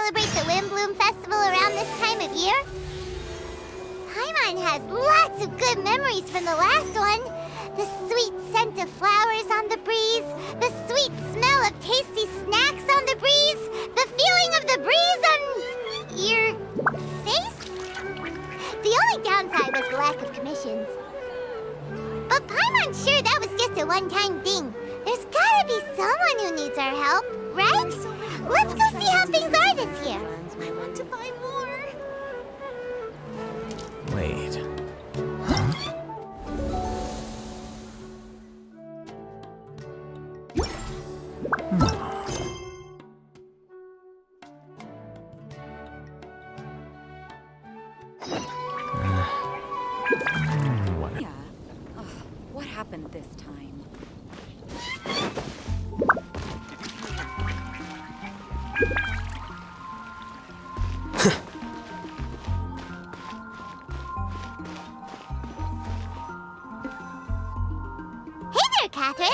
celebrate the Windblume Festival around this time of year? Paimon has lots of good memories from the last one. The sweet scent of flowers on the breeze, the sweet smell of tasty snacks on the breeze, the feeling of the breeze on your face? The only downside was the lack of commissions. But Paimon's sure that was just a one-time thing. There's gotta be someone who needs our help, right? Let's go see how things are this year. I want to buy more. Wait. What happened this time? Hey there, Catherine.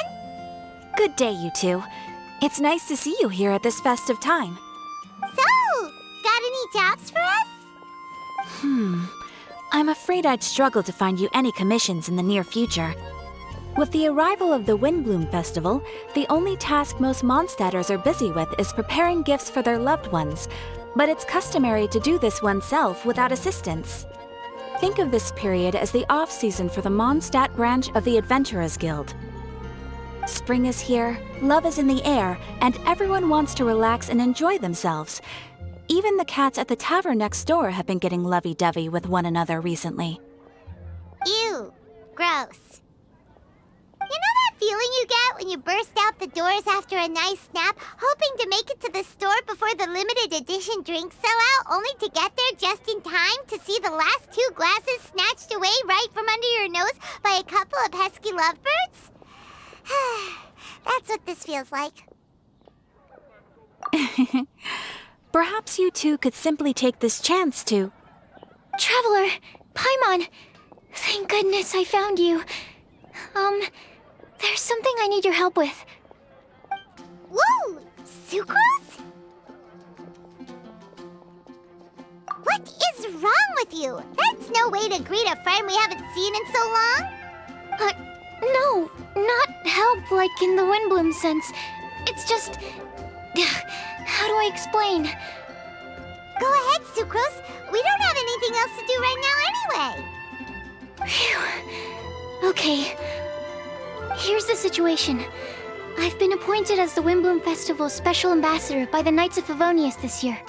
Good day, you two. It's nice to see you here at this festive time. So, got any jobs for us? I'm afraid I'd struggle to find you any commissions in the near future. With the arrival of the Windblume Festival, the only task most Mondstadters are busy with is preparing gifts for their loved ones, but it's customary to do this oneself without assistance. Think of this period as the off-season for the Mondstadt branch of the Adventurers Guild. Spring is here, love is in the air, and everyone wants to relax and enjoy themselves. Even the cats at the tavern next door have been getting lovey-dovey with one another recently. Ew. Gross. You know that feeling you get when you burst out the doors after a nice nap, hoping to make it to the store before the limited edition drinks sell out, only to get there just in time to see the last 2 glasses snatched away right from under your nose by a couple of pesky lovebirds? That's what this feels like. Perhaps you two could simply take this chance to... Traveler! Paimon! Thank goodness I found you. There's something I need your help with. Whoa! Sucrose? What is wrong with you? That's no way to greet a friend we haven't seen in so long. No, not help like in the Windblume sense. It's just... How do I explain? Go ahead, Sucrose. We don't have anything else to do right now anyway. Phew. Okay. Here's the situation. I've been appointed as the Windblume Festival's special ambassador by the Knights of Favonius this year.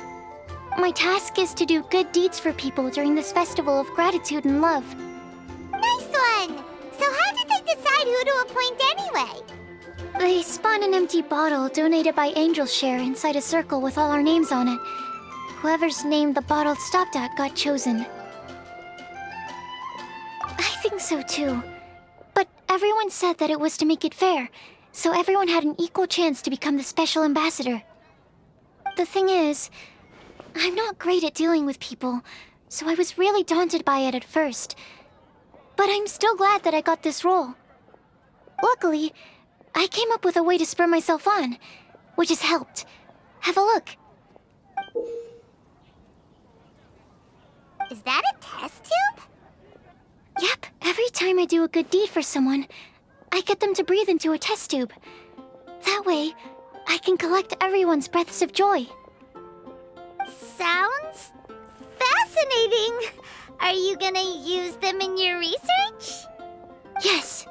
My task is to do good deeds for people during this festival of gratitude and love. Nice one! So how did they decide who to appoint anyway? They spun an empty bottle donated by Angel's Share inside a circle with all our names on it. Whoever's name the bottle stopped at got chosen. I think so too. But everyone said that it was to make it fair, so everyone had an equal chance to become the special ambassador. The thing is, I'm not great at dealing with people, so I was really daunted by it at first. But I'm still glad that I got this role. Luckily, I came up with a way to spur myself on, which has helped. Have a look. Is that a test tube? Yep, every time I do a good deed for someone, I get them to breathe into a test tube. That way, I can collect everyone's breaths of joy. Sounds fascinating. Are you gonna use them in your research? Yes.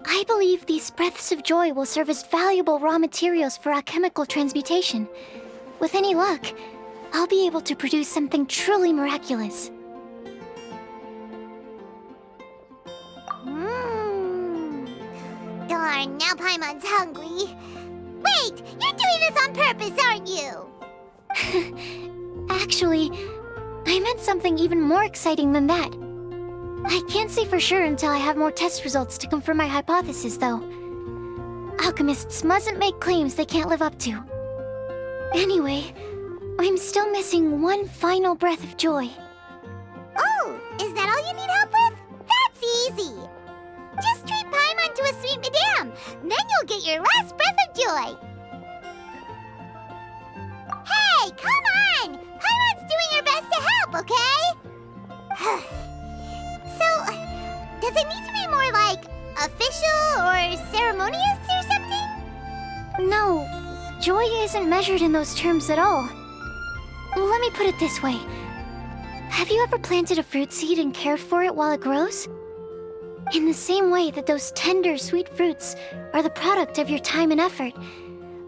I believe these breaths of joy will serve as valuable raw materials for alchemical transmutation. With any luck, I'll be able to produce something truly miraculous. Darn, now Paimon's hungry. Wait, you're doing this on purpose, aren't you? Actually, I meant something even more exciting than that. I can't say for sure until I have more test results to confirm my hypothesis, though. Alchemists mustn't make claims they can't live up to. Anyway, I'm still missing one final breath of joy. Oh, is that all you need help with? That's easy. Just treat Paimon to a sweet madame. Then you'll get your last breath of joy. Hey, come So, does it need to be more like official or ceremonious or something? No, joy isn't measured in those terms at all. Let me put it this way. Have you ever planted a fruit seed and cared for it while it grows? In the same way that those tender, sweet fruits are the product of your time and effort,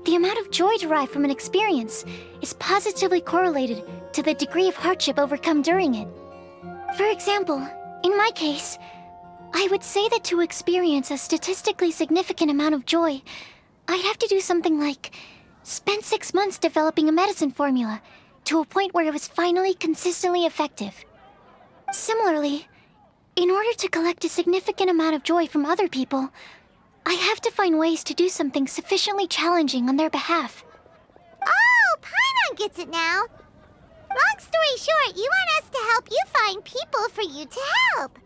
the amount of joy derived from an experience is positively correlated to the degree of hardship overcome during it. For example, in my case, I would say that to experience a statistically significant amount of joy, I'd have to do something like spend 6 months developing a medicine formula to a point where it was finally consistently effective. Similarly, in order to collect a significant amount of joy from other people, I have to find ways to do something sufficiently challenging on their behalf. Oh, Paimon gets it now. Long story short, you want us to help you find people for you to help.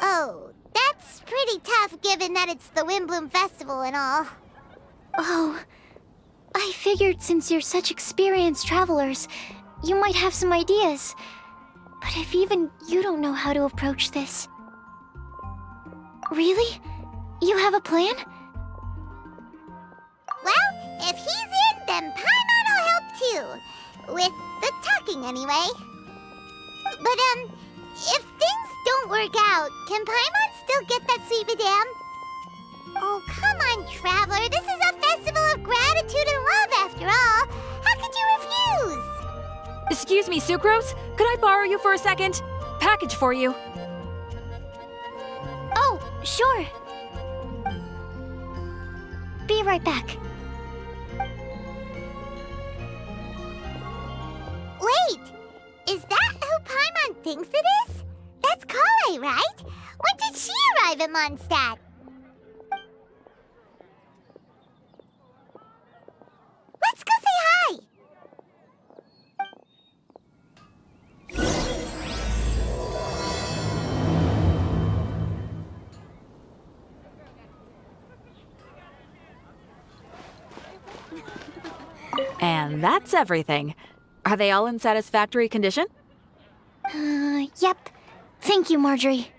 Oh, that's pretty tough given that it's the Windblume Festival and all. Oh, I figured since you're such experienced travelers, you might have some ideas. But if even you don't know how to approach this... Really? You have a plan? Well, if he's in, then Paimon will help too. With the talking, anyway. But, if things don't work out, can Paimon still get that sweet madame? Oh, come on, Traveler. This is a festival of gratitude and love, after all. How could you refuse? Excuse me, Sucrose? Could I borrow you for a second? Package for you. Oh, sure. Be right back. Wait, is that who Paimon thinks it is? That's Collei, right? When did she arrive at Mondsadt? Let's go say hi! And that's everything. Are they all in satisfactory condition? Yep. Thank you, Marjorie.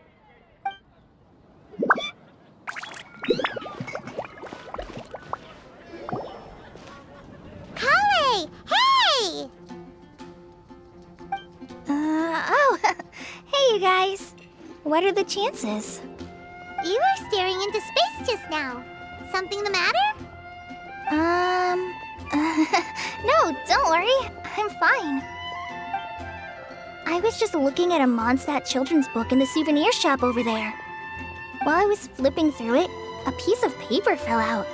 Collei! Hey! Hey, you guys. What are the chances? You were staring into space just now. Something the matter? No, don't worry. I'm fine. I was just looking at a Mondsadt children's book in the souvenir shop over there. While I was flipping through it, a piece of paper fell out.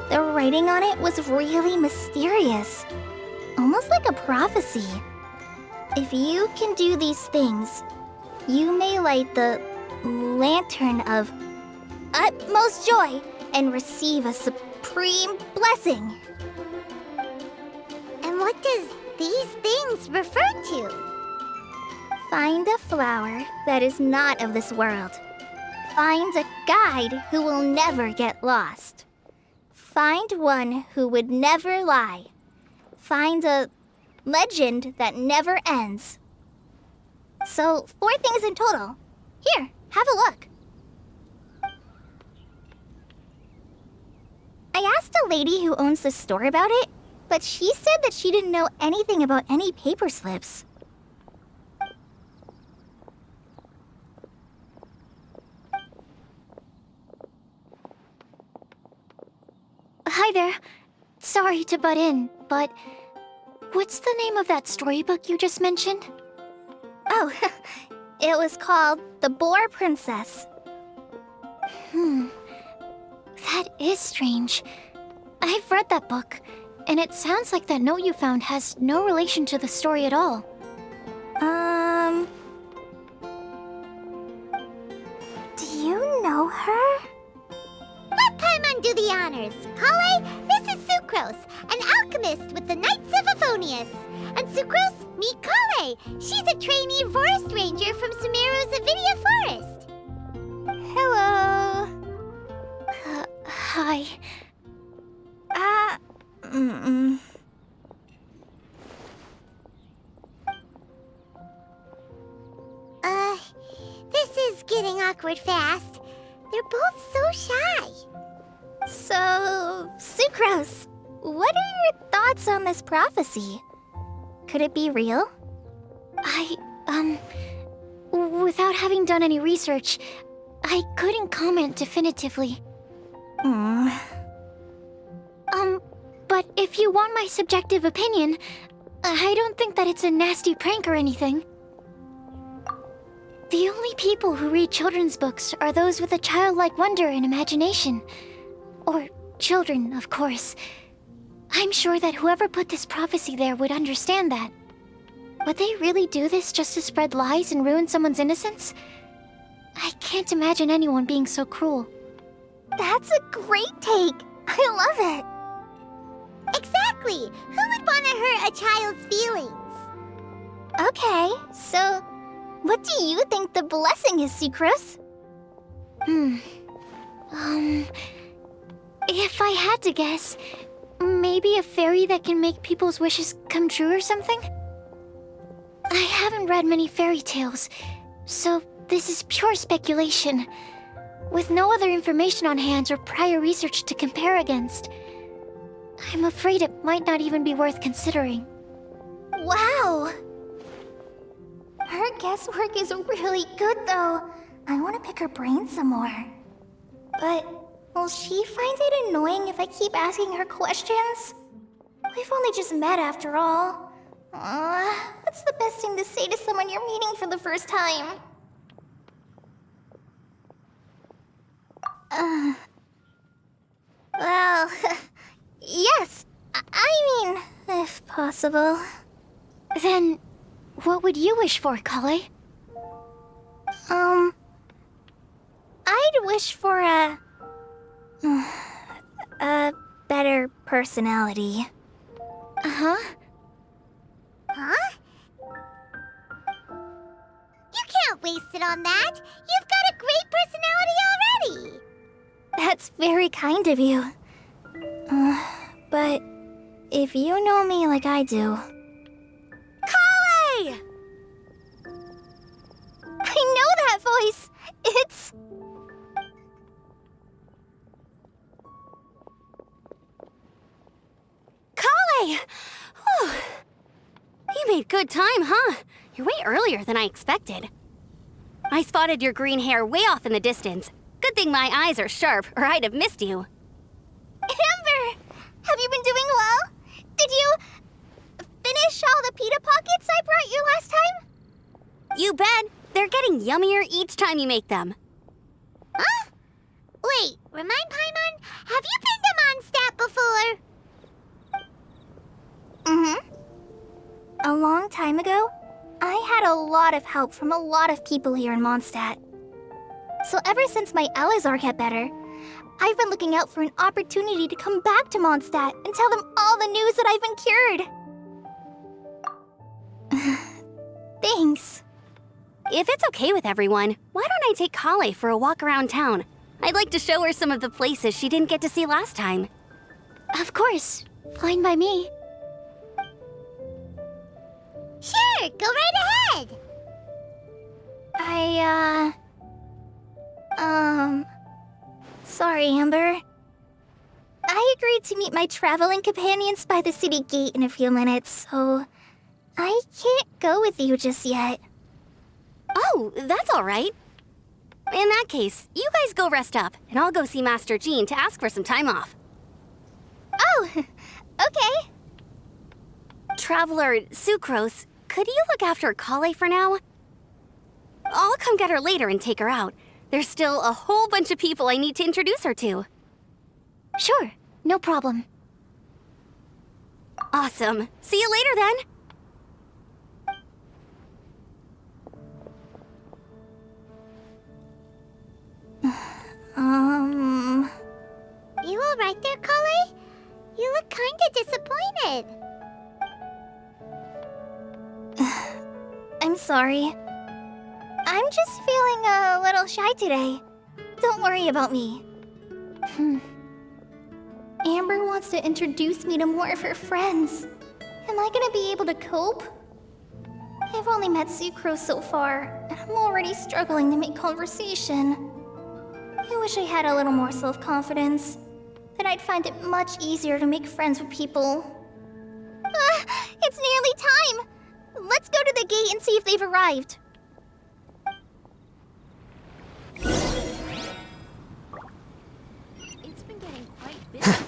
The writing on it was really mysterious. Almost like a prophecy. If you can do these things, you may light the lantern of utmost joy and receive a supreme blessing. And what does these things refer to? Find a flower that is not of this world. Find a guide who will never get lost. Find one who would never lie. Find a legend that never ends. So, 4 things in total. Here, have a look. I asked a lady who owns the store about it, but she said that she didn't know anything about any paper slips. Hi there. Sorry to butt in, but what's the name of that storybook you just mentioned? Oh, it was called The Boar Princess. That is strange. I've read that book, and it sounds like that note you found has no relation to the story at all. Do you know her? Let Paimon do the honors. Collei, this is Sucrose, an alchemist with the Knights of Favonius. And Sucrose, meet Collei. She's a trainee forest ranger from Sumeru's Avidia Forest. Hello. Hi. backward fast. They're both so shy. So, Sucrose, what are your thoughts on this prophecy? Could it be real? Without having done any research, I couldn't comment definitively. But if you want my subjective opinion, I don't think that it's a nasty prank or anything. The only people who read children's books are those with a childlike wonder and imagination. Or children, of course. I'm sure that whoever put this prophecy there would understand that. Would they really do this just to spread lies and ruin someone's innocence? I can't imagine anyone being so cruel. That's a great take. I love it. Exactly! Who would want to hurt a child's feelings? Okay, so what do you think the blessing is, Sucrose? If I had to guess, maybe a fairy that can make people's wishes come true or something? I haven't read many fairy tales, so this is pure speculation. With no other information on hand or prior research to compare against, I'm afraid it might not even be worth considering. Wow! Her guesswork is really good, though. I want to pick her brain some more. But will she find it annoying if I keep asking her questions? We've only just met after all. What's the best thing to say to someone you're meeting for the first time? Well, yes. I mean, if possible. Then, what would you wish for, Collei? I'd wish for a better personality. Uh-huh. Huh? You can't waste it on that! You've got a great personality already! That's very kind of you. But if you know me like I do... Collei! I know that voice! It's... Collei! Whew. You made good time, huh? You're way earlier than I expected. I spotted your green hair way off in the distance. Good thing my eyes are sharp, or I'd have missed you. Amber! Have you been doing well? Did you finish all the pita pockets I brought you last time? You bet. They're getting yummier each time you make them. Huh? Wait, remind Paimon, have you been to Mondsadt before? A long time ago, I had a lot of help from a lot of people here in Mondsadt. So ever since my Elazar got better, I've been looking out for an opportunity to come back to Mondsadt and tell them all the news that I've been cured. Thanks. If it's okay with everyone, why don't I take Collei for a walk around town? I'd like to show her some of the places she didn't get to see last time. Of course. Fine by me. Sure, go right ahead! Sorry, Amber. I agreed to meet my traveling companions by the city gate in a few minutes, so I can't go with you just yet. Oh, that's all right. In that case, you guys go rest up, and I'll go see Master Jean to ask for some time off. Oh, okay. Traveler Sucrose, could you look after Collei for now? I'll come get her later and take her out. There's still a whole bunch of people I need to introduce her to. Sure, no problem. Awesome. See you later then. You alright there, Collei? You look kinda disappointed. I'm sorry. I'm just feeling a little shy today. Don't worry about me. Amber wants to introduce me to more of her friends. Am I gonna be able to cope? I've only met Sucrose so far, and I'm already struggling to make conversation. I wish I had a little more self-confidence. Then I'd find it much easier to make friends with people. It's nearly time! Let's go to the gate and see if they've arrived. It's been getting quite busy.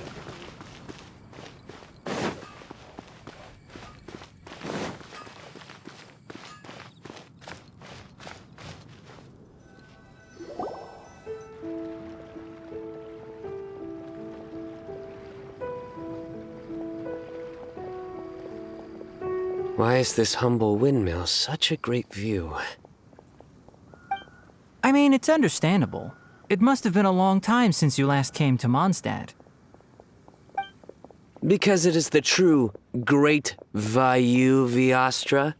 Why is this humble windmill such a great view? I mean, it's understandable. It must have been a long time since you last came to Mondsadt. Because it is the true Great Vayu Viastra?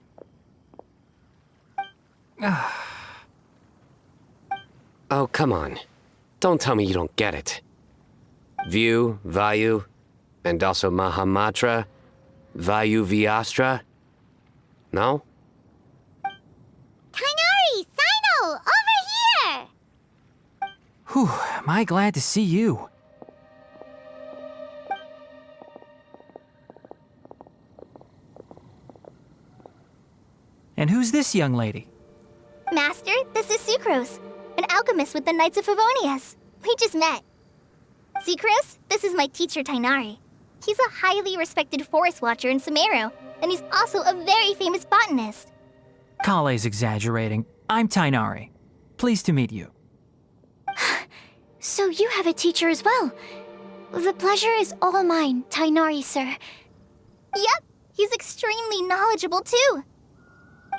Oh, come on. Don't tell me you don't get it. View, Vayu, and also Mahamatra, Vayu Viastra? No? Tighnari! Cyno! Over here! Whew, am I glad to see you. And who's this young lady? Master, this is Sucrose, an alchemist with the Knights of Favonius. We just met. Sucrose, this is my teacher Tighnari. He's a highly respected forest watcher in Sumeru, and he's also a very famous botanist. Collei's exaggerating. I'm Tighnari. Pleased to meet you. So you have a teacher as well. The pleasure is all mine, Tighnari, sir. Yep, he's extremely knowledgeable too.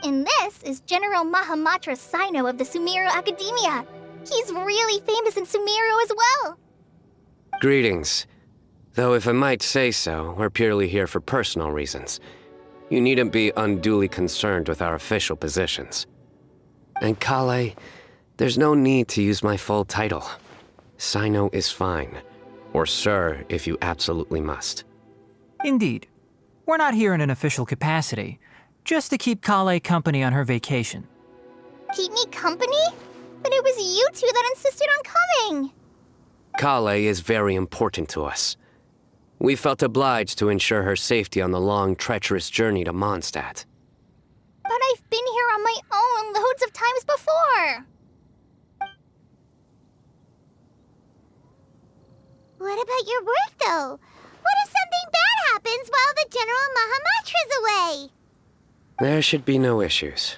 And this is General Mahamatra Cyno of the Sumeru Academia. He's really famous in Sumeru as well. Greetings. Though if I might say so, we're purely here for personal reasons. You needn't be unduly concerned with our official positions. And Collei, there's no need to use my full title. Cyno is fine. Or sir, if you absolutely must. Indeed. We're not here in an official capacity, just to keep Collei company on her vacation. Keep me company? But it was you two that insisted on coming. Collei is very important to us. We felt obliged to ensure her safety on the long, treacherous journey to Mondsadt. But I've been here on my own loads of times before. What about your work, though? What if something bad happens while the General Mahamatra's away? There should be no issues.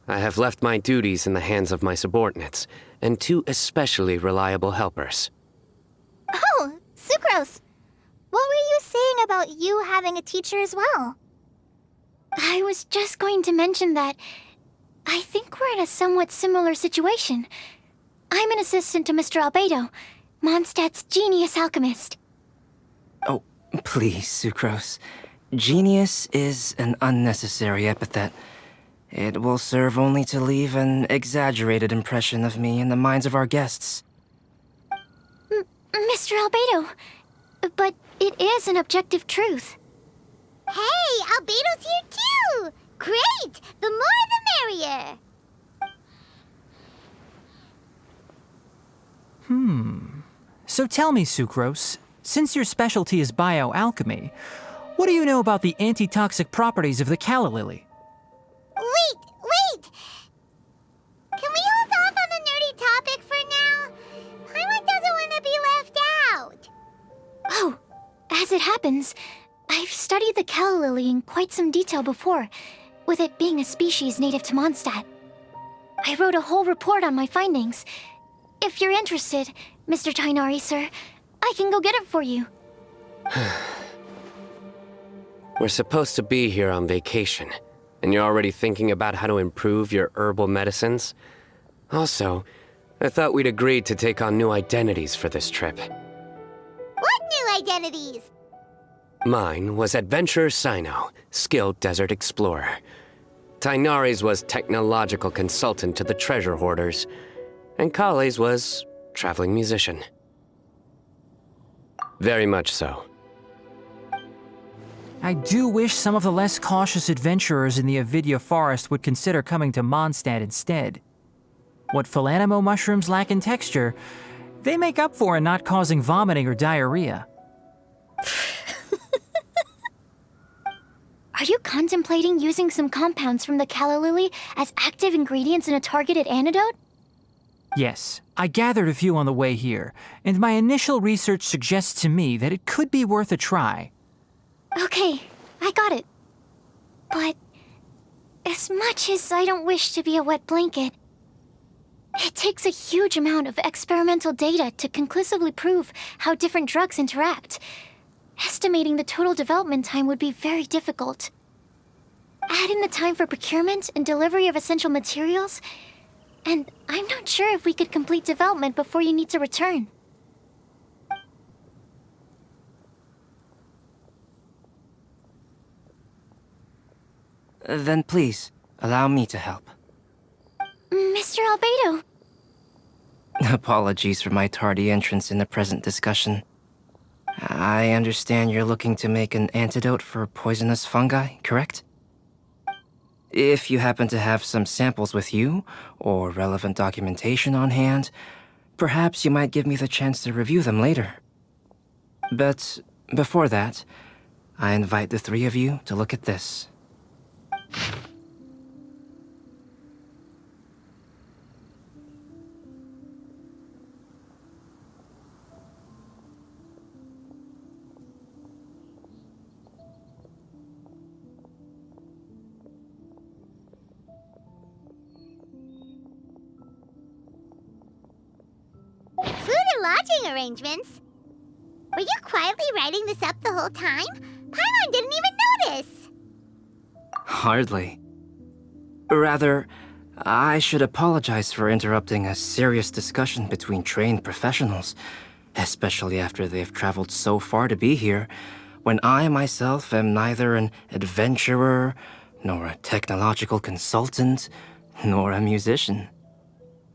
I have left my duties in the hands of my subordinates, and two especially reliable helpers. Oh, Sucrose. What were you saying about you having a teacher as well? I was just going to mention that I think we're in a somewhat similar situation. I'm an assistant to Mr. Albedo, Mondstadt's genius alchemist. Oh, please, Sucrose. Genius is an unnecessary epithet. It will serve only to leave an exaggerated impression of me in the minds of our guests. Mr. Albedo, but it is an objective truth. Hey, Albedo's here too! Great! The more the merrier! So tell me, Sucrose, since your specialty is bioalchemy, what do you know about the antitoxic properties of the calla lily? Wait! Can we hold off on the nerdy topic for now? Paimon doesn't want to be left out. Oh, as it happens, I've studied the calla lily in quite some detail before, with it being a species native to Mondstadt. I wrote a whole report on my findings. If you're interested, Mr. Tighnari, sir, I can go get it for you. We're supposed to be here on vacation, and you're already thinking about how to improve your herbal medicines? Also, I thought we'd agreed to take on new identities for this trip. What new identities? Mine was Adventurer Cyno, skilled desert explorer. Tighnari's was technological consultant to the treasure hoarders, and Collei's was traveling musician. Very much so. I do wish some of the less cautious adventurers in the Avidya forest would consider coming to Mondstadt instead. What Philanimo mushrooms lack in texture, they make up for in not causing vomiting or diarrhea. Are you contemplating using some compounds from the calla lily as active ingredients in a targeted antidote? Yes, I gathered a few on the way here, and my initial research suggests to me that it could be worth a try. Okay, I got it. But as much as I don't wish to be a wet blanket, it takes a huge amount of experimental data to conclusively prove how different drugs interact. Estimating the total development time would be very difficult. Add in the time for procurement and delivery of essential materials, and I'm not sure if we could complete development before you need to return. Then please, allow me to help. Mr. Albedo. Apologies for my tardy entrance in the present discussion. I understand you're looking to make an antidote for poisonous fungi, correct? If you happen to have some samples with you, or relevant documentation on hand, perhaps you might give me the chance to review them later. But before that, I invite the three of you to look at this. Food and lodging arrangements? Were you quietly writing this up the whole time? Paimon didn't even notice! Hardly. Rather, I should apologize for interrupting a serious discussion between trained professionals, especially after they've traveled so far to be here, when I myself am neither an adventurer, nor a technological consultant, nor a musician.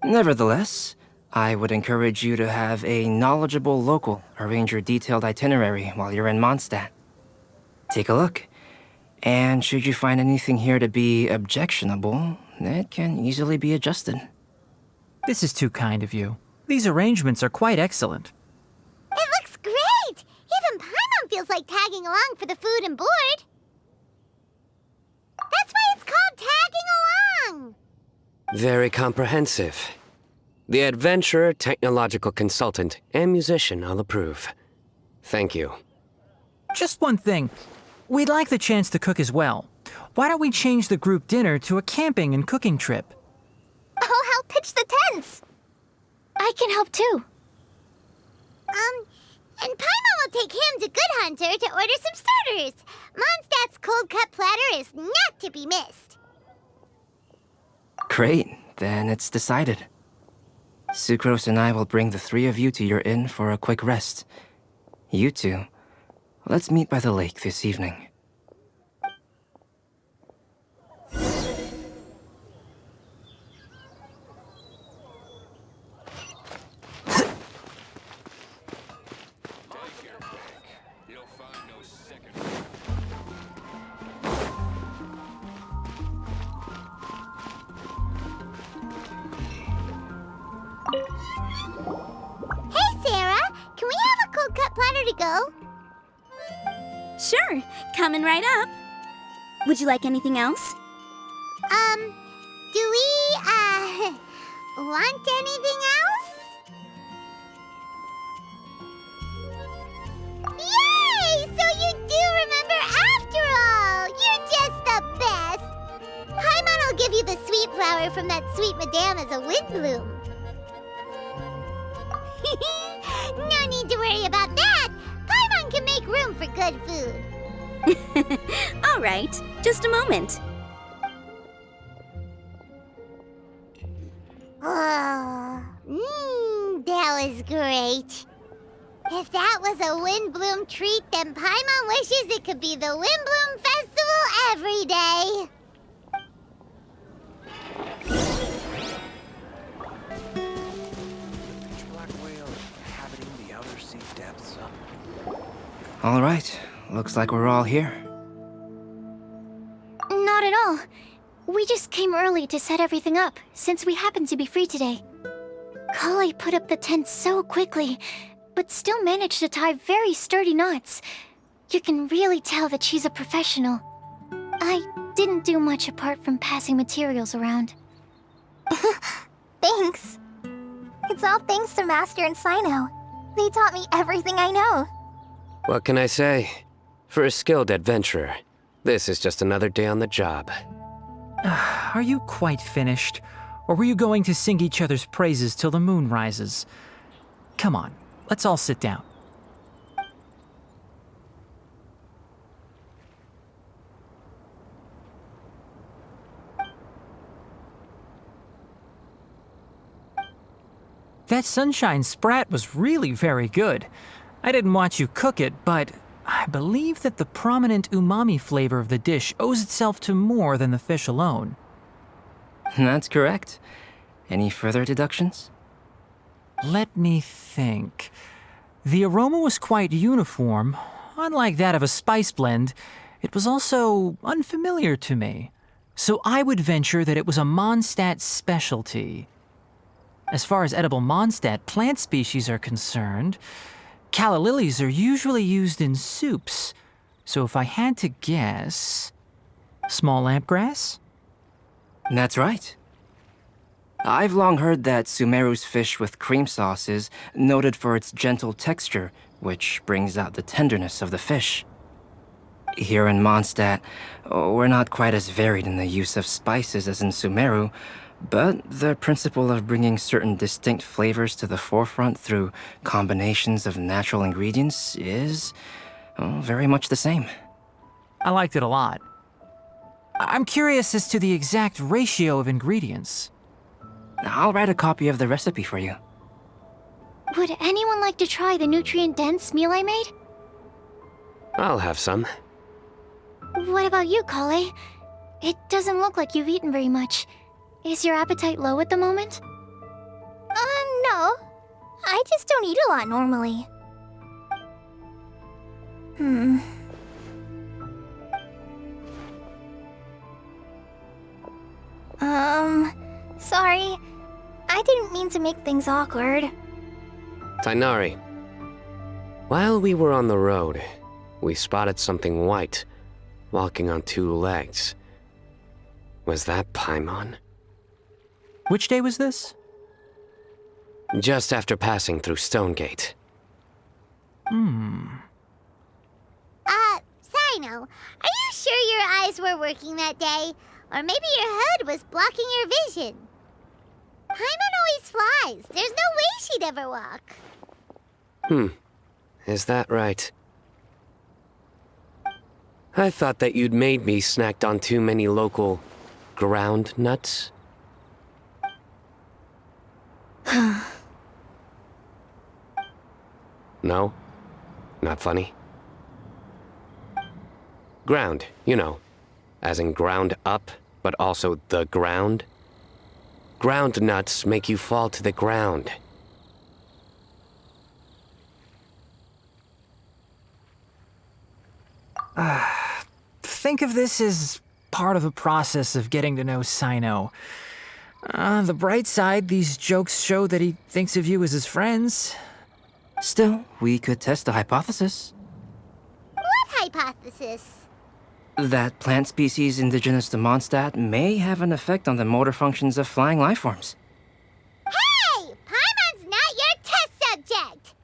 Nevertheless, I would encourage you to have a knowledgeable local arrange your detailed itinerary while you're in Mondstadt. Take a look, and should you find anything here to be objectionable, it can easily be adjusted. This is too kind of you. These arrangements are quite excellent. It looks great! Even Paimon feels like tagging along for the food and board. That's why it's called tagging along! Very comprehensive. The adventurer, technological consultant, and musician all approve. Thank you. Just one thing. We'd like the chance to cook as well. Why don't we change the group dinner to a camping and cooking trip? I'll help pitch the tents. I can help too. And Paimon will take him to Good Hunter to order some starters. Mondstadt's cold-cut platter is not to be missed. Great, then it's decided. Sucrose and I will bring the three of you to your inn for a quick rest. You two, let's meet by the lake this evening. Hey, Sarah! Can we have a cold-cut platter to go? Sure, coming right up. Would you like anything else? Do we, want anything else? Yay! So you do remember after all! You're just the best! Paimon will give you the sweet flower from that sweet madame as a Windblume. No need to worry about that! Paimon can make room for good food. All right, just a moment. Oh, that was great. If that was a Windblume treat, then Paimon wishes it could be the Windblume Festival every day. All right, looks like we're all here. Not at all. We just came early to set everything up, since we happen to be free today. Collei put up the tent so quickly, but still managed to tie very sturdy knots. You can really tell that she's a professional. I didn't do much apart from passing materials around. Thanks. It's all thanks to Master and Cyno. They taught me everything I know. What can I say? For a skilled adventurer, this is just another day on the job. Are you quite finished? Or were you going to sing each other's praises till the moon rises? Come on, let's all sit down. That sunshine sprat was really very good. I didn't watch you cook it, but I believe that the prominent umami flavor of the dish owes itself to more than the fish alone. That's correct. Any further deductions? Let me think. The aroma was quite uniform. Unlike that of a spice blend, it was also unfamiliar to me. So I would venture that it was a Mondsatt specialty. As far as edible Mondsatt plant species are concerned, calla lilies are usually used in soups. So if I had to guess... small lampgrass? That's right. I've long heard that Sumeru's fish with cream sauce is noted for its gentle texture, which brings out the tenderness of the fish. Here in Mondsatt, we're not quite as varied in the use of spices as in Sumeru, but the principle of bringing certain distinct flavors to the forefront through combinations of natural ingredients is very much the same. I liked it a lot. I'm curious as to the exact ratio of ingredients. I'll write a copy of the recipe for you. Would anyone like to try the nutrient-dense meal I made? I'll have some. What about you, Collei? It doesn't look like you've eaten very much. Is your appetite low at the moment? No. I just don't eat a lot normally. Sorry. I didn't mean to make things awkward. Tighnari. While we were on the road, we spotted something white, walking on two legs. Was that Paimon? Which day was this? Just after passing through Stonegate. Cyno, are you sure your eyes were working that day? Or maybe your hood was blocking your vision? Paimon always flies. There's no way she'd ever walk. Is that right? I thought that you'd made me snacked on too many local ground nuts. No? Not funny? Ground, you know, as in ground up, but also the ground. Ground nuts make you fall to the ground. Think of this as part of the process of getting to know Cyno. On the bright side, these jokes show that he thinks of you as his friends. Still, we could test the hypothesis. What hypothesis? That plant species indigenous to Mondstadt may have an effect on the motor functions of flying lifeforms. Hey! Paimon's not your test subject!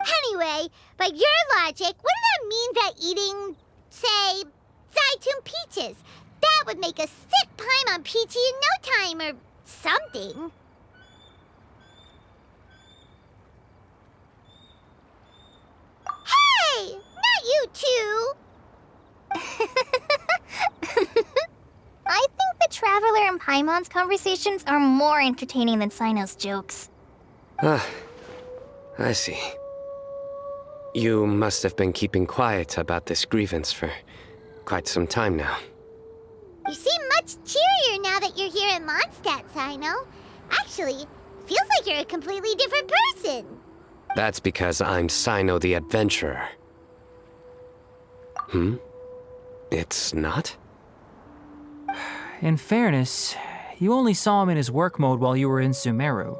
Anyway, by your logic, wouldn't that mean that eating, say, Zaytun peaches, that would make a sick Paimon peachy in no time or something? Hey! Not you two! I think the Traveler and Paimon's conversations are more entertaining than Cyno's jokes. I see. You must have been keeping quiet about this grievance for quite some time now. You seem much cheerier now that you're here in Mondstadt, Cyno. Actually, feels like you're a completely different person. That's because I'm Cyno the Adventurer. It's not? in fairness, you only saw him in his work mode while you were in Sumeru.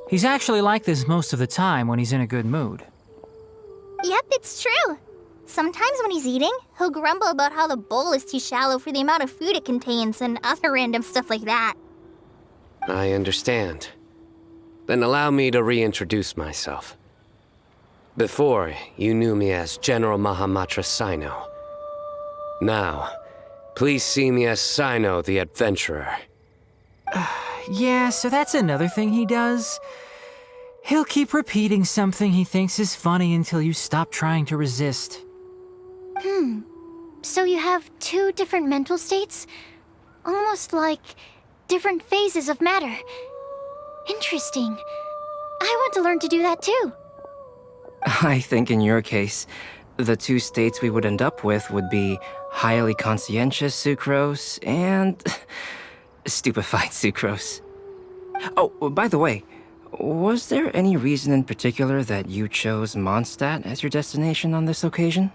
He's actually like this most of the time when he's in a good mood. Yep, it's true. Sometimes when he's eating, he'll grumble about how the bowl is too shallow for the amount of food it contains and other random stuff like that. I understand. Then allow me to reintroduce myself. Before, you knew me as General Mahamatra Cyno. Now, please see me as Cyno the Adventurer. Yeah, so that's another thing he does. He'll keep repeating something he thinks is funny until you stop trying to resist. So you have two different mental states? Almost like different phases of matter. Interesting. I want to learn to do that too. I think in your case, the two states we would end up with would be highly conscientious Sucrose and stupefied Sucrose. Oh, by the way, was there any reason in particular that you chose Mondsatt as your destination on this occasion?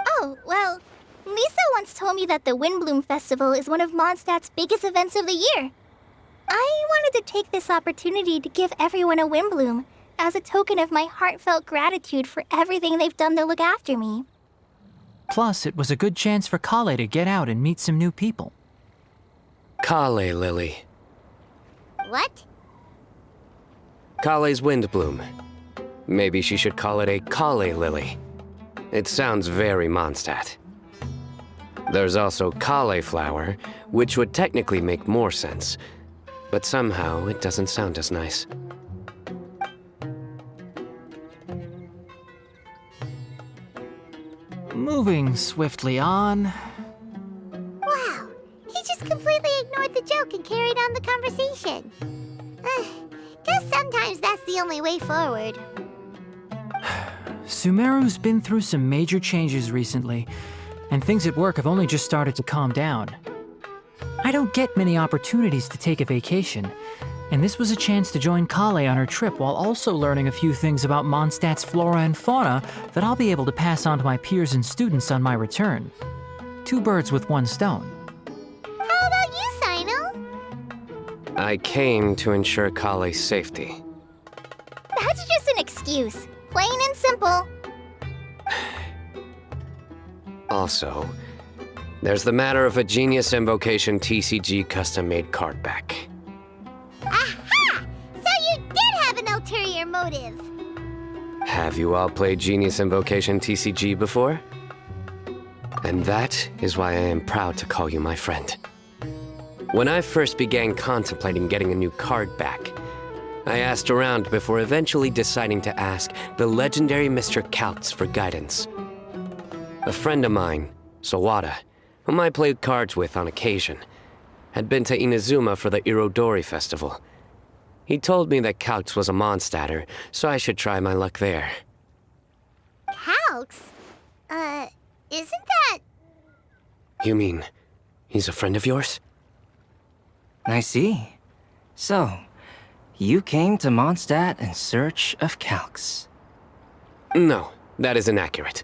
Oh, well, Lisa once told me that the Windblume Festival is one of Mondstadt's biggest events of the year. I wanted to take this opportunity to give everyone a Windblume as a token of my heartfelt gratitude for everything they've done to look after me. Plus, it was a good chance for Collei to get out and meet some new people. Collei, Lily. What? Collei's Windblume. Maybe she should call it a Collei Lily. It sounds very Mondstadt. There's also Collei Flower, which would technically make more sense, but somehow it doesn't sound as nice. Moving swiftly on. Wow, he just completely ignored the joke and carried on the conversation. Guess sometimes that's the only way forward. Sumeru's been through some major changes recently, and things at work have only just started to calm down. I don't get many opportunities to take a vacation, and this was a chance to join Collei on her trip while also learning a few things about Mondstadt's flora and fauna that I'll be able to pass on to my peers and students on my return. Two birds with one stone. How about you, Cyno? I came to ensure Collei's safety. That's just an excuse. Plain and simple. Also, there's the matter of a Genius Invocation TCG custom-made card back. Aha! So you did have an ulterior motive. Have you all played Genius Invocation TCG before? And that is why I am proud to call you my friend. When I first began contemplating getting a new card back, I asked around before eventually deciding to ask the legendary Mr. Kaltz for guidance. A friend of mine, Sawada, whom I played cards with on occasion, had been to Inazuma for the Irodori festival. He told me that Kaltz was a Mondstadter, so I should try my luck there. Kaltz? Isn't that... You mean, he's a friend of yours? I see. So, you came to Mondstadt in search of Kaltz. No, that is inaccurate.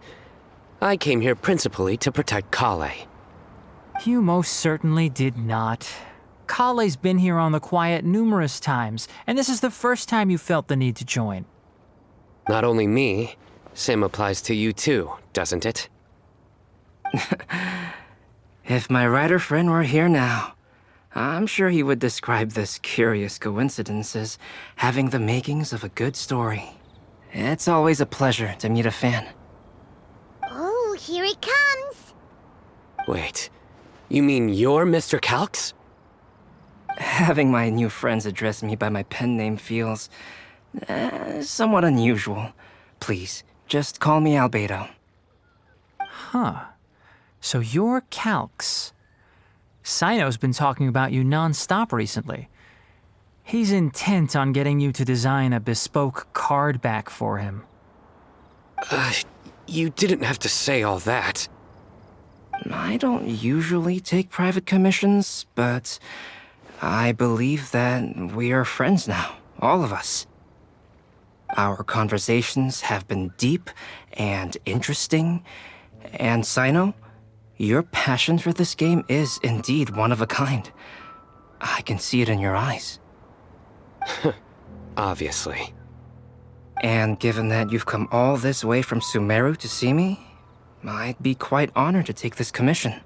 I came here principally to protect Collei. You most certainly did not. Collei's been here on the quiet numerous times, and this is the first time you felt the need to join. Not only me, same applies to you too, doesn't it? If my writer friend were here now, I'm sure he would describe this curious coincidence as having the makings of a good story. It's always a pleasure to meet a fan. Oh, here he comes. Wait, you mean you're Mr. Kaltz? Having my new friends address me by my pen name feels somewhat unusual. Please, just call me Albedo. Huh. So you're Kaltz. Cyno's been talking about you non-stop recently. He's intent on getting you to design a bespoke card back for him. You didn't have to say all that. I don't usually take private commissions, but I believe that we are friends now, all of us. Our conversations have been deep and interesting, and Cyno, Your passion for this game is indeed one of a kind. I can see it in your eyes. Obviously. And given that you've come all this way from Sumeru to see me, I'd be quite honored to take this commission.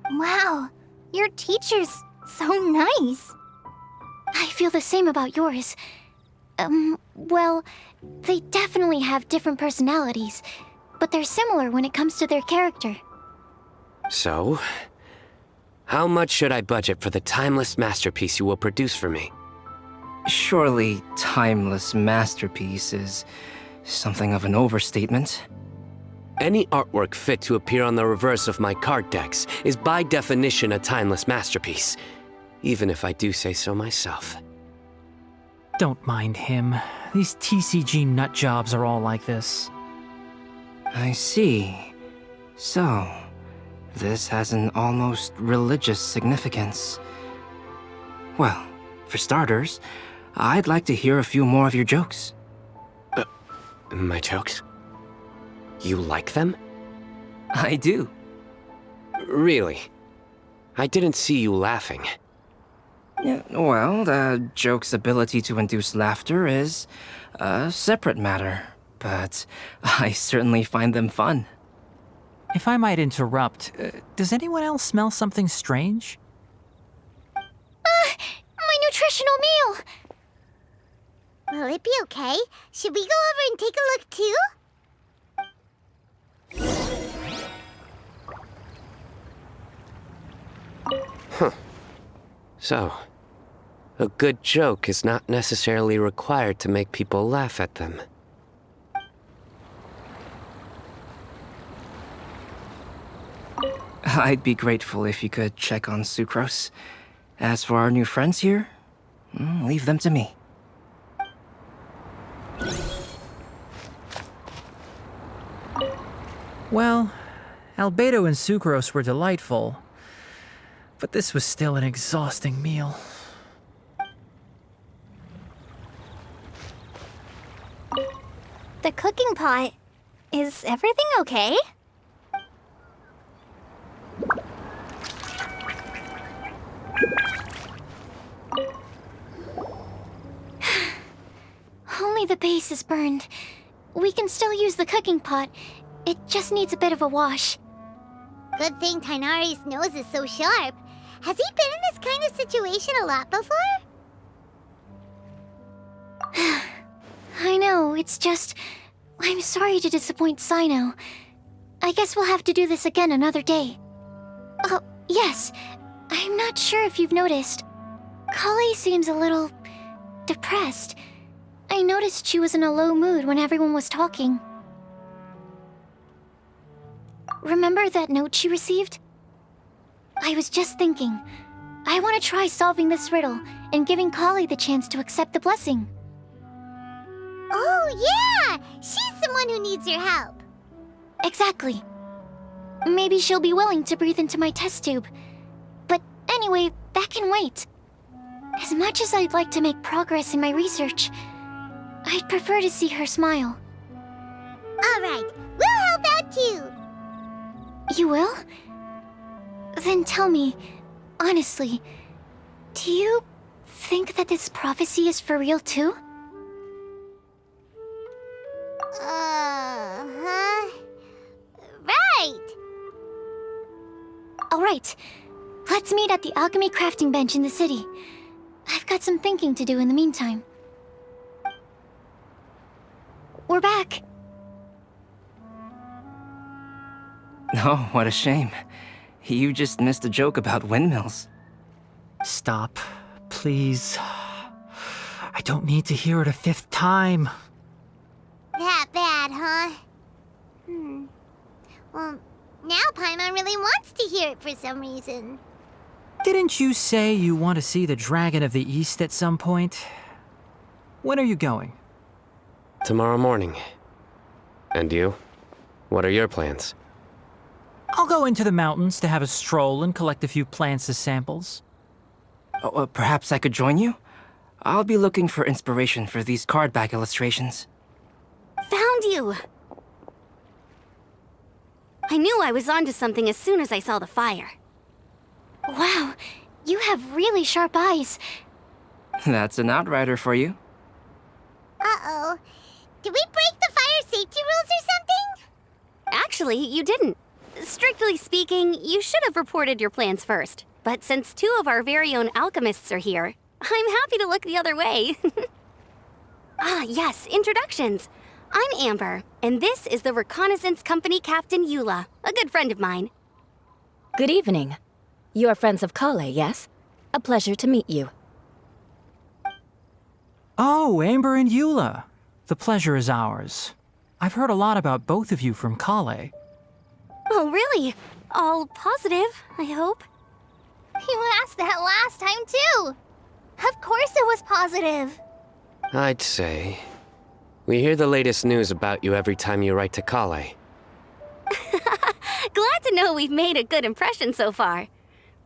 Wow, your teacher's so nice. I feel the same about yours. Well, they definitely have different personalities, but they're similar when it comes to their character. So, how much should I budget for the timeless masterpiece you will produce for me? Surely, timeless masterpiece is something of an overstatement. Any artwork fit to appear on the reverse of my card decks is by definition a timeless masterpiece, even if I do say so myself. Don't mind him. These TCG nut jobs are all like this. I see. So, this has an almost religious significance. Well, for starters, I'd like to hear a few more of your jokes. My jokes? You like them? I do. Really? I didn't see you laughing. Yeah, well, the joke's ability to induce laughter is a separate matter, but I certainly find them fun. If I might interrupt, does anyone else smell something strange? My nutritional meal! Will it be okay? Should we go over and take a look too? So, a good joke is not necessarily required to make people laugh at them. I'd be grateful if you could check on Sucrose. As for our new friends here, leave them to me. Well, Albedo and Sucrose were delightful, but this was still an exhausting meal. The cooking pot. Is everything okay? Only the base is burned. We can still use the cooking pot. It just needs a bit of a wash. Good thing Tighnari's nose is so sharp. Has he been in this kind of situation a lot before? I know, it's just... I'm sorry to disappoint Cyno. I guess we'll have to do this again another day. Oh, yes. I'm not sure if you've noticed. Collei seems a little... depressed. I noticed she was in a low mood when everyone was talking. Remember that note she received? I was just thinking, I want to try solving this riddle and giving Collei the chance to accept the blessing. Oh, yeah! She's the one who needs your help. Exactly. Maybe she'll be willing to breathe into my test tube. But anyway, that can wait. As much as I'd like to make progress in my research, I'd prefer to see her smile. All right, we'll help out too. You will? Then tell me, honestly, do you think that this prophecy is for real too? Huh? Right! Alright, let's meet at the alchemy crafting bench in the city. I've got some thinking to do in the meantime. We're back. Oh, what a shame. You just missed a joke about windmills. Stop, please. I don't need to hear it a 5th time. That bad, huh? Well, now Paimon really wants to hear it for some reason. Didn't you say you want to see the Dragon of the East at some point? When are you going? Tomorrow morning. And you? What are your plans? I'll go into the mountains to have a stroll and collect a few plants as samples. Oh, perhaps I could join you? I'll be looking for inspiration for these card back illustrations. Found you! I knew I was onto something as soon as I saw the fire. Wow, you have really sharp eyes. That's an outrider for you. Uh-oh. Did we break the fire safety rules or something? Actually, you didn't. Strictly speaking, you should have reported your plans first. But since 2 of our very own alchemists are here, I'm happy to look the other way. Ah, yes, introductions. I'm Amber, and this is the Reconnaissance Company Captain Eula, a good friend of mine. Good evening. You are friends of Collei, yes? A pleasure to meet you. Oh, Amber and Eula. The pleasure is ours. I've heard a lot about both of you from Collei. Oh, really? All positive, I hope. You asked that last time, too. Of course it was positive. I'd say. We hear the latest news about you every time you write to Collei. Glad to know we've made a good impression so far.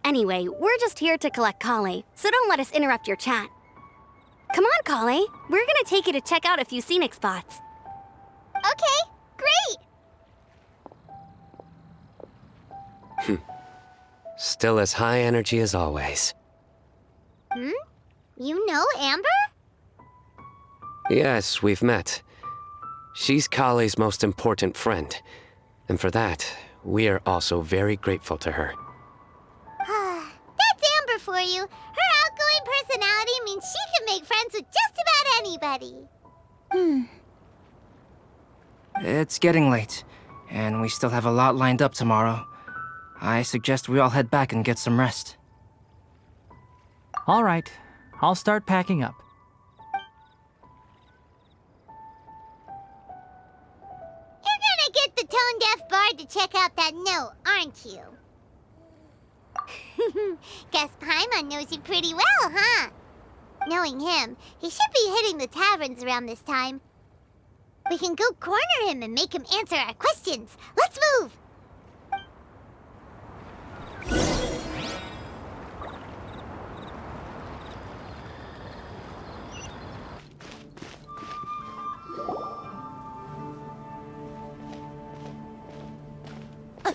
Anyway, we're just here to collect Collei, so don't let us interrupt your chat. Come on, Collei. We're gonna take you to check out a few scenic spots. Okay, great. Still as high energy as always. You know Amber? Yes, we've met. She's Collei's most important friend. And for that, we are also very grateful to her. That's Amber for you. Her outgoing personality means she can make friends with just about anybody. It's getting late, and we still have a lot lined up tomorrow. I suggest we all head back and get some rest. All right, I'll start packing up. You're gonna get the tone-deaf bard to check out that note, aren't you? Guess Paimon knows you pretty well, huh? Knowing him, he should be hitting the taverns around this time. We can go corner him and make him answer our questions. Let's move!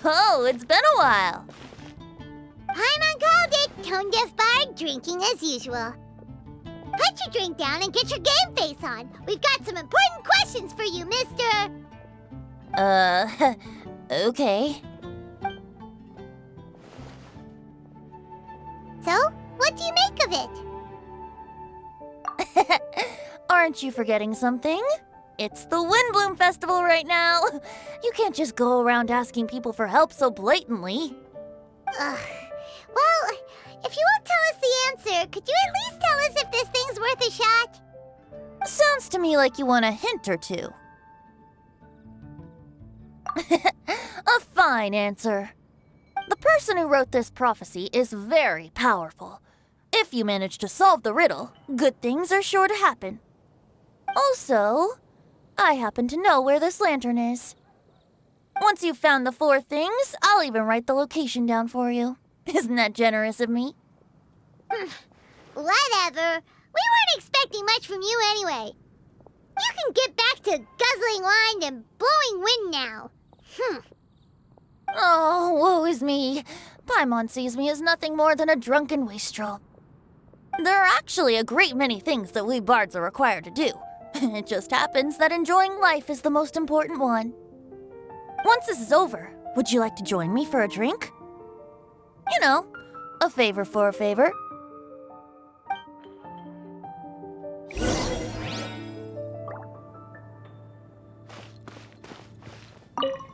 Oh, it's been a while. Paimon called it, tone-deaf bard drinking as usual. Put your drink down and get your game face on. We've got some important questions for you, mister. Okay. So, what do you make of it? Aren't you forgetting something? It's the Windblume Festival right now. You can't just go around asking people for help so blatantly. Ugh. Well, if you won't tell us the answer, could you at least tell us if this thing's worth a shot? Sounds to me like you want a hint or two. A fine answer. The person who wrote this prophecy is very powerful. If you manage to solve the riddle, good things are sure to happen. Also, I happen to know where this lantern is. Once you've found the 4 things, I'll even write the location down for you. Isn't that generous of me? Whatever. We weren't expecting much from you anyway. You can get back to guzzling wine and blowing wind now. Oh, woe is me. Paimon sees me as nothing more than a drunken wastrel. There are actually a great many things that we bards are required to do. It just happens that enjoying life is the most important one. Once this is over, would you like to join me for a drink? You know, a favor for a favor.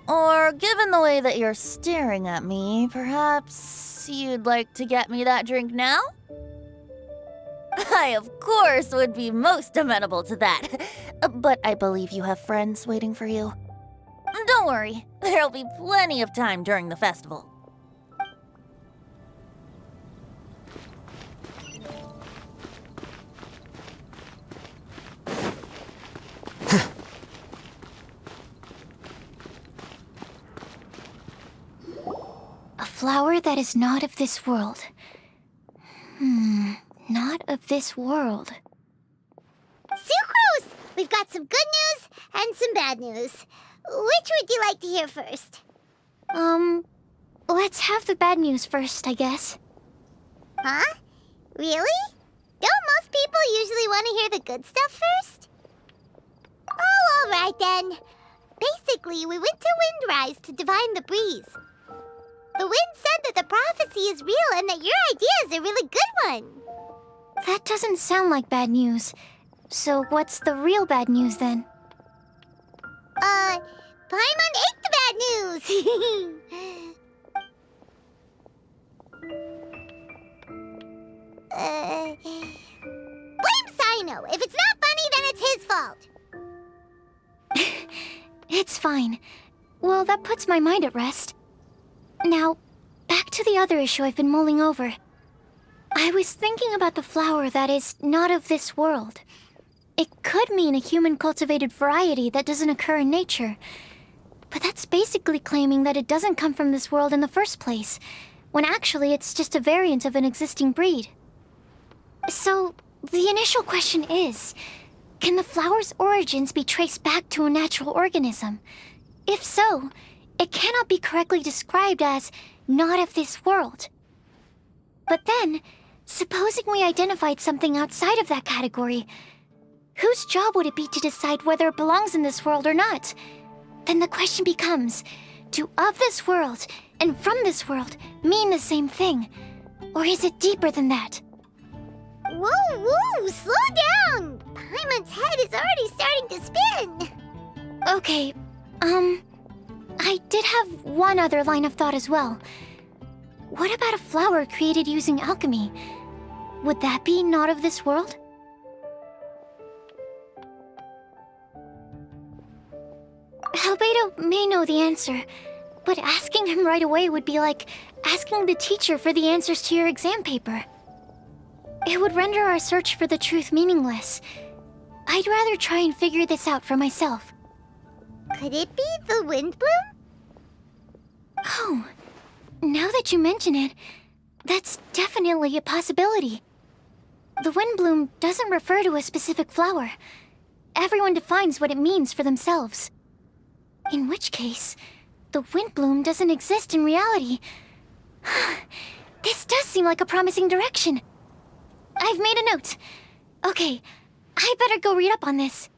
Or, given the way that you're staring at me, perhaps you'd like to get me that drink now? I, of course, would be most amenable to that. But I believe you have friends waiting for you. Don't worry, there'll be plenty of time during the festival. A flower that is not of this world. Not of this world. Sucrose! We've got some good news and some bad news. Which would you like to hear first? Let's have the bad news first, I guess. Huh? Really? Don't most people usually want to hear the good stuff first? Oh, alright then. Basically, we went to Windrise to divine the breeze. The wind said that the prophecy is real and that your idea is a really good one. That doesn't sound like bad news. So what's the real bad news then? Paimon ate the bad news! Blame Cyno. If it's not funny, then it's his fault. It's fine. Well, that puts my mind at rest. Now, back to the other issue I've been mulling over. I was thinking about the flower that is not of this world. It could mean a human-cultivated variety that doesn't occur in nature. But that's basically claiming that it doesn't come from this world in the first place, when actually it's just a variant of an existing breed. So, the initial question is, can the flower's origins be traced back to a natural organism? If so, it cannot be correctly described as not of this world. But then, supposing we identified something outside of that category, whose job would it be to decide whether it belongs in this world or not? Then the question becomes, do of this world and from this world mean the same thing? Or is it deeper than that? Whoa, whoa, slow down! Paimon's head is already starting to spin. Okay, I did have one other line of thought as well. What about a flower created using alchemy? Would that be not of this world? Albedo may know the answer, but asking him right away would be like asking the teacher for the answers to your exam paper. It would render our search for the truth meaningless. I'd rather try and figure this out for myself. Could it be the Windblume? Oh, now that you mention it, that's definitely a possibility. The Windblume doesn't refer to a specific flower. Everyone defines what it means for themselves. In which case, the Windblume doesn't exist in reality. This does seem like a promising direction. I've made a note. Okay, I better go read up on this.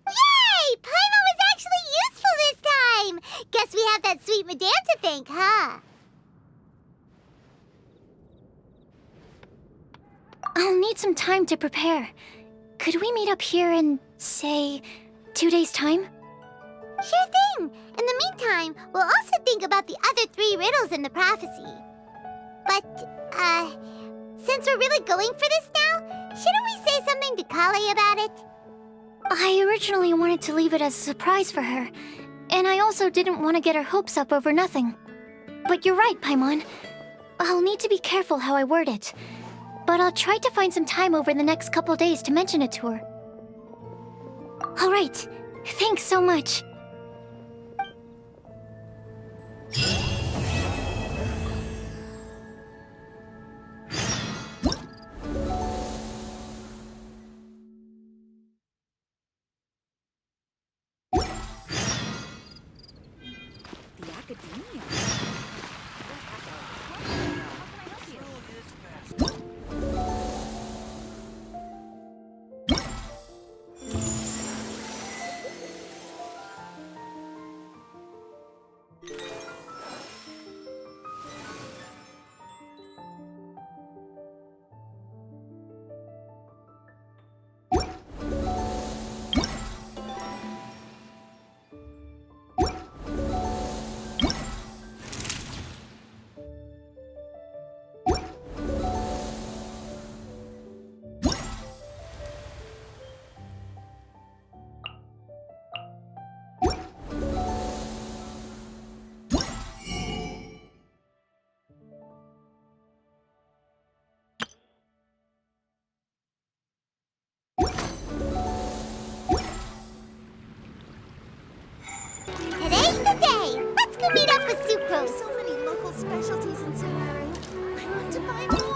Yay! Paimon was actually useful this time! Guess we have that sweet madame to thank, huh? I'll need some time to prepare. Could we meet up here in, say, 2 days' time? Sure thing! In the meantime, we'll also think about the other 3 riddles in the prophecy. But, since we're really going for this now, shouldn't we say something to Collei about it? I originally wanted to leave it as a surprise for her, and I also didn't want to get her hopes up over nothing. But you're right, Paimon. I'll need to be careful how I word it. But I'll try to find some time over the next couple days to mention it to her. Alright, thanks so much. Today's the day! Let's go meet up with Sucrose! So many local specialties in Tighnari. I want to buy more.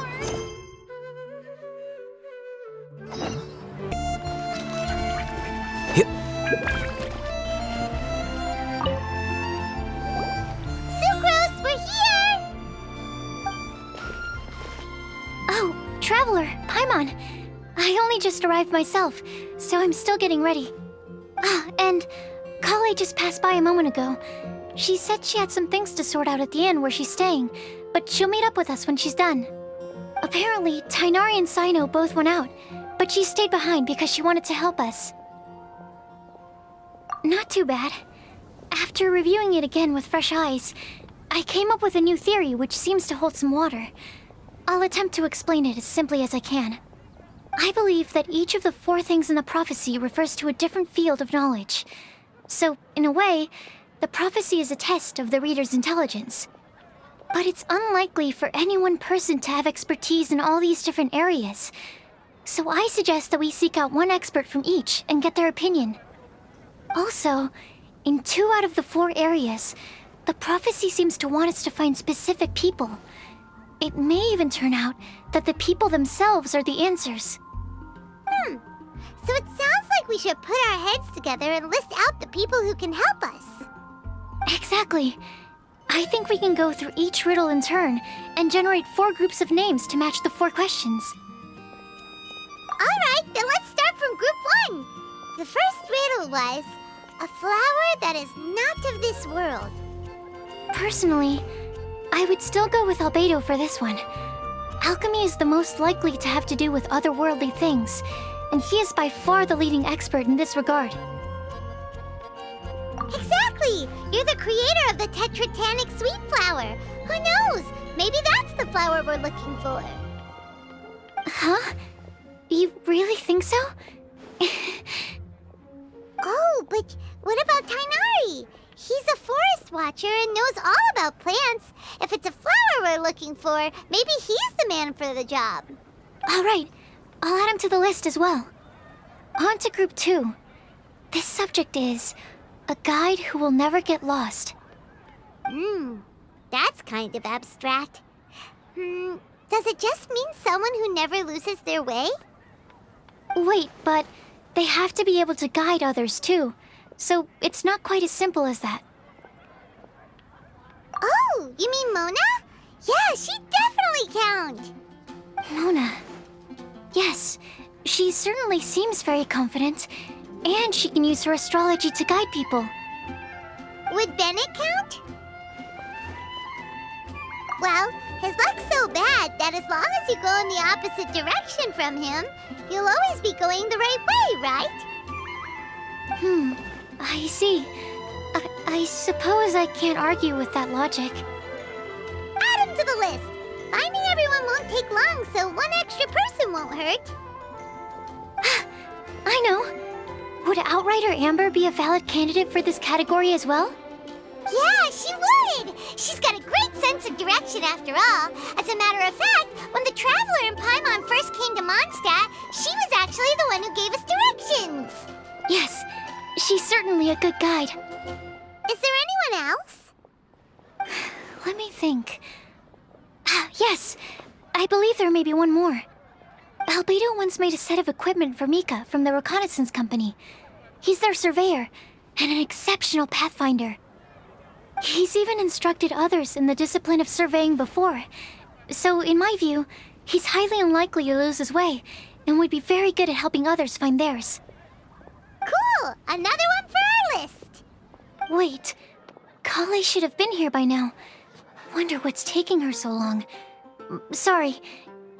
Oh, Traveler, Paimon. I only just arrived myself, so I'm still getting ready. Ah, and Collei just passed by a moment ago. She said she had some things to sort out at the inn where she's staying, but she'll meet up with us when she's done. Apparently, Tighnari and Cyno both went out, but she stayed behind because she wanted to help us. Not too bad. After reviewing it again with fresh eyes, I came up with a new theory which seems to hold some water. I'll attempt to explain it as simply as I can. I believe that each of the 4 things in the prophecy refers to a different field of knowledge. So, in a way, the prophecy is a test of the reader's intelligence. But it's unlikely for any one person to have expertise in all these different areas. So I suggest that we seek out one expert from each and get their opinion. Also, in 2 out of the 4 areas, the prophecy seems to want us to find specific people. It may even turn out that the people themselves are the answers. So it sounds like we should put our heads together and list out the people who can help us. Exactly. I think we can go through each riddle in turn and generate 4 groups of names to match the 4 questions. Alright, then let's start from group 1. The first riddle was, a flower that is not of this world. Personally, I would still go with Albedo for this one. Alchemy is the most likely to have to do with otherworldly things, and he is by far the leading expert in this regard. Exactly! You're the creator of the tetratanic sweet flower. Who knows? Maybe that's the flower we're looking for. Huh? You really think so? Oh, but what about Tighnari? He's a forest watcher and knows all about plants. If it's a flower we're looking for, maybe he's the man for the job. All right, I'll add him to the list as well. On to group 2. This subject is a guide who will never get lost. That's kind of abstract. Does it just mean someone who never loses their way? Wait, but they have to be able to guide others too, so it's not quite as simple as that. Oh, you mean Mona? Yeah, she definitely counts. Mona. Yes, she certainly seems very confident, and she can use her astrology to guide people. Would Bennett count? Well, his luck's so bad that as long as you go in the opposite direction from him, you'll always be going the right way, right? I see. I suppose I can't argue with that logic. Add him to the list. Finding everyone won't take long, so one extra person won't hurt. I know. Would Outrider Amber be a valid candidate for this category as well? Yeah, she would! She's got a great sense of direction after all. As a matter of fact, when the Traveler and Paimon first came to Mondsadt, she was actually the one who gave us directions. Yes, she's certainly a good guide. Is there anyone else? Let me think. Yes, I believe there may be one more. Albedo once made a set of equipment for Mika from the reconnaissance company. He's their surveyor, and an exceptional pathfinder. He's even instructed others in the discipline of surveying before. So, in my view, he's highly unlikely to lose his way, and would be very good at helping others find theirs. Cool! Another one for our list! Wait, Collei should have been here by now. Wonder what's taking her so long. Sorry,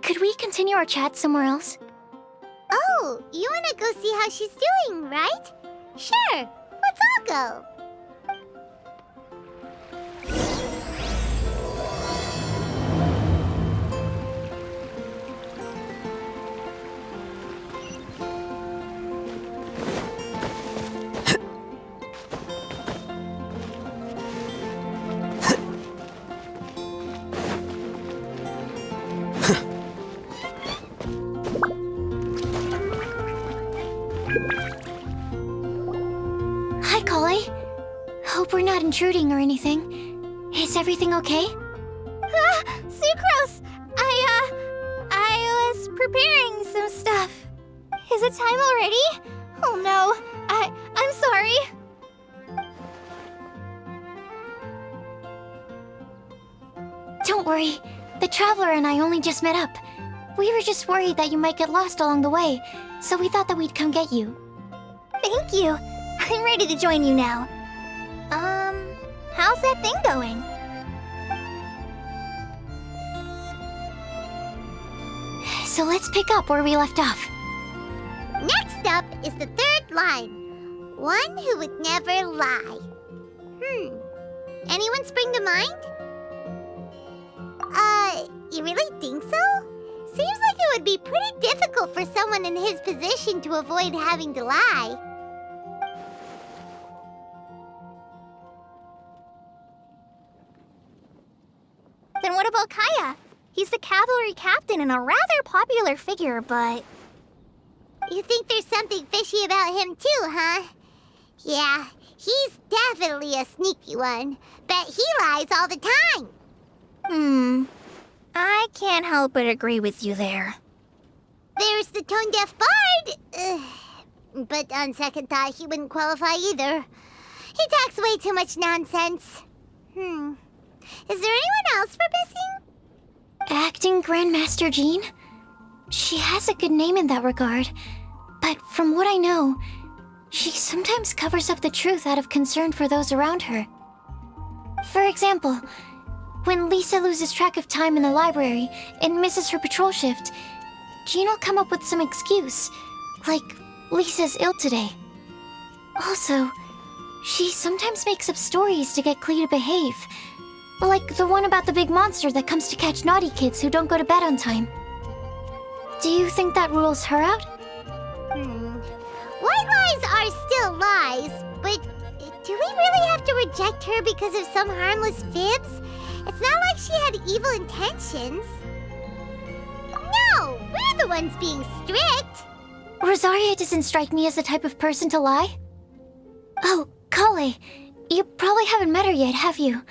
could we continue our chat somewhere else? Oh, you wanna go see how she's doing, right? Sure, let's all go. Hi, Collei. Hope we're not intruding or anything. Is everything okay? Sucrose! I was preparing some stuff. Is it time already? Oh no, I'm sorry. Don't worry. The Traveler and I only just met up. We were just worried that you might get lost along the way, so we thought that we'd come get you. Thank you. I'm ready to join you now. How's that thing going? So let's pick up where we left off. Next up is the third line. One who would never lie. Anyone spring to mind? You really think so? Seems like it would be pretty difficult for someone in his position to avoid having to lie. Then what about Kaya? He's the cavalry captain and a rather popular figure, but... You think there's something fishy about him too, huh? Yeah, he's definitely a sneaky one. Bet he lies all the time. I can't help but agree with you there. There's the tone-deaf bard. But on second thought, he wouldn't qualify either. He talks way too much nonsense. Is there anyone else we're missing? Acting Grandmaster Jean? She has a good name in that regard, but from what I know, she sometimes covers up the truth out of concern for those around her. For example, when Lisa loses track of time in the library and misses her patrol shift, Jean will come up with some excuse, like Lisa's ill today. Also, she sometimes makes up stories to get Klee to behave, like the one about the big monster that comes to catch naughty kids who don't go to bed on time. Do you think that rules her out? White lies are still lies, but do we really have to reject her because of some harmless fibs? It's not like she had evil intentions. No, we're the ones being strict. Rosaria doesn't strike me as the type of person to lie. Oh, Collei, you probably haven't met her yet, have you?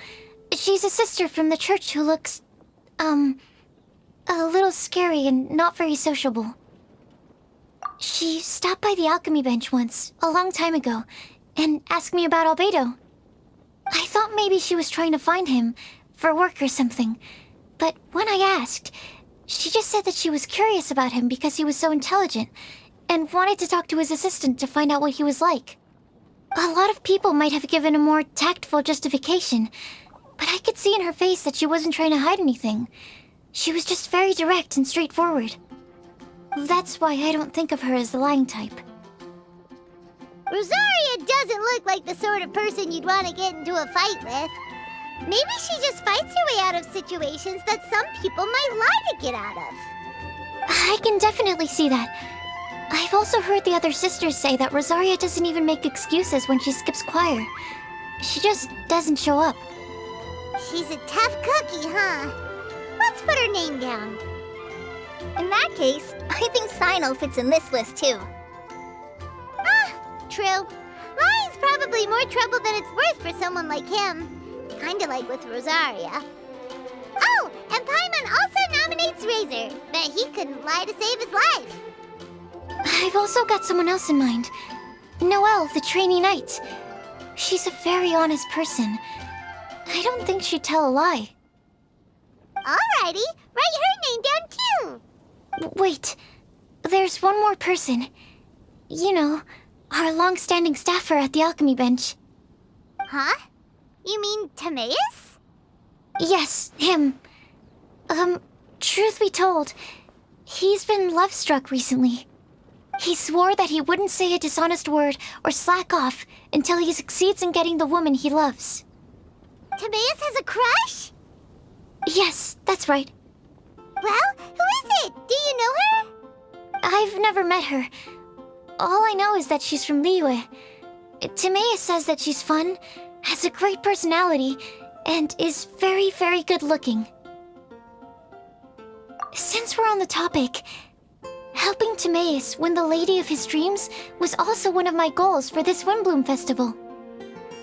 She's a sister from the church who looks, a little scary and not very sociable. She stopped by the alchemy bench once, a long time ago, and asked me about Albedo. I thought maybe she was trying to find him, for work or something. But when I asked, she just said that she was curious about him because he was so intelligent, and wanted to talk to his assistant to find out what he was like. A lot of people might have given a more tactful justification, but I could see in her face that she wasn't trying to hide anything. She was just very direct and straightforward. That's why I don't think of her as the lying type. Rosaria doesn't look like the sort of person you'd want to get into a fight with. Maybe she just fights her way out of situations that some people might lie to get out of. I can definitely see that. I've also heard the other sisters say that Rosaria doesn't even make excuses when she skips choir. She just doesn't show up. She's a tough cookie, huh? Let's put her name down. In that case, I think Cyno fits in this list too. True. Lying's probably more trouble than it's worth for someone like him. Kinda like with Rosaria. Oh, and Paimon also nominates Razor. Bet he couldn't lie to save his life. I've also got someone else in mind. Noelle, the trainee knight. She's a very honest person. I don't think she'd tell a lie. Alrighty, write her name down too. Wait, there's one more person. You know, our long-standing staffer at the alchemy bench. Huh? You mean Timaeus? Yes, him. Truth be told, he's been love-struck recently. He swore that he wouldn't say a dishonest word or slack off until he succeeds in getting the woman he loves. Timaeus has a crush? Yes, that's right. Well, who is it? Do you know her? I've never met her. All I know is that she's from Liyue. Timaeus says that she's fun, has a great personality, and is very, very good looking. Since we're on the topic, helping Timaeus win the lady of his dreams was also one of my goals for this Windblume festival.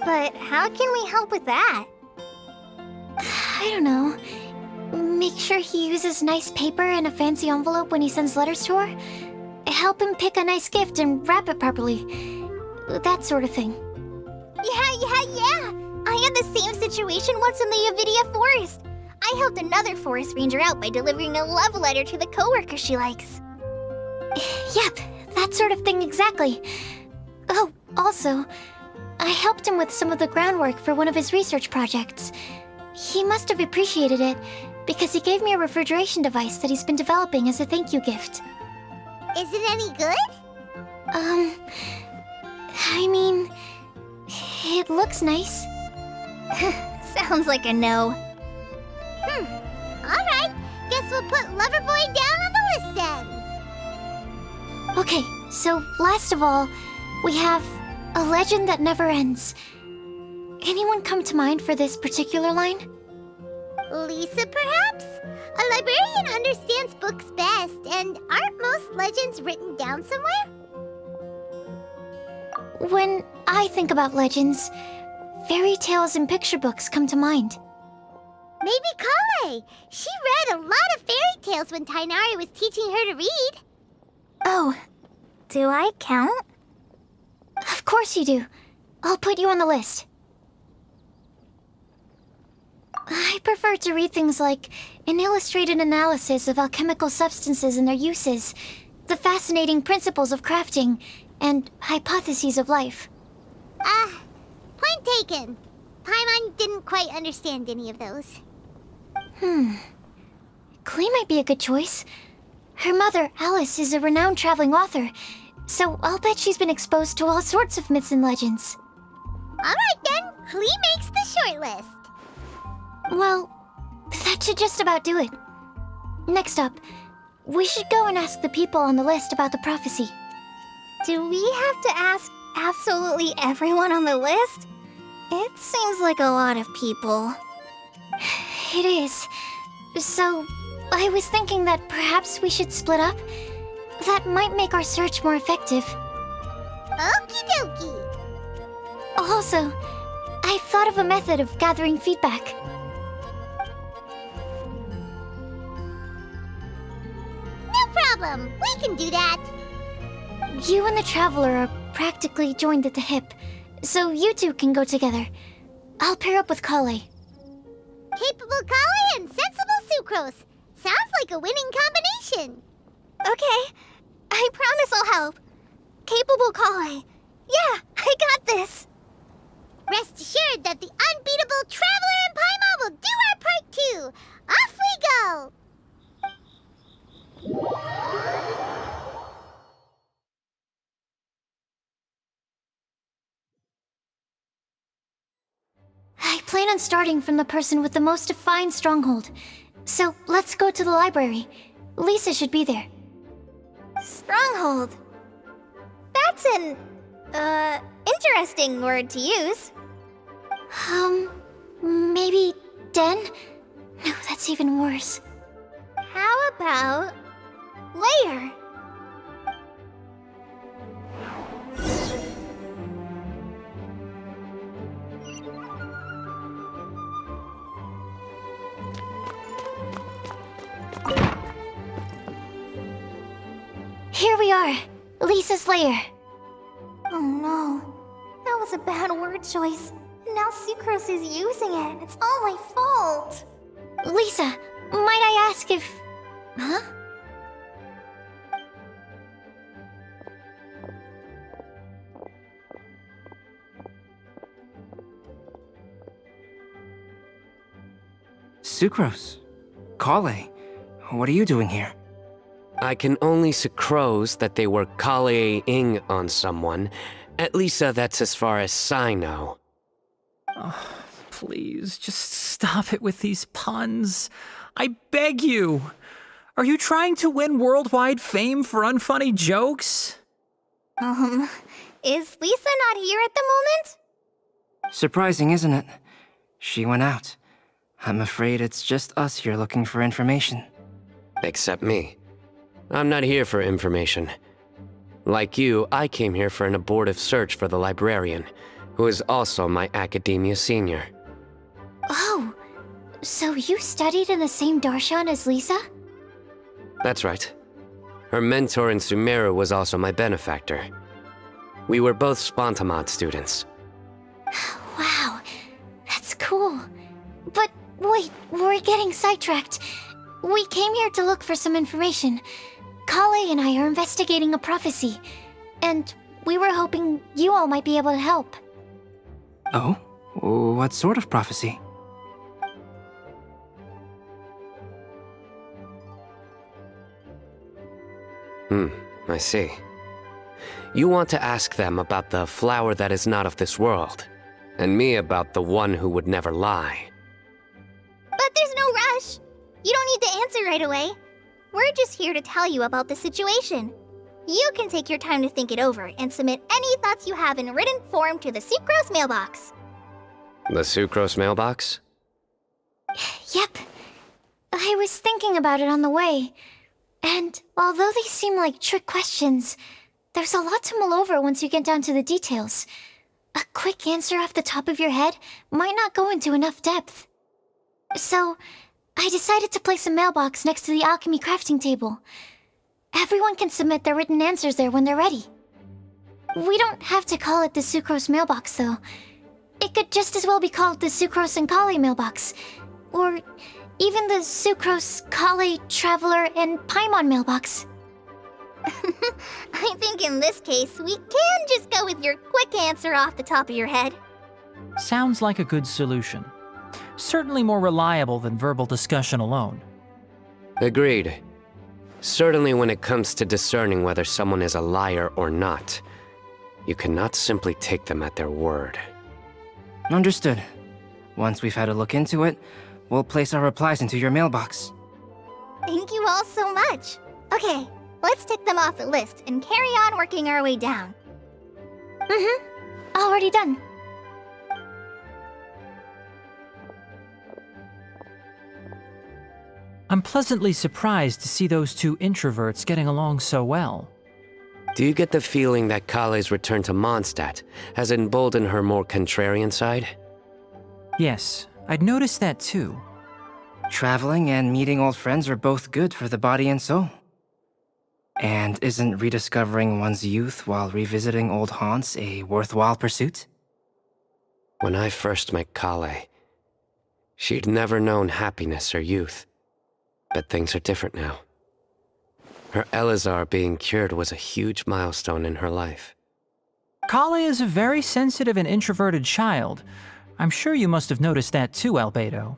But how can we help with that? I don't know. Make sure he uses nice paper and a fancy envelope when he sends letters to her. Help him pick a nice gift and wrap it properly. That sort of thing. Yeah. I had the same situation once in the Avidia Forest. I helped another forest ranger out by delivering a love letter to the coworker she likes. Yep, that sort of thing exactly. Oh, also, I helped him with some of the groundwork for one of his research projects. He must have appreciated it, because he gave me a refrigeration device that he's been developing as a thank you gift. Is it any good? I mean, it looks nice. Sounds like a no. Alright, guess we'll put Loverboy down on the list then. Okay, so last of all, we have a legend that never ends. Anyone come to mind for this particular line? Lisa, perhaps? A librarian understands books best, and aren't most legends written down somewhere? When I think about legends, fairy tales and picture books come to mind. Maybe Collei. She read a lot of fairy tales when Tighnari was teaching her to read. Oh, do I count? Of course you do. I'll put you on the list. I prefer to read things like an illustrated analysis of alchemical substances and their uses, the fascinating principles of crafting, and hypotheses of life. Point taken. Paimon didn't quite understand any of those. Collei might be a good choice. Her mother, Alice, is a renowned traveling author, so I'll bet she's been exposed to all sorts of myths and legends. Alright then, Collei makes the shortlist. Well, that should just about do it. Next up, we should go and ask the people on the list about the prophecy. Do we have to ask absolutely everyone on the list? It seems like a lot of people. It is. So, I was thinking that perhaps we should split up. That might make our search more effective. Okie dokie. Also, I've thought of a method of gathering feedback. No problem. We can do that. You and the Traveler are practically joined at the hip, so you two can go together. I'll pair up with Collei. Capable Collei and sensible Sucrose. Sounds like a winning combination. Okay, I promise I'll help. Capable Collei. Yeah, I got this. Rest assured that the unbeatable Traveler and Paimon will do our part too. Off we go. I plan on starting from the person with the most defined stronghold. So let's go to the library. Lisa should be there. Stronghold. That's an, interesting word to use. Maybe den? No, that's even worse. How about layer? Here we are, Lisa's lair. Oh no, that was a bad word choice. And now Sucrose is using it. It's all my fault. Lisa, might I ask if... Huh? Sucrose. Collei. What are you doing here? I can only Sucrose that they were Collei-ing on someone. At least that's as far as I know. Oh, please, just stop it with these puns. I beg you. Are you trying to win worldwide fame for unfunny jokes? Is Lisa not here at the moment? Surprising, isn't it? She went out. I'm afraid it's just us here looking for information. Except me. I'm not here for information. Like you, I came here for an abortive search for the librarian, who is also my academia senior. Oh, so you studied in the same darshan as Lisa? That's right. Her mentor in Sumeru was also my benefactor. We were both Spontamod students. Wow, that's cool. But Wait, we're getting sidetracked. We came here to look for some information. Collei and I are investigating a prophecy, and we were hoping you all might be able to help. Oh? What sort of prophecy? I see. You want to ask them about the flower that is not of this world, and me about the one who would never lie. But there's no rush. You don't need to answer right away. We're just here to tell you about the situation. You can take your time to think it over and submit any thoughts you have in written form to the Sucrose mailbox. The Sucrose mailbox? Yep. I was thinking about it on the way. And although they seem like trick questions, there's a lot to mull over once you get down to the details. A quick answer off the top of your head might not go into enough depth. So, I decided to place a mailbox next to the alchemy crafting table. Everyone can submit their written answers there when they're ready. We don't have to call it the Sucrose mailbox, though. It could just as well be called the Sucrose and Collei mailbox. Or even the Sucrose, Collei, Traveler, and Paimon mailbox. I think in this case, we can just go with your quick answer off the top of your head. Sounds like a good solution. Certainly more reliable than verbal discussion alone. Agreed. Certainly when it comes to discerning whether someone is a liar or not, you cannot simply take them at their word. Understood. Once we've had a look into it, we'll place our replies into your mailbox. Thank you all so much. Okay, let's tick them off the list and carry on working our way down. Already done. I'm pleasantly surprised to see those two introverts getting along so well. Do you get the feeling that Collei's return to Mondsatt has emboldened her more contrarian side? Yes, I'd noticed that too. Traveling and meeting old friends are both good for the body and soul. And isn't rediscovering one's youth while revisiting old haunts a worthwhile pursuit? When I first met Collei, she'd never known happiness or youth. But things are different now. Her Elazar being cured was a huge milestone in her life. Collei is a very sensitive and introverted child. I'm sure you must have noticed that too, Albedo.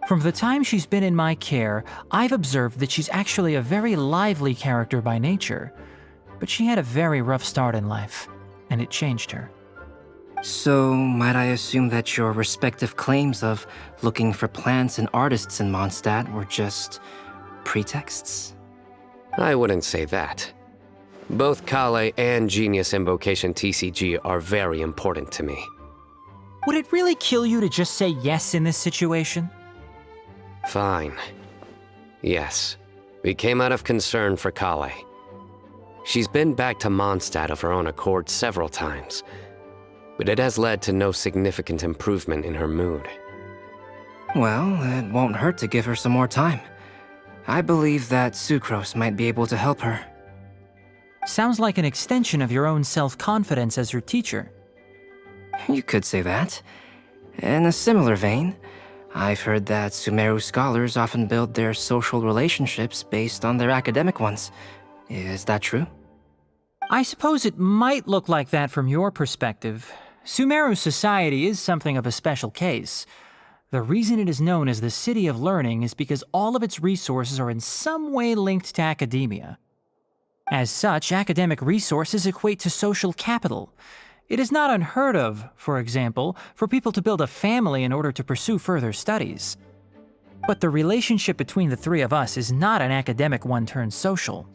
From the time she's been in my care, I've observed that she's actually a very lively character by nature. But she had a very rough start in life, and it changed her. So, might I assume that your respective claims of looking for plants and artists in Mondstadt were just pretexts? I wouldn't say that. Both Collei and Genius Invocation TCG are very important to me. Would it really kill you to just say yes in this situation? Fine. Yes, we came out of concern for Collei. She's been back to Mondstadt of her own accord several times, but it has led to no significant improvement in her mood. Well, it won't hurt to give her some more time. I believe that Sucrose might be able to help her. Sounds like an extension of your own self-confidence as her teacher. You could say that. In a similar vein, I've heard that Sumeru scholars often build their social relationships based on their academic ones. Is that true? I suppose it might look like that from your perspective. Sumeru society is something of a special case. The reason it is known as the City of Learning is because all of its resources are in some way linked to academia. As such, academic resources equate to social capital. It is not unheard of, for example, for people to build a family in order to pursue further studies. But the relationship between the three of us is not an academic one turned social.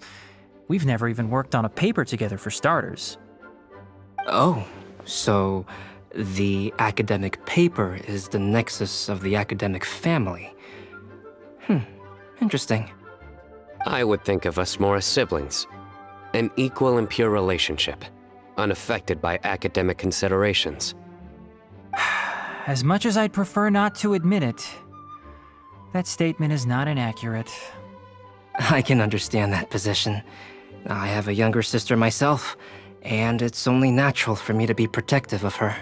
We've never even worked on a paper together for starters. Oh, so the academic paper is the nexus of the academic family. Interesting. I would think of us more as siblings. An equal and pure relationship, unaffected by academic considerations. As much as I'd prefer not to admit it, that statement is not inaccurate. I can understand that position. I have a younger sister myself, and it's only natural for me to be protective of her.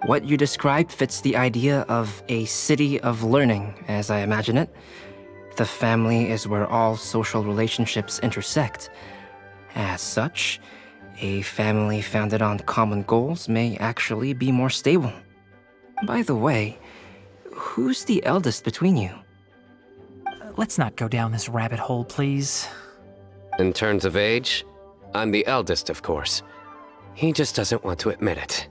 What you described fits the idea of a city of learning, as I imagine it. The family is where all social relationships intersect. As such, a family founded on common goals may actually be more stable. By the way, who's the eldest between you? Let's not go down this rabbit hole, please. In terms of age, I'm the eldest, of course. He just doesn't want to admit it.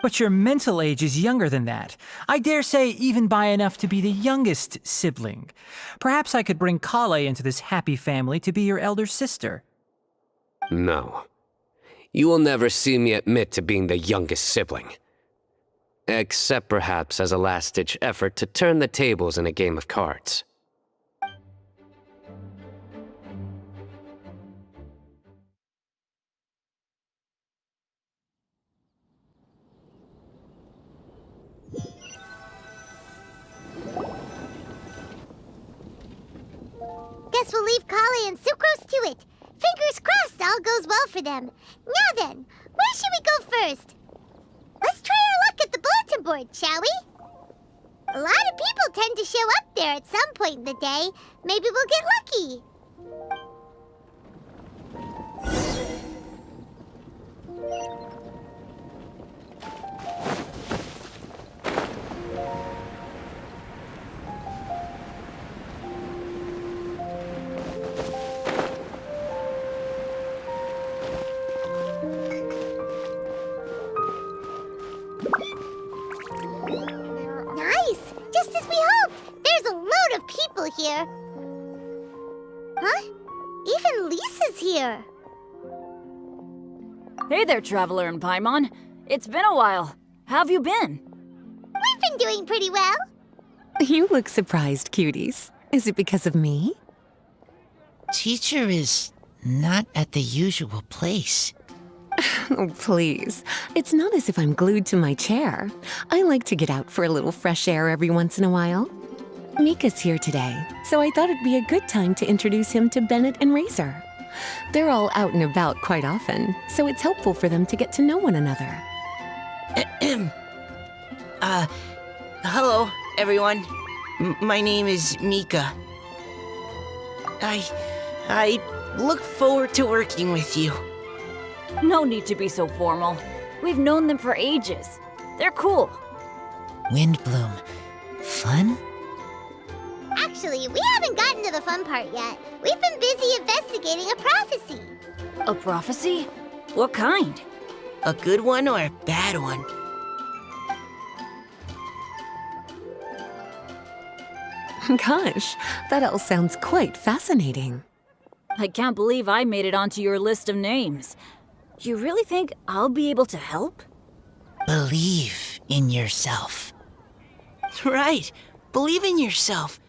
But your mental age is younger than that. I dare say even by enough to be the youngest sibling. Perhaps I could bring Collei into this happy family to be your elder sister. No. You will never see me admit to being the youngest sibling. Except perhaps as a last-ditch effort to turn the tables in a game of cards. Guess we'll leave Collei and Sucrose to it. Fingers crossed all goes well for them. Now then, where should we go first? Let's try our luck at the bulletin board, shall we? A lot of people tend to show up there at some point in the day. Maybe we'll get lucky. Here. Huh? Even Lisa's here. Hey there, Traveler and Paimon. It's been a while. How have you been? We've been doing pretty well. You look surprised, cuties. Is it because of me? Teacher is not at the usual place. Oh, please. It's not as if I'm glued to my chair. I like to get out for a little fresh air every once in a while. Mika's here today, so I thought it'd be a good time to introduce him to Bennett and Razor. They're all out and about quite often, so it's helpful for them to get to know one another. Hello, everyone. My name is Mika. I look forward to working with you. No need to be so formal. We've known them for ages. They're cool. Windblume. Fun? Actually, we haven't gotten to the fun part yet. We've been busy investigating a prophecy. A prophecy? What kind? A good one or a bad one? Gosh, that all sounds quite fascinating. I can't believe I made it onto your list of names. You really think I'll be able to help? Believe in yourself. Right. Believe in yourself.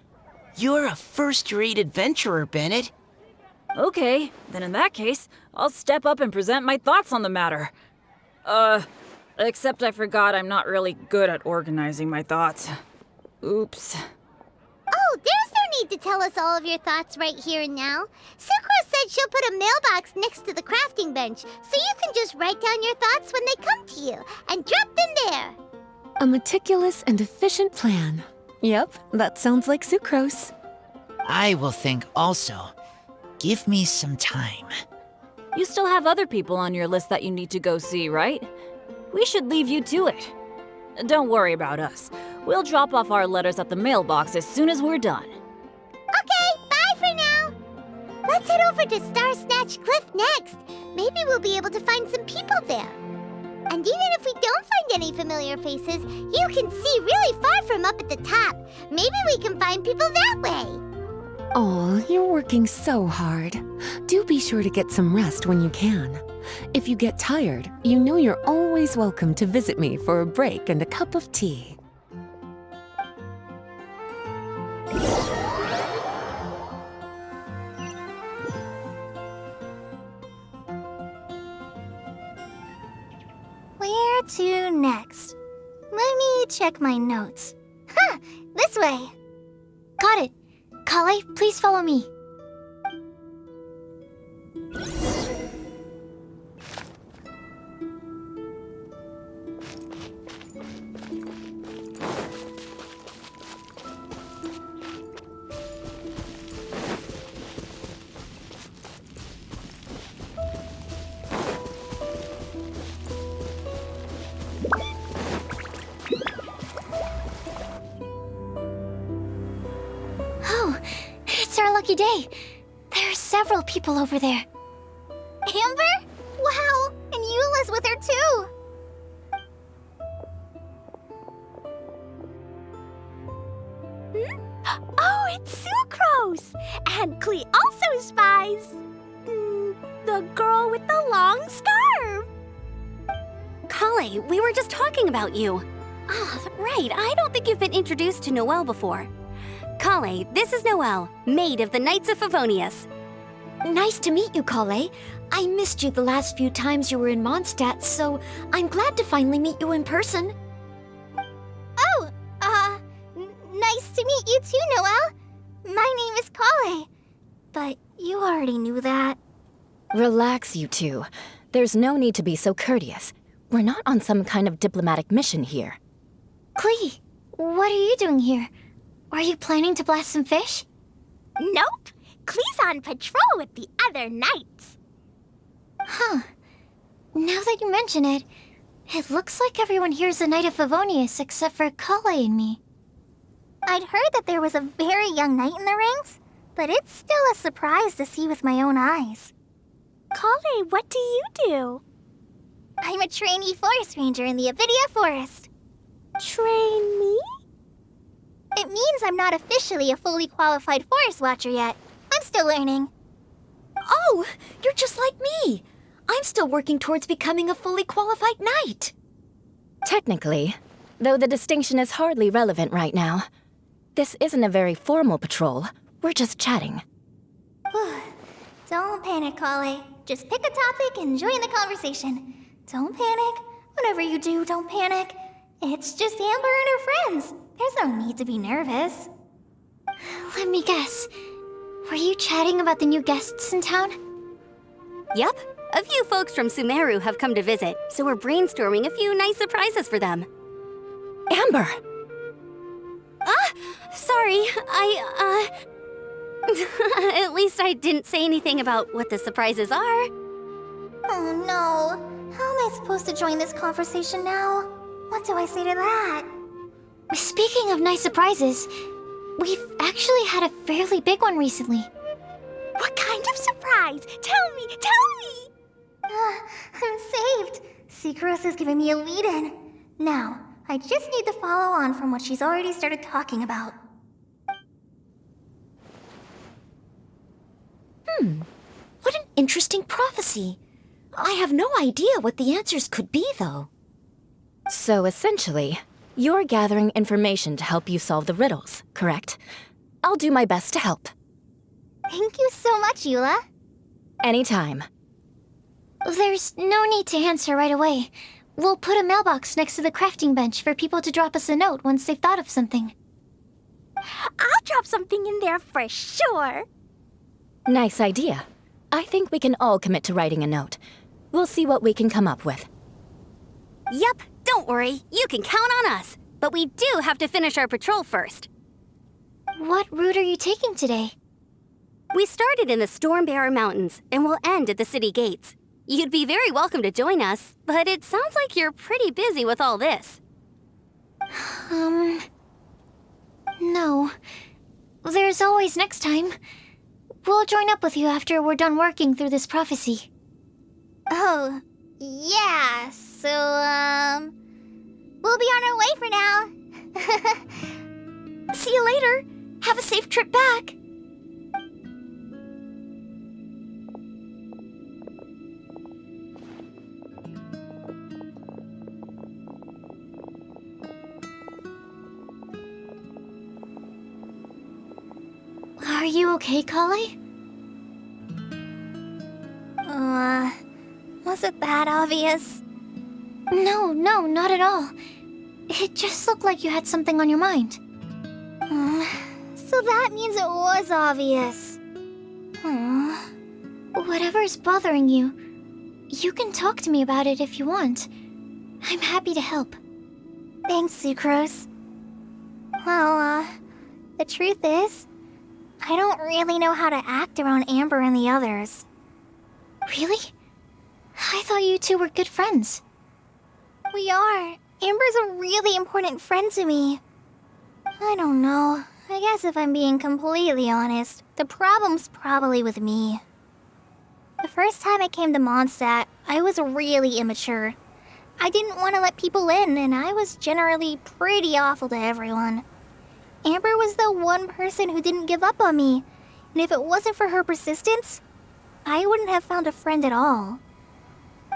You're a first-rate adventurer, Bennett. Okay, then in that case, I'll step up and present my thoughts on the matter. Except I forgot I'm not really good at organizing my thoughts. Oops. Oh, there's no need to tell us all of your thoughts right here and now. Sucrose said she'll put a mailbox next to the crafting bench, so you can just write down your thoughts when they come to you, and drop them there. A meticulous and efficient plan. Yep, that sounds like Sucrose. I will think also. Give me some time. You still have other people on your list that you need to go see, right? We should leave you to it. Don't worry about us. We'll drop off our letters at the mailbox as soon as we're done. Okay, bye for now. Let's head over to Star Snatch Cliff next. Maybe we'll be able to find some people there. And even if we don't find any familiar faces, you can see really far from up at the top. Maybe we can find people that way. Aw, you're working so hard. Do be sure to get some rest when you can. If you get tired, you know you're always welcome to visit me for a break and a cup of tea. Where to next? Let me check my notes. Huh, this way. Got it. Collei, please follow me. Oh, it's our lucky day. There are several people over there. Amber? Wow, and Eula's with her too. Oh, it's Sucrose! And Collei also spies the girl with the long scarf. Collei, we were just talking about you. Ah, right, I don't think you've been introduced to Noelle before. Collei, this is Noelle, maid of the Knights of Favonius. Nice to meet you, Collei. I missed you the last few times you were in Mondsatt, so I'm glad to finally meet you in person. Oh, nice to meet you too, Noelle. My name is Collei. But you already knew that. Relax, you two. There's no need to be so courteous. We're not on some kind of diplomatic mission here. Collei, what are you doing here? Are you planning to blast some fish? Nope. Collei's on patrol with the other knights. Huh. Now that you mention it, it looks like everyone here's a Knight of Favonius except for Collei and me. I'd heard that there was a very young knight in the ranks, but it's still a surprise to see with my own eyes. Collei, what do you do? I'm a trainee forest ranger in the Avidia Forest. Trainee? It means I'm not officially a fully qualified forest watcher yet. I'm still learning. Oh, you're just like me. I'm still working towards becoming a fully qualified knight. Technically, though the distinction is hardly relevant right now. This isn't a very formal patrol. We're just chatting. Don't panic, Collei. Just pick a topic and join the conversation. Don't panic. Whatever you do, don't panic. It's just Amber and her friends. There's no need to be nervous. Let me guess. Were you chatting about the new guests in town? Yup. A few folks from Sumeru have come to visit, so we're brainstorming a few nice surprises for them. Amber! Sorry, At least I didn't say anything about what the surprises are. Oh no. How am I supposed to join this conversation now? What do I say to that? Speaking of nice surprises, we've actually had a fairly big one recently. What kind of surprise? Tell me! I'm saved. Sucrose has given me a lead-in. Now, I just need to follow on from what she's already started talking about. What an interesting prophecy. I have no idea what the answers could be, though. So essentially, you're gathering information to help you solve the riddles, correct? I'll do my best to help. Thank you so much, Eula. Anytime. There's no need to answer right away. We'll put a mailbox next to the crafting bench for people to drop us a note once they've thought of something. I'll drop something in there for sure. Nice idea. I think we can all commit to writing a note. We'll see what we can come up with. Yup, don't worry. You can count on us. But we do have to finish our patrol first. What route are you taking today? We started in the Stormbearer Mountains, and we'll end at the city gates. You'd be very welcome to join us, but it sounds like you're pretty busy with all this. No. There's always next time. We'll join up with you after we're done working through this prophecy. Oh, yeah, so, we'll be on our way for now. See you later. Have a safe trip back. Are you okay, Collei? Was it that obvious? No, not at all. It just looked like you had something on your mind. So that means it was obvious. Whatever's bothering you, you can talk to me about it if you want. I'm happy to help. Thanks, Sucrose. Well, the truth is, I don't really know how to act around Amber and the others. Really? I thought you two were good friends. We are. Amber's a really important friend to me. I don't know. I I guess if I'm being completely honest, the problem's probably with me. The first time I came to Mondsadt, I was really immature. I didn't want to let people in, and I was generally pretty awful to everyone. Amber was the one person who didn't give up on me, and if it wasn't for her persistence, I wouldn't have found a friend at all.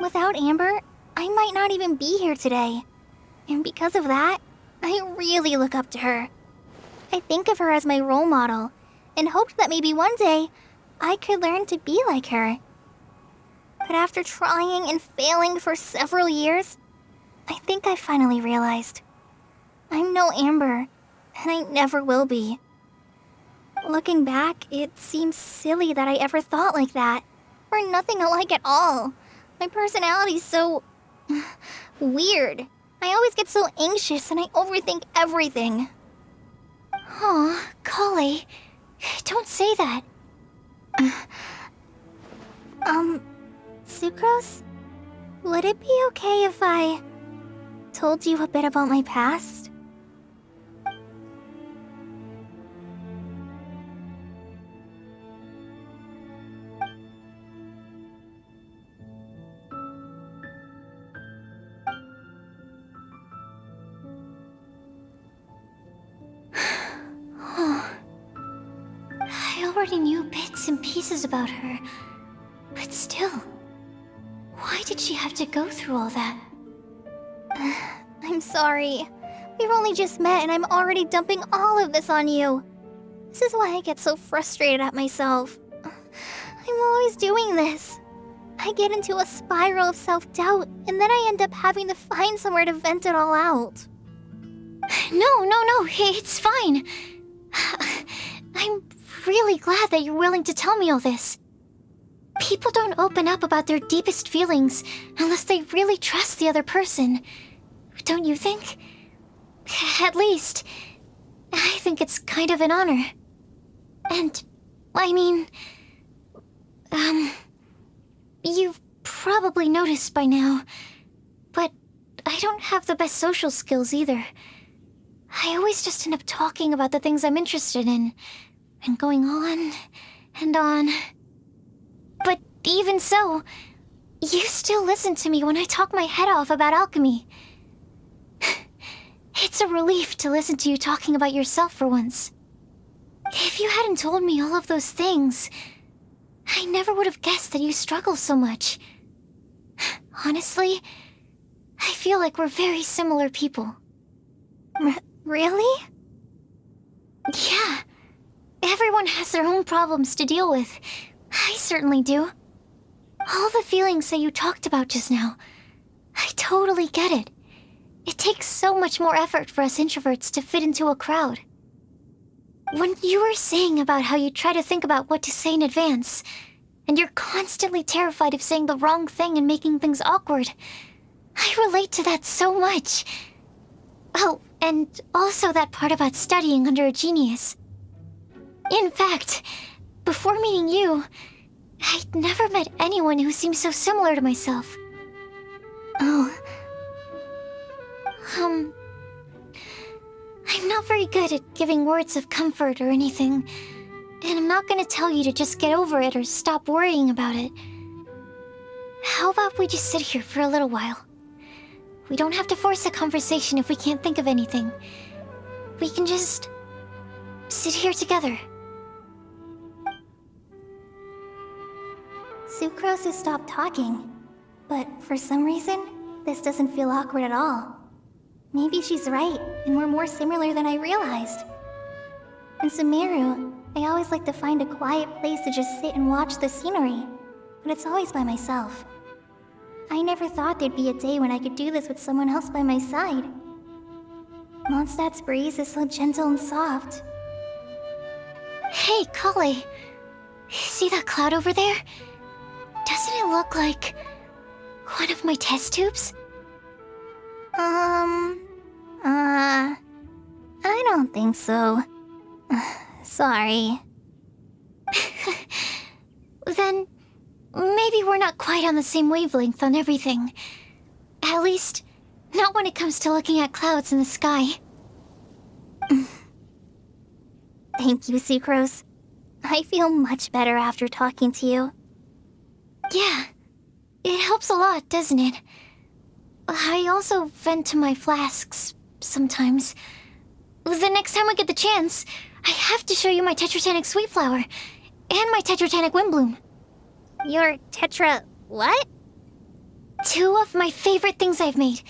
Without Amber, I might not even be here today. And because of that, I really look up to her. I think of her as my role model, and hoped that maybe one day, I could learn to be like her. But after trying and failing for several years, I think I finally realized. I'm no Amber, and I never will be. Looking back, it seems silly that I ever thought like that. We're nothing alike at all. My personality's so... weird. I always get so anxious and I overthink everything. Aw, Collei, don't say that. Sucrose? Would it be okay if I told you a bit about my past? I already knew bits and pieces about her, but still, why did she have to go through all that? I'm sorry. We've only just met and I'm already dumping all of this on you. This is why I get so frustrated at myself. I'm always doing this. I get into a spiral of self-doubt, and then I end up having to find somewhere to vent it all out. No, it's fine. I'm really glad that you're willing to tell me all this. People don't open up about their deepest feelings unless they really trust the other person. Don't you think? At least, I think it's kind of an honor. And, I mean... you've probably noticed by now, but I don't have the best social skills either. I always just end up talking about the things I'm interested in, and going on and on. But even so, you still listen to me when I talk my head off about alchemy. It's a relief to listen to you talking about yourself for once. If you hadn't told me all of those things, I never would have guessed that you struggle so much. Honestly, I feel like we're very similar people. Really? Yeah. Everyone has their own problems to deal with. I certainly do. All the feelings that you talked about just now, I totally get it. It takes so much more effort for us introverts to fit into a crowd. When you were saying about how you try to think about what to say in advance, and you're constantly terrified of saying the wrong thing and making things awkward, I relate to that so much. Oh, and also that part about studying under a genius. In fact, before meeting you, I'd never met anyone who seemed so similar to myself. Oh. I'm not very good at giving words of comfort or anything, and I'm not gonna tell you to just get over it or stop worrying about it. How about we just sit here for a little while? We don't have to force a conversation if we can't think of anything. We can just sit here together. Sucrose has stopped talking, but for some reason, this doesn't feel awkward at all. Maybe she's right, and we're more similar than I realized. In Sumeru, I always like to find a quiet place to just sit and watch the scenery, but it's always by myself. I never thought there'd be a day when I could do this with someone else by my side. Mondstadt's breeze is so gentle and soft. Hey, Collei. See that cloud over there? Doesn't it look like one of my test tubes? I don't think so. Sorry. Then, maybe we're not quite on the same wavelength on everything. At least, not when it comes to looking at clouds in the sky. Thank you, Sucrose. I feel much better after talking to you. Yeah, it helps a lot, doesn't it? I also vent to my flasks sometimes. The next time I get the chance, I have to show you my Tetratanic Sweet Flower and my Tetratanic Windblume. Your Tetra... what? 2 of my favorite things I've made.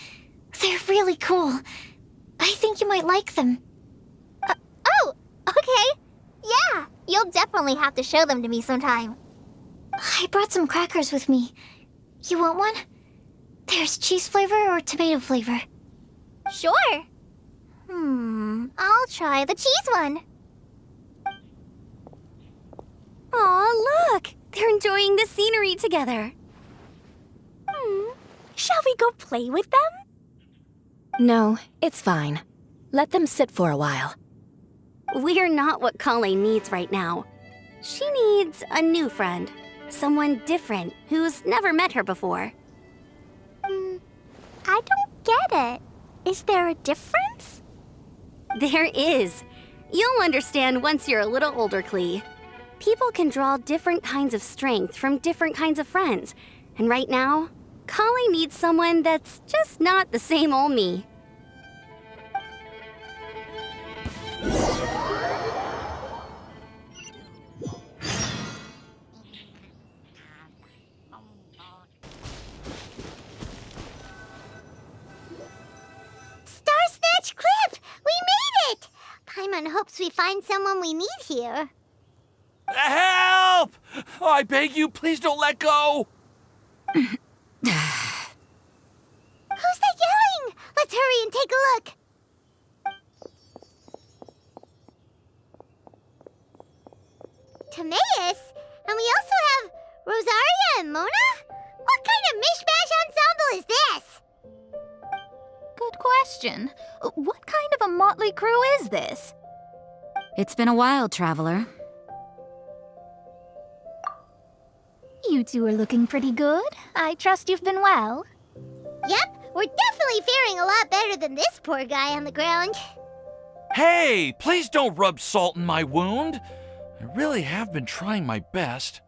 They're really cool. I think you might like them. Oh, okay. Yeah, you'll definitely have to show them to me sometime. I brought some crackers with me. You want one? There's cheese flavor or tomato flavor. Sure. I'll try the cheese one. Aw, look! They're enjoying the scenery together. Shall we go play with them? No, it's fine. Let them sit for a while. We're not what Collei needs right now. She needs a new friend. Someone different who's never met her before. I don't get it. Is there a difference? There is. You'll understand once you're a little older, Klee. People can draw different kinds of strength from different kinds of friends. And right now, Collei needs someone that's just not the same old me. Starsnatch Cliff! We made it! Paimon hopes we find someone we need here. Help! Oh, I beg you, please don't let go! Who's that yelling? Let's hurry and take a look. Timaeus? And we also have Rosaria and Mona? What kind of mishmash ensemble is this? Good question. What kind of a motley crew is this? It's been a while, Traveler. You two are looking pretty good. I trust you've been well. Yep, we're definitely faring a lot better than this poor guy on the ground. Hey, please don't rub salt in my wound. I really have been trying my best.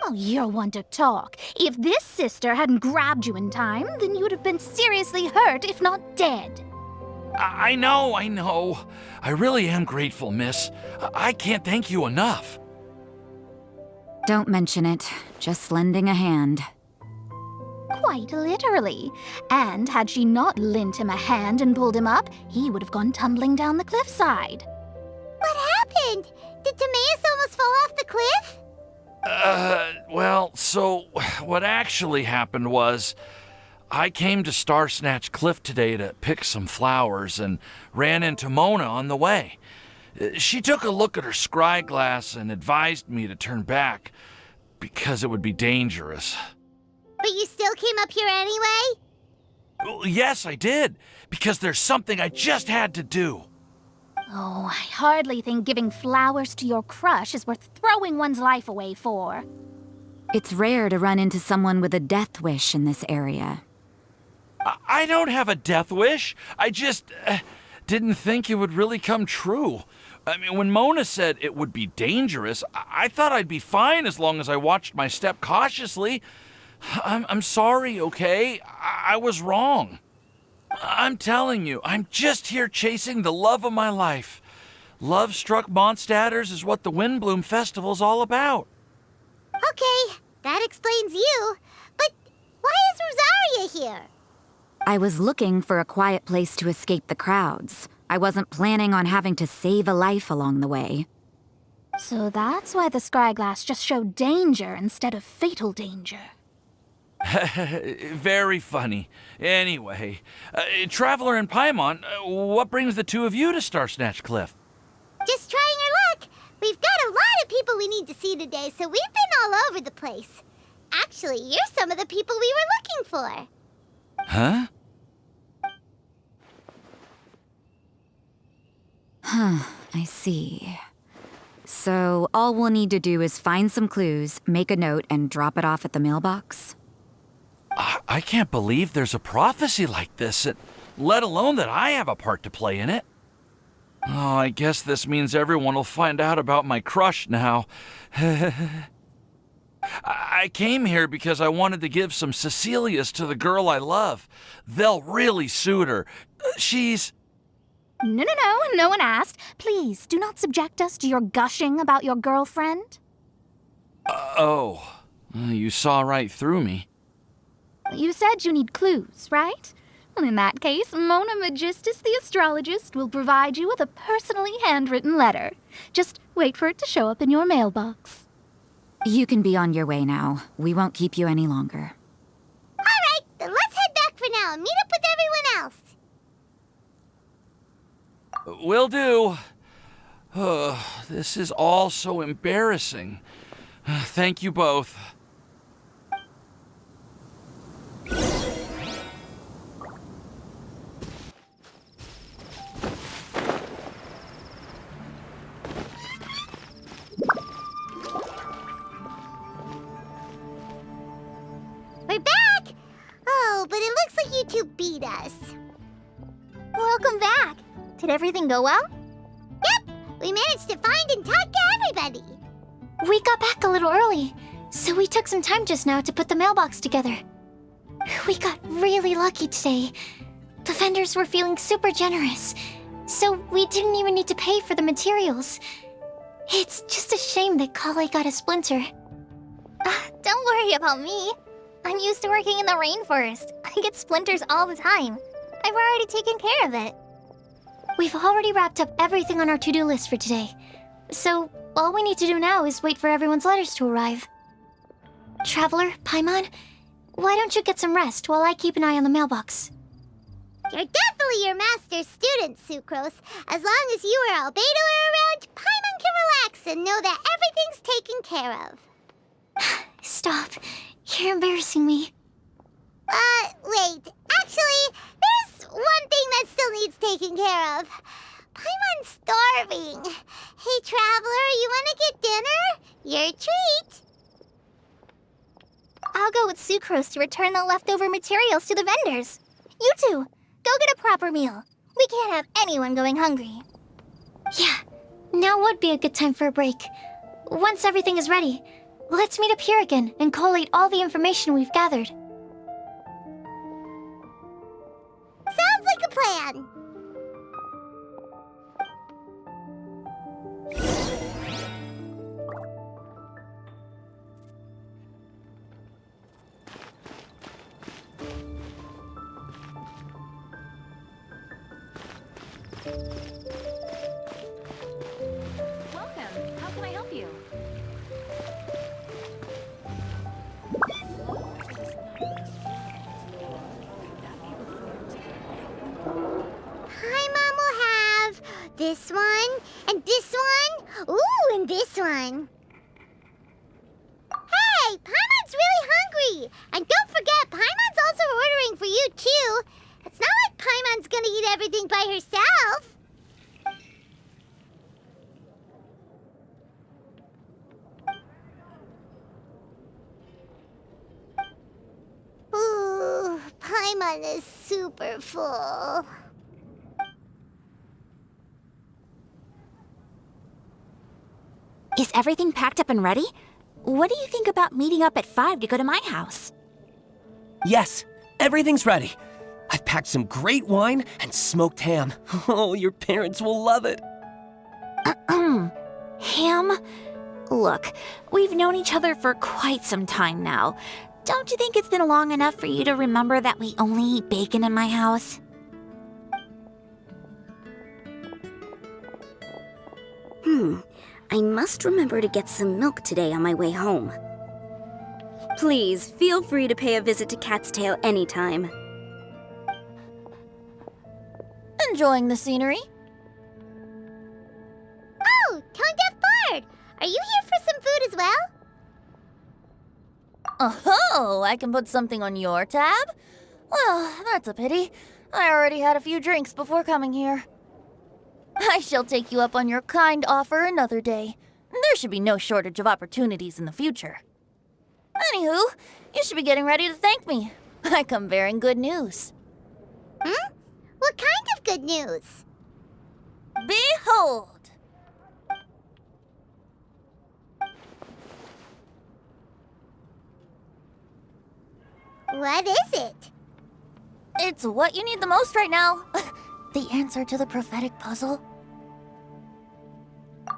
Oh, you're one to talk. If this sister hadn't grabbed you in time, then you'd have been seriously hurt, if not dead. I know. I really am grateful, miss. I can't thank you enough. Don't mention it. Just lending a hand. Quite literally. And had she not lent him a hand and pulled him up, he would have gone tumbling down the cliffside. What happened? Did Timaeus almost fall off the cliff? Well, so what actually happened was I came to Starsnatch Cliff today to pick some flowers and ran into Mona on the way. She took a look at her scry glass and advised me to turn back because it would be dangerous. But you still came up here anyway? Well, yes, I did, because there's something I just had to do. Oh, I hardly think giving flowers to your crush is worth throwing one's life away for. It's rare to run into someone with a death wish in this area. I don't have a death wish. I just didn't think it would really come true. I mean, when Mona said it would be dangerous, I thought I'd be fine as long as I watched my step cautiously. I'm sorry, okay? I was wrong. I'm telling you, I'm just here chasing the love of my life. Love-struck Mondstatters is what the Windblume Festival's all about. Okay, that explains you. But why is Rosaria here? I was looking for a quiet place to escape the crowds. I wasn't planning on having to save a life along the way. So that's why the scryglass just showed danger instead of fatal danger. Very funny. Anyway, Traveler and Paimon, what brings the two of you to Starsnatch Cliff? Just trying our luck. We've got a lot of people we need to see today, so we've been all over the place. Actually, you're some of the people we were looking for. Huh? I see. So all we'll need to do is find some clues, make a note, and drop it off at the mailbox? I can't believe there's a prophecy like this, let alone that I have a part to play in it. Oh, I guess this means everyone will find out about my crush now. I came here because I wanted to give some Cecilias to the girl I love. They'll really suit her. She's... No, no one asked. Please, do not subject us to your gushing about your girlfriend. You saw right through me. You said you need clues, right? Well, in that case, Mona Magistus the astrologist will provide you with a personally handwritten letter. Just wait for it to show up in your mailbox. You can be on your way now. We won't keep you any longer. All right, then let's head back for now and meet up with everyone else. Will do. This is all so embarrassing. Thank you both. We're back! Oh, but it looks like you two beat us. Welcome back. Did everything go well? Yep, we managed to find and talk to everybody. We got back a little early, so we took some time just now to put the mailbox together. We got really lucky today. The vendors were feeling super generous, so we didn't even need to pay for the materials. It's just a shame that Collei got a splinter. Don't worry about me. I'm used to working in the rainforest. I get splinters all the time. I've already taken care of it. We've already wrapped up everything on our to-do list for today. So, all we need to do now is wait for everyone's letters to arrive. Traveler, Paimon, why don't you get some rest while I keep an eye on the mailbox? You're definitely your master's student, Sucrose. As long as you or Albedo are around, Paimon can relax and know that everything's taken care of. Stop. You're embarrassing me. Wait. Actually, there's one thing that still needs taking care of. Paimon's starving. Hey, Traveler, you wanna get dinner? Your treat. I'll go with Sucrose to return the leftover materials to the vendors. You two, go get a proper meal. We can't have anyone going hungry. Yeah, now would be a good time for a break. Once everything is ready, let's meet up here again and collate all the information we've gathered. Sounds like a plan. Welcome. How can I help you? Paimon will have this one, and this one, ooh, and this one. Hey, Paimon's really hungry! And don't forget, Paimon's also ordering for you, too. It's not like Paimon's gonna eat everything by herself. Ooh, Paimon is super full. Is everything packed up and ready? What do you think about meeting up at 5 to go to my house? Yes, everything's ready. I've packed some great wine and smoked ham. Oh, your parents will love it. Ham? Look, we've known each other for quite some time now. Don't you think it's been long enough for you to remember that we only eat bacon in my house? I must remember to get some milk today on my way home. Please, feel free to pay a visit to Cat's Tail anytime. Enjoying the scenery? Oh, Tone Deaf Bard! Are you here for some food as well? Oh, I can put something on your tab? Well, that's a pity. I already had a few drinks before coming here. I shall take you up on your kind offer another day. There should be no shortage of opportunities in the future. Anywho, you should be getting ready to thank me. I come bearing good news. What kind of good news? Behold! What is it? It's what you need the most right now. The answer to the prophetic puzzle.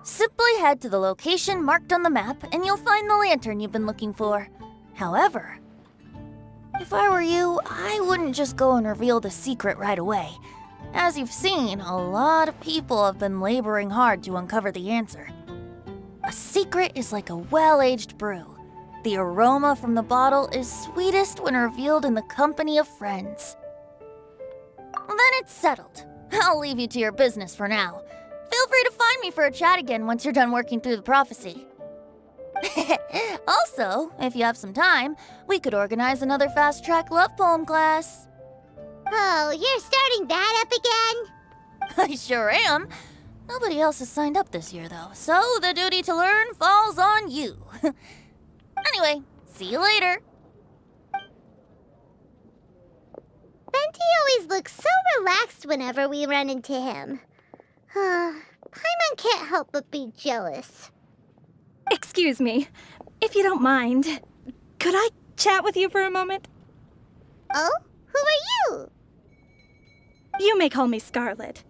Simply head to the location marked on the map and you'll find the lantern you've been looking for. However, if I were you, I wouldn't just go and reveal the secret right away. As you've seen, a lot of people have been laboring hard to uncover the answer. A secret is like a well-aged brew. The aroma from the bottle is sweetest when revealed in the company of friends. Then it's settled. I'll leave you to your business for now. Feel free to find me for a chat again once you're done working through the prophecy. Also, if you have some time, we could organize another fast-track love poem class. Oh, you're starting that up again? I sure am. Nobody else has signed up this year, though, so the duty to learn falls on you. Anyway, see you later. Venti always looks so relaxed whenever we run into him. Paimon can't help but be jealous. Excuse me, if you don't mind, could I chat with you for a moment? Oh? Who are you? You may call me Scarlet.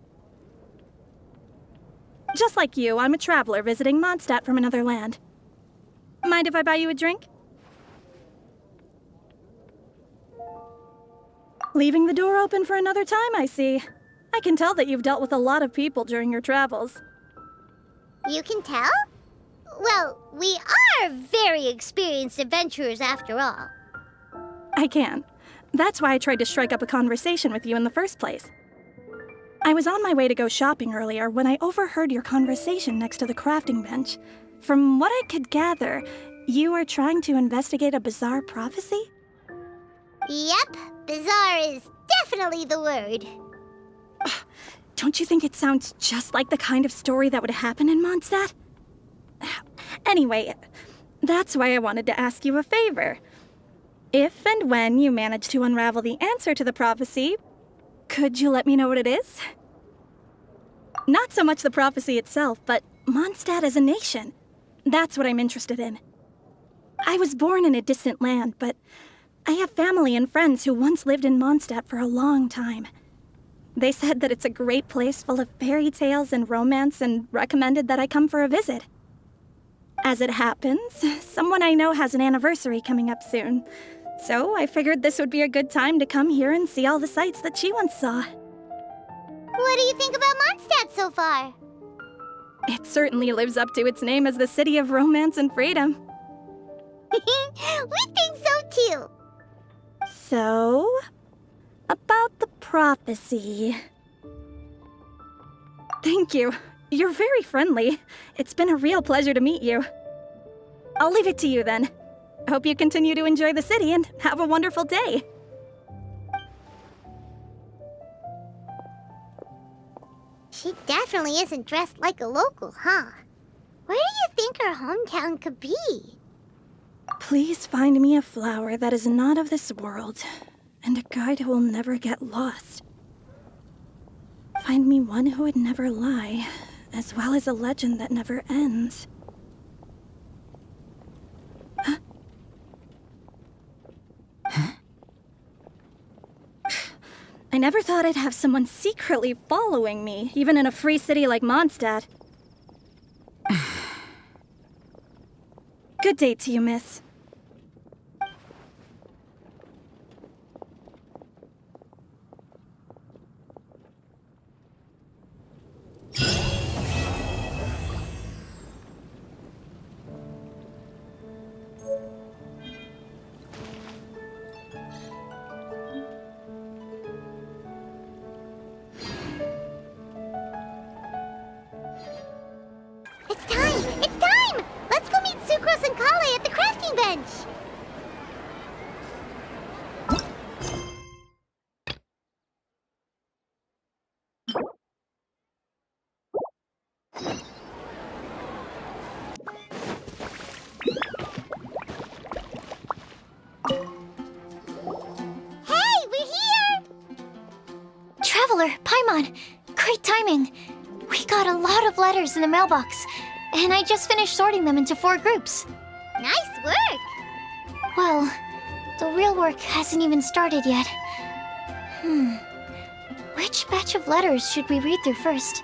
Just like you, I'm a traveler visiting Mondsatt from another land. Mind if I buy you a drink? Leaving the door open for another time, I see. I can tell that you've dealt with a lot of people during your travels. You can tell? Well, we are very experienced adventurers after all. I can. That's why I tried to strike up a conversation with you in the first place. I was on my way to go shopping earlier when I overheard your conversation next to the crafting bench. From what I could gather, you are trying to investigate a bizarre prophecy? Yep, bizarre is definitely the word. Don't you think it sounds just like the kind of story that would happen in Mondsatt? Anyway, that's why I wanted to ask you a favor. If and when you manage to unravel the answer to the prophecy, could you let me know what it is? Not so much the prophecy itself, but Mondsatt as a nation. That's what I'm interested in. I was born in a distant land, but I have family and friends who once lived in Mondsatt for a long time. They said that it's a great place full of fairy tales and romance and recommended that I come for a visit. As it happens, someone I know has an anniversary coming up soon, so I figured this would be a good time to come here and see all the sights that she once saw. What do you think about Mondsatt so far? It certainly lives up to its name as the city of romance and freedom. We think so too. So, about the prophecy. Thank you. You're very friendly. It's been a real pleasure to meet you. I'll leave it to you then. Hope you continue to enjoy the city and have a wonderful day. She definitely isn't dressed like a local, huh? Where do you think her hometown could be? Please find me a flower that is not of this world, and a guide who will never get lost. Find me one who would never lie, as well as a legend that never ends. Huh? I never thought I'd have someone secretly following me, even in a free city like Mondsatt. Good day to you, miss. It's time! It's time! Let's go meet Sucrose and Collei at the crafting bench! Traveler, Paimon, great timing. We got a lot of letters in the mailbox, and I just finished sorting them into 4 groups. Nice work! Well, the real work hasn't even started yet. Which batch of letters should we read through first?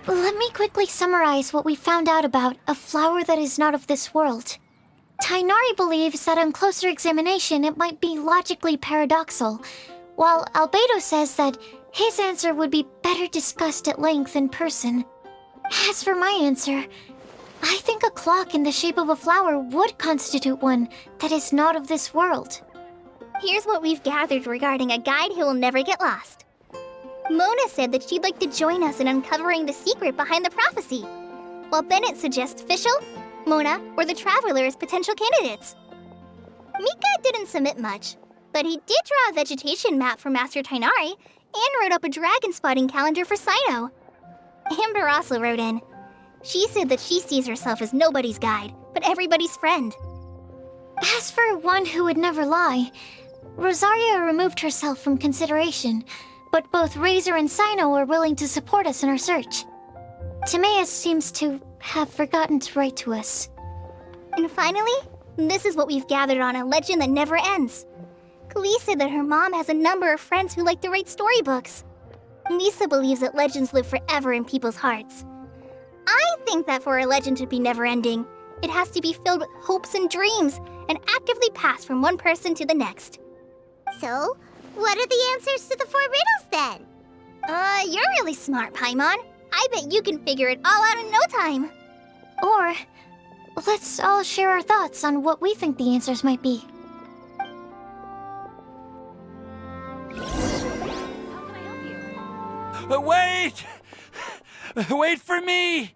Let me quickly summarize what we found out about a flower that is not of this world. Tighnari believes that on closer examination it might be logically paradoxal, while Albedo says that his answer would be better discussed at length in person. As for my answer, I think a clock in the shape of a flower would constitute one that is not of this world. Here's what we've gathered regarding a guide who will never get lost. Mona said that she'd like to join us in uncovering the secret behind the prophecy, while Bennett suggests Fischl, Mona, or the Traveler as potential candidates. Mika didn't submit much, but he did draw a vegetation map for Master Tighnari and wrote up a dragon spotting calendar for Cyno. Amber also wrote in. She said that she sees herself as nobody's guide, but everybody's friend. As for one who would never lie, Rosaria removed herself from consideration, but both Razor and Cyno are willing to support us in our search. Timaeus seems to have forgotten to write to us. And finally, this is what we've gathered on a legend that never ends. Collei said that her mom has a number of friends who like to write storybooks. Misa believes that legends live forever in people's hearts. I think that for a legend to be never-ending, it has to be filled with hopes and dreams and actively passed from one person to the next. So, what are the answers to the 4 riddles then? You're really smart, Paimon. I bet you can figure it all out in no time. Or, let's all share our thoughts on what we think the answers might be. Wait! Wait for me!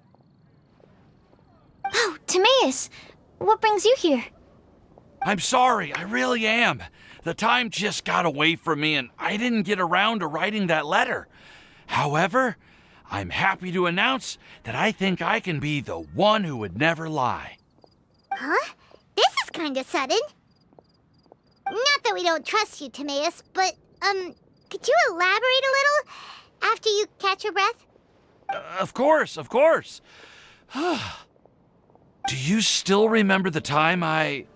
Oh, Timaeus! What brings you here? I'm sorry, I really am. The time just got away from me and I didn't get around to writing that letter. However, I'm happy to announce that I think I can be the one who would never lie. Huh? This is kinda sudden. Not that we don't trust you, Timaeus, but, could you elaborate a little after you catch your breath? Of course. Do you still remember the time I,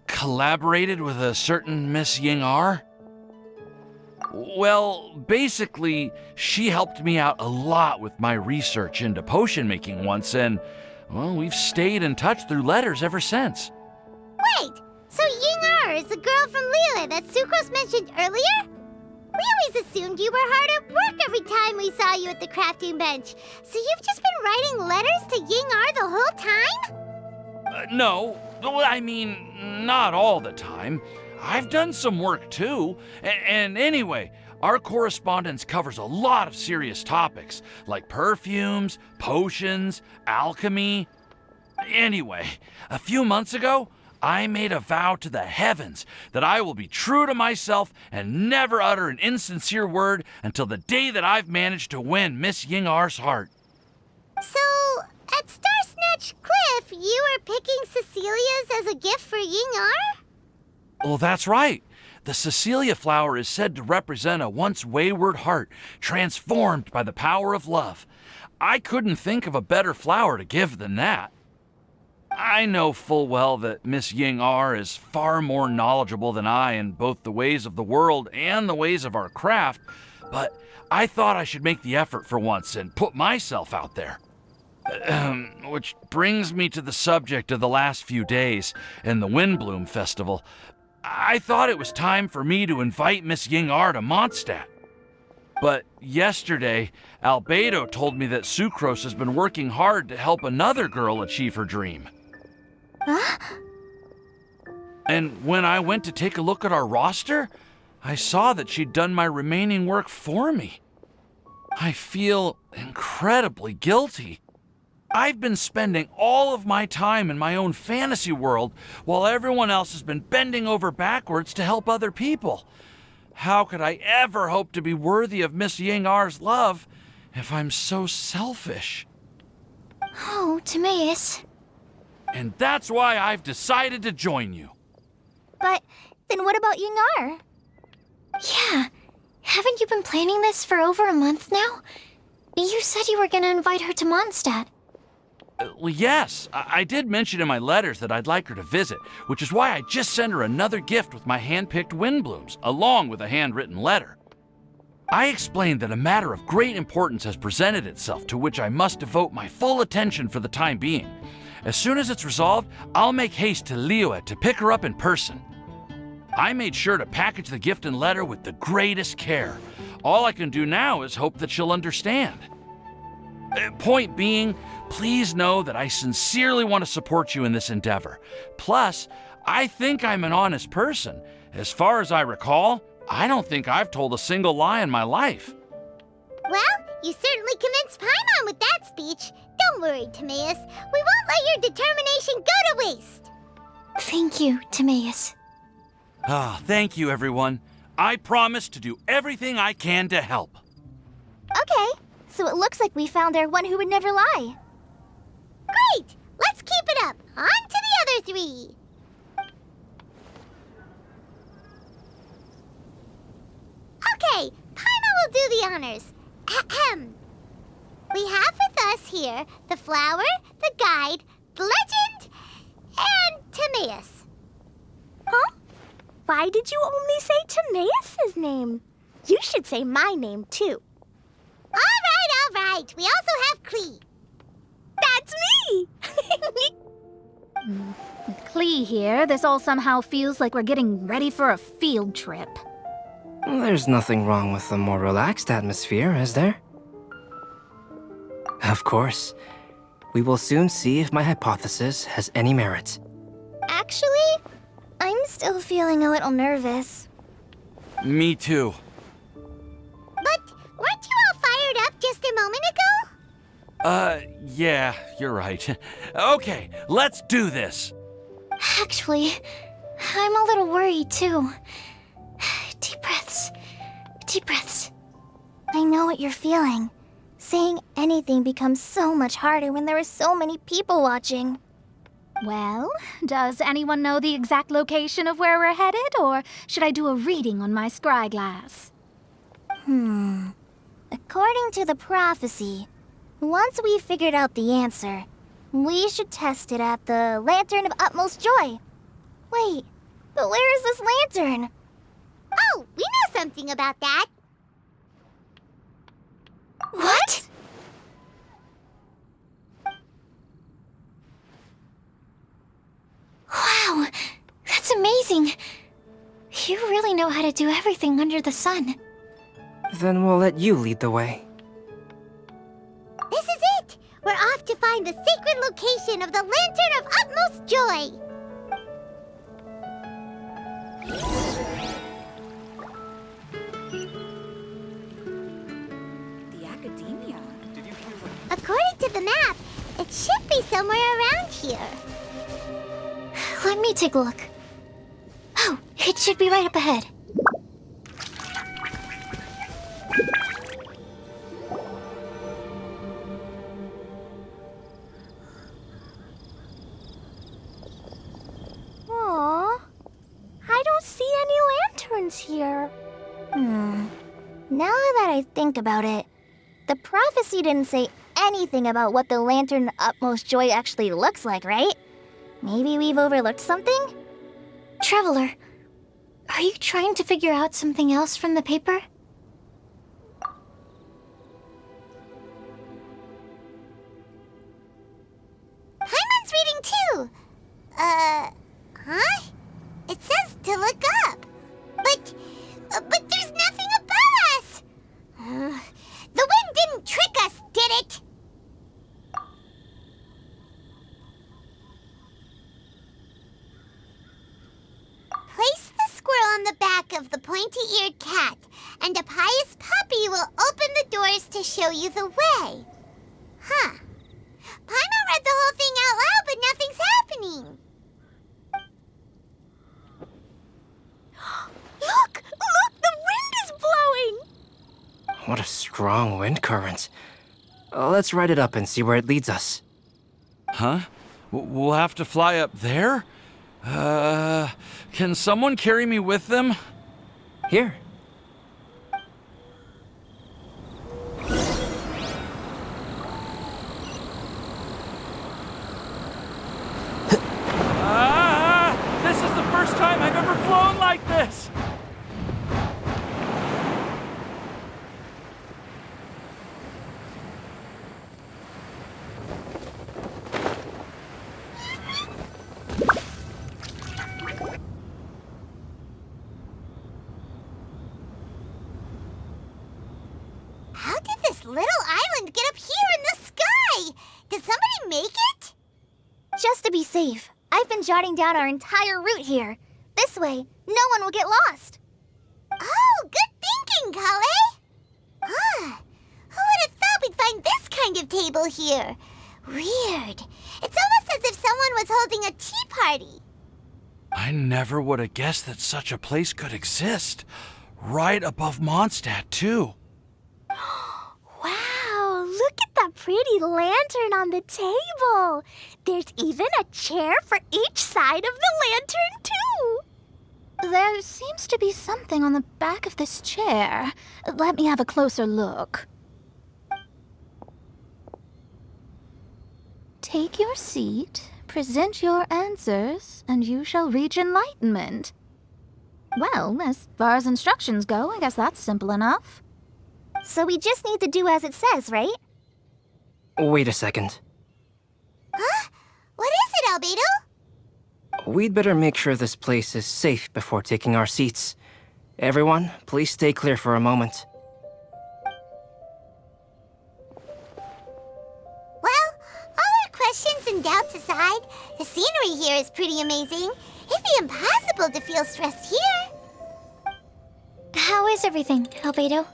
collaborated with a certain Miss Ying-ar? Well, basically, she helped me out a lot with my research into potion making once, and, well, we've stayed in touch through letters ever since. Wait, so Ying-ar is the girl from Liyue that Sucrose mentioned earlier? We always assumed you were hard at work every time we saw you at the crafting bench. So you've just been writing letters to Ying-ar the whole time? No, I mean, not all the time. I've done some work too. And anyway, our correspondence covers a lot of serious topics, like perfumes, potions, alchemy. Anyway, a few months ago, I made a vow to the heavens that I will be true to myself and never utter an insincere word until the day that I've managed to win Miss Ying-ar's heart. So, at Star Snatch Cliff, you were picking Cecilia's as a gift for Ying-ar? Well, that's right. The Cecilia flower is said to represent a once wayward heart transformed by the power of love. I couldn't think of a better flower to give than that. I know full well that Miss Ying-ar is far more knowledgeable than I in both the ways of the world and the ways of our craft, but I thought I should make the effort for once and put myself out there. Which brings me to the subject of the last few days and the Windblume Festival. I thought it was time for me to invite Miss Ying-ar to Mondsatt. But yesterday, Albedo told me that Sucrose has been working hard to help another girl achieve her dream. Huh? And when I went to take a look at our roster, I saw that she'd done my remaining work for me. I feel incredibly guilty. I've been spending all of my time in my own fantasy world while everyone else has been bending over backwards to help other people. How could I ever hope to be worthy of Miss Ying-ar's love if I'm so selfish? Oh, Timaeus. And that's why I've decided to join you. But then what about Ying-ar? Yeah, haven't you been planning this for over a month now? You said you were gonna invite her to Mondsatt. Well, yes, I did mention in my letters that I'd like her to visit, which is why I just sent her another gift with my hand-picked Windblooms, along with a handwritten letter. I explained that a matter of great importance has presented itself to which I must devote my full attention for the time being. As soon as it's resolved, I'll make haste to Liyue to pick her up in person. I made sure to package the gift and letter with the greatest care. All I can do now is hope that she'll understand. Point being, please know that I sincerely want to support you in this endeavor. Plus, I think I'm an honest person. As far as I recall, I don't think I've told a single lie in my life. Well, you certainly convinced Paimon with that speech. Don't worry, Timaeus. We won't let your determination go to waste. Thank you, Timaeus. Ah, thank you, everyone. I promise to do everything I can to help. Okay, so it looks like we found our one who would never lie. Great! Let's keep it up. On to the other three. Okay, Paimon will do the honors. Ahem. We have with us here the flower, the guide, the legend, and Timaeus. Huh? Why did you only say Timaeus' name? You should say my name, too. All right. We also have Klee. That's me! With Klee here, this all somehow feels like we're getting ready for a field trip. There's nothing wrong with a more relaxed atmosphere, is there? Of course. We will soon see if my hypothesis has any merit. Actually, I'm still feeling a little nervous. Me too. But weren't you all fired up just a moment ago? Yeah, you're right. Okay, let's do this. Actually, I'm a little worried too. Deep breaths. Deep breaths. I know what you're feeling. Saying anything becomes so much harder when there are so many people watching. Well, does anyone know the exact location of where we're headed, or should I do a reading on my scry glass? According to the prophecy, once we've figured out the answer, we should test it at the Lantern of Utmost Joy. Wait, but where is this lantern? Oh, we know something about that. What? Wow, that's amazing. You really know how to do everything under the sun. Then we'll let you lead the way. This is it! We're off to find the sacred location of the Lantern of Utmost Joy! The academia? According to the map, it should be somewhere around here. Let me take a look. Oh, it should be right up ahead. Aww, I don't see any lanterns here. Now that I think about it, the prophecy didn't say anything about what the Lantern of Utmost Joy actually looks like, right? Maybe we've overlooked something? Traveler, are you trying to figure out something else from the paper? Paimon's reading too! Huh? It says to look up. But there's nothing above us! The wind didn't trick us, did it? Place the squirrel on the back of the pointy-eared cat, and a pious puppy will open the doors to show you the way. Huh. Paimon read the whole thing out loud, but nothing's happening. Look! Look! The wind is blowing! What a strong wind current. Let's ride it up and see where it leads us. Huh? We'll have to fly up there? Can someone carry me with them? Here. This is the first time I've ever flown like this! this little island get up here in the sky? Did somebody make it? Just to be safe, I've been jotting down our entire route here. This way, no one will get lost. Oh, good thinking, Collei. Huh. Who would have thought we'd find this kind of table here? Weird. It's almost as if someone was holding a tea party. I never would have guessed that such a place could exist. Right above Mondsadt, too. Wow, look at that pretty lantern on the table. There's even a chair for each side of the lantern, too. There seems to be something on the back of this chair. Let me have a closer look. Take your seat, present your answers, and you shall reach enlightenment. Well, as far as instructions go, I guess that's simple enough. So we just need to do as it says, right? Wait a second. Huh? What is it, Albedo? We'd better make sure this place is safe before taking our seats. Everyone, please stay clear for a moment. Well, all our questions and doubts aside, the scenery here is pretty amazing. It'd be impossible to feel stressed here. How is everything, Albedo?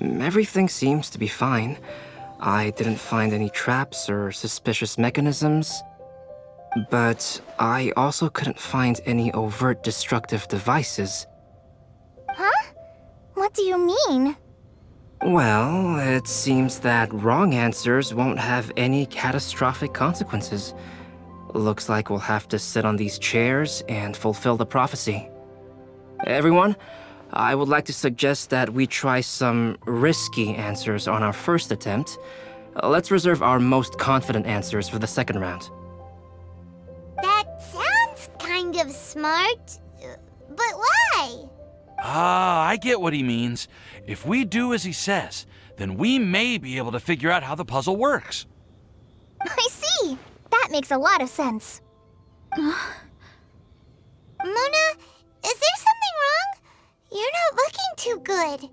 Everything seems to be fine. I didn't find any traps or suspicious mechanisms. But I also couldn't find any overt destructive devices. Huh? What do you mean? Well, it seems that wrong answers won't have any catastrophic consequences. Looks like we'll have to sit on these chairs and fulfill the prophecy. Everyone, I would like to suggest that we try some risky answers on our first attempt. Let's reserve our most confident answers for the second round. That sounds kind of smart, but why? Ah, I get what he means. If we do as he says, then we may be able to figure out how the puzzle works. I see! That makes a lot of sense. Mona, is there something wrong? You're not looking too good.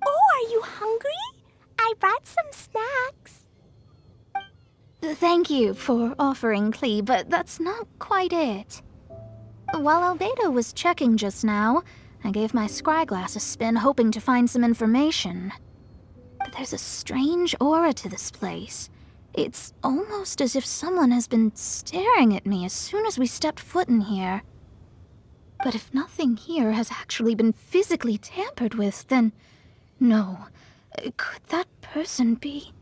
Oh, are you hungry? I brought some snacks. Thank you for offering, Klee, but that's not quite it. While Albedo was checking just now, I gave my scryglass a spin hoping to find some information. But there's a strange aura to this place. It's almost as if someone has been staring at me as soon as we stepped foot in here. But if nothing here has actually been physically tampered with, then no. Could that person be?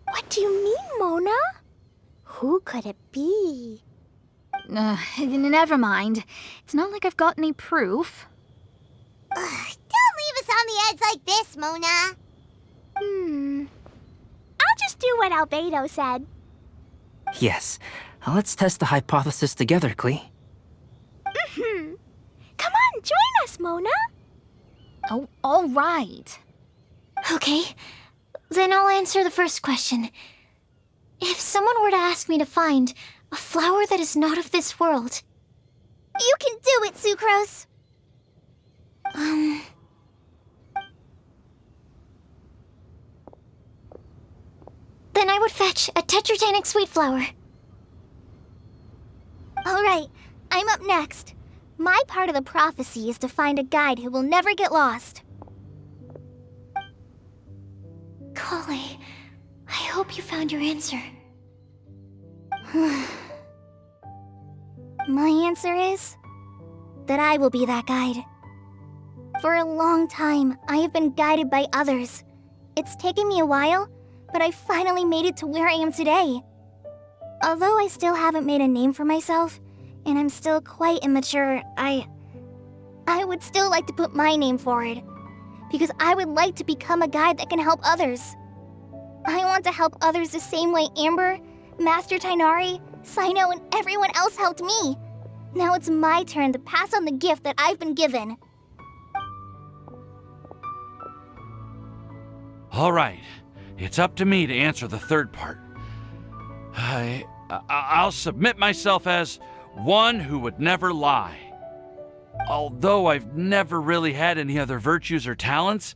What do you mean, Mona? Who could it be? Never mind. It's not like I've got any proof. Don't leave us on the edge like this, Mona. I'll just do what Albedo said. Yes, let's test the hypothesis together, Klee. Come on, join us, Mona. Oh, all right. Okay, then I'll answer the first question. If someone were to ask me to find a flower that is not of this world... You can do it, Sucrose. Then I would fetch a tetratanic sweet flower. All right, I'm up next. My part of the prophecy is to find a guide who will never get lost. Collei, I hope you found your answer. My answer is that I will be that guide. For a long time, I have been guided by others. It's taken me a while, but I finally made it to where I am today. Although I still haven't made a name for myself, and I'm still quite immature, I would still like to put my name forward, because I would like to become a guide that can help others. I want to help others the same way Amber, Master Tighnari, Cyno, and everyone else helped me. Now it's my turn to pass on the gift that I've been given. All right, it's up to me to answer the third part. I'll submit myself as one who would never lie. Although I've never really had any other virtues or talents,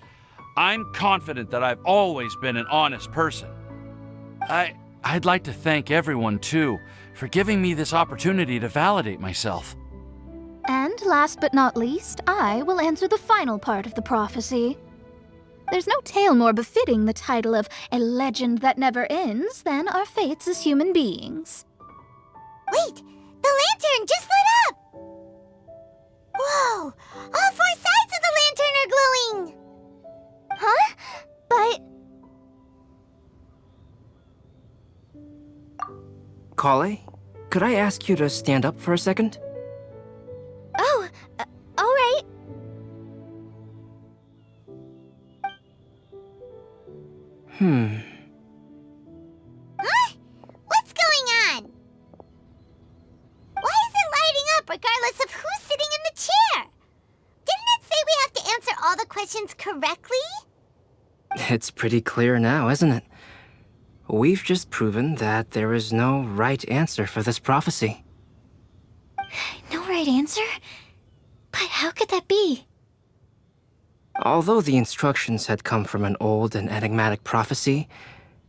I'm confident that I've always been an honest person. I'd like to thank everyone, too, for giving me this opportunity to validate myself. And last but not least, I will answer the final part of the prophecy. There's no tale more befitting the title of a legend that never ends than our fates as human beings. Wait! The lantern just lit up! Whoa! All 4 sides of the lantern are glowing! Huh? But... Collei, could I ask you to stand up for a second? Oh, all right. Huh? What's going on? Why is it lighting up regardless of who's sitting in the chair? Didn't it say we have to answer all the questions correctly? It's pretty clear now, isn't it? We've just proven that there is no right answer for this prophecy. No right answer? But how could that be? Although the instructions had come from an old and enigmatic prophecy,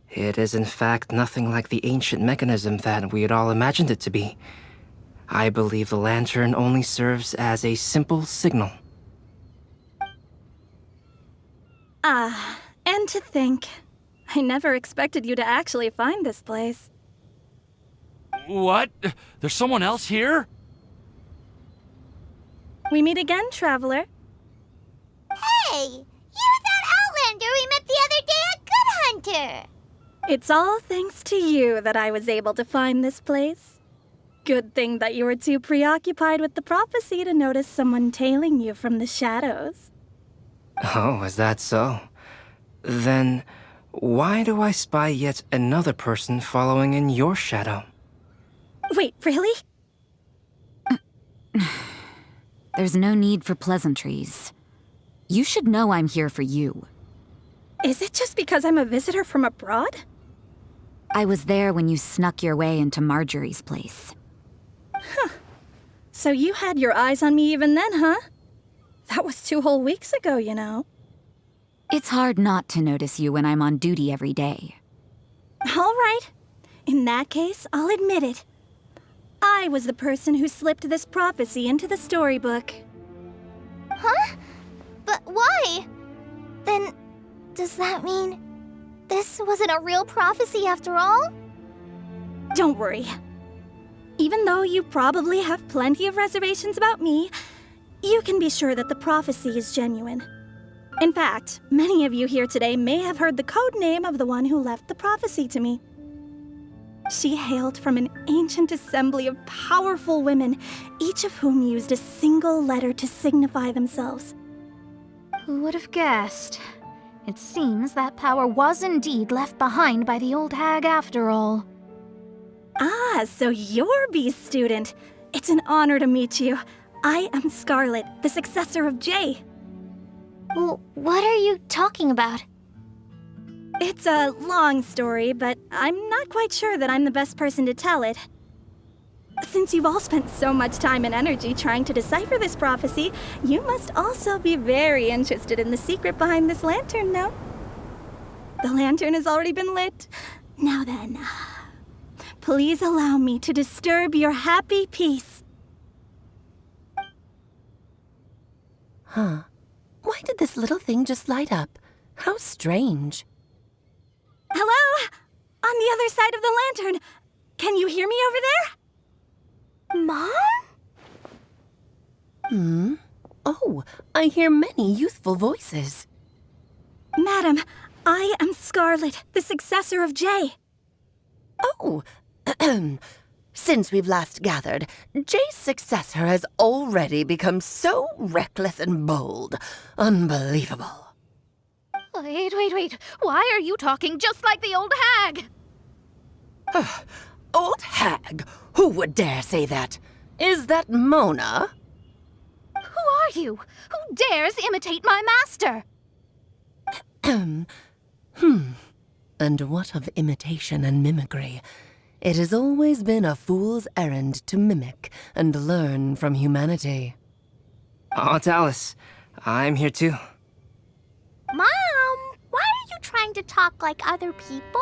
it is in fact nothing like the ancient mechanism that we had all imagined it to be. I believe the lantern only serves as a simple signal. And to think, I never expected you to actually find this place. What? There's someone else here? We meet again, traveler. Hey! You're that Outlander we met the other day at Good Hunter! It's all thanks to you that I was able to find this place. Good thing that you were too preoccupied with the prophecy to notice someone tailing you from the shadows. Oh, is that so? Then, why do I spy yet another person following in your shadow? Wait, really? There's no need for pleasantries. You should know I'm here for you. Is it just because I'm a visitor from abroad? I was there when you snuck your way into Marjorie's place. Huh. So you had your eyes on me even then, huh? That was 2 whole weeks ago, you know. It's hard not to notice you when I'm on duty every day. All right. In that case, I'll admit it. I was the person who slipped this prophecy into the storybook. Huh? But why? Then, does that mean this wasn't a real prophecy after all? Don't worry. Even though you probably have plenty of reservations about me, you can be sure that the prophecy is genuine. In fact, many of you here today may have heard the code name of the one who left the prophecy to me. She hailed from an ancient assembly of powerful women, each of whom used a single letter to signify themselves. Who would have guessed? It seems that power was indeed left behind by the old hag after all. Ah, so you're B's student. It's an honor to meet you. I am Scarlet, the successor of Jay. Well, what are you talking about? It's a long story, but I'm not quite sure that I'm the best person to tell it. Since you've all spent so much time and energy trying to decipher this prophecy, you must also be very interested in the secret behind this lantern, no? The lantern has already been lit. Now then, please allow me to disturb your happy peace. Huh. Why did this little thing just light up? How strange. Hello? On the other side of the lantern. Can you hear me over there? Mom? Oh, I hear many youthful voices. Madam, I am Scarlet, the successor of Jay. Oh, since we've last gathered, Jay's successor has already become so reckless and bold. Unbelievable. Wait. Why are you talking just like the old hag? Old hag? Who would dare say that? Is that Mona? Who are you? Who dares imitate my master? And what of imitation and mimicry? It has always been a fool's errand to mimic and learn from humanity. Aunt Alice, I'm here too. Mom, why are you trying to talk like other people?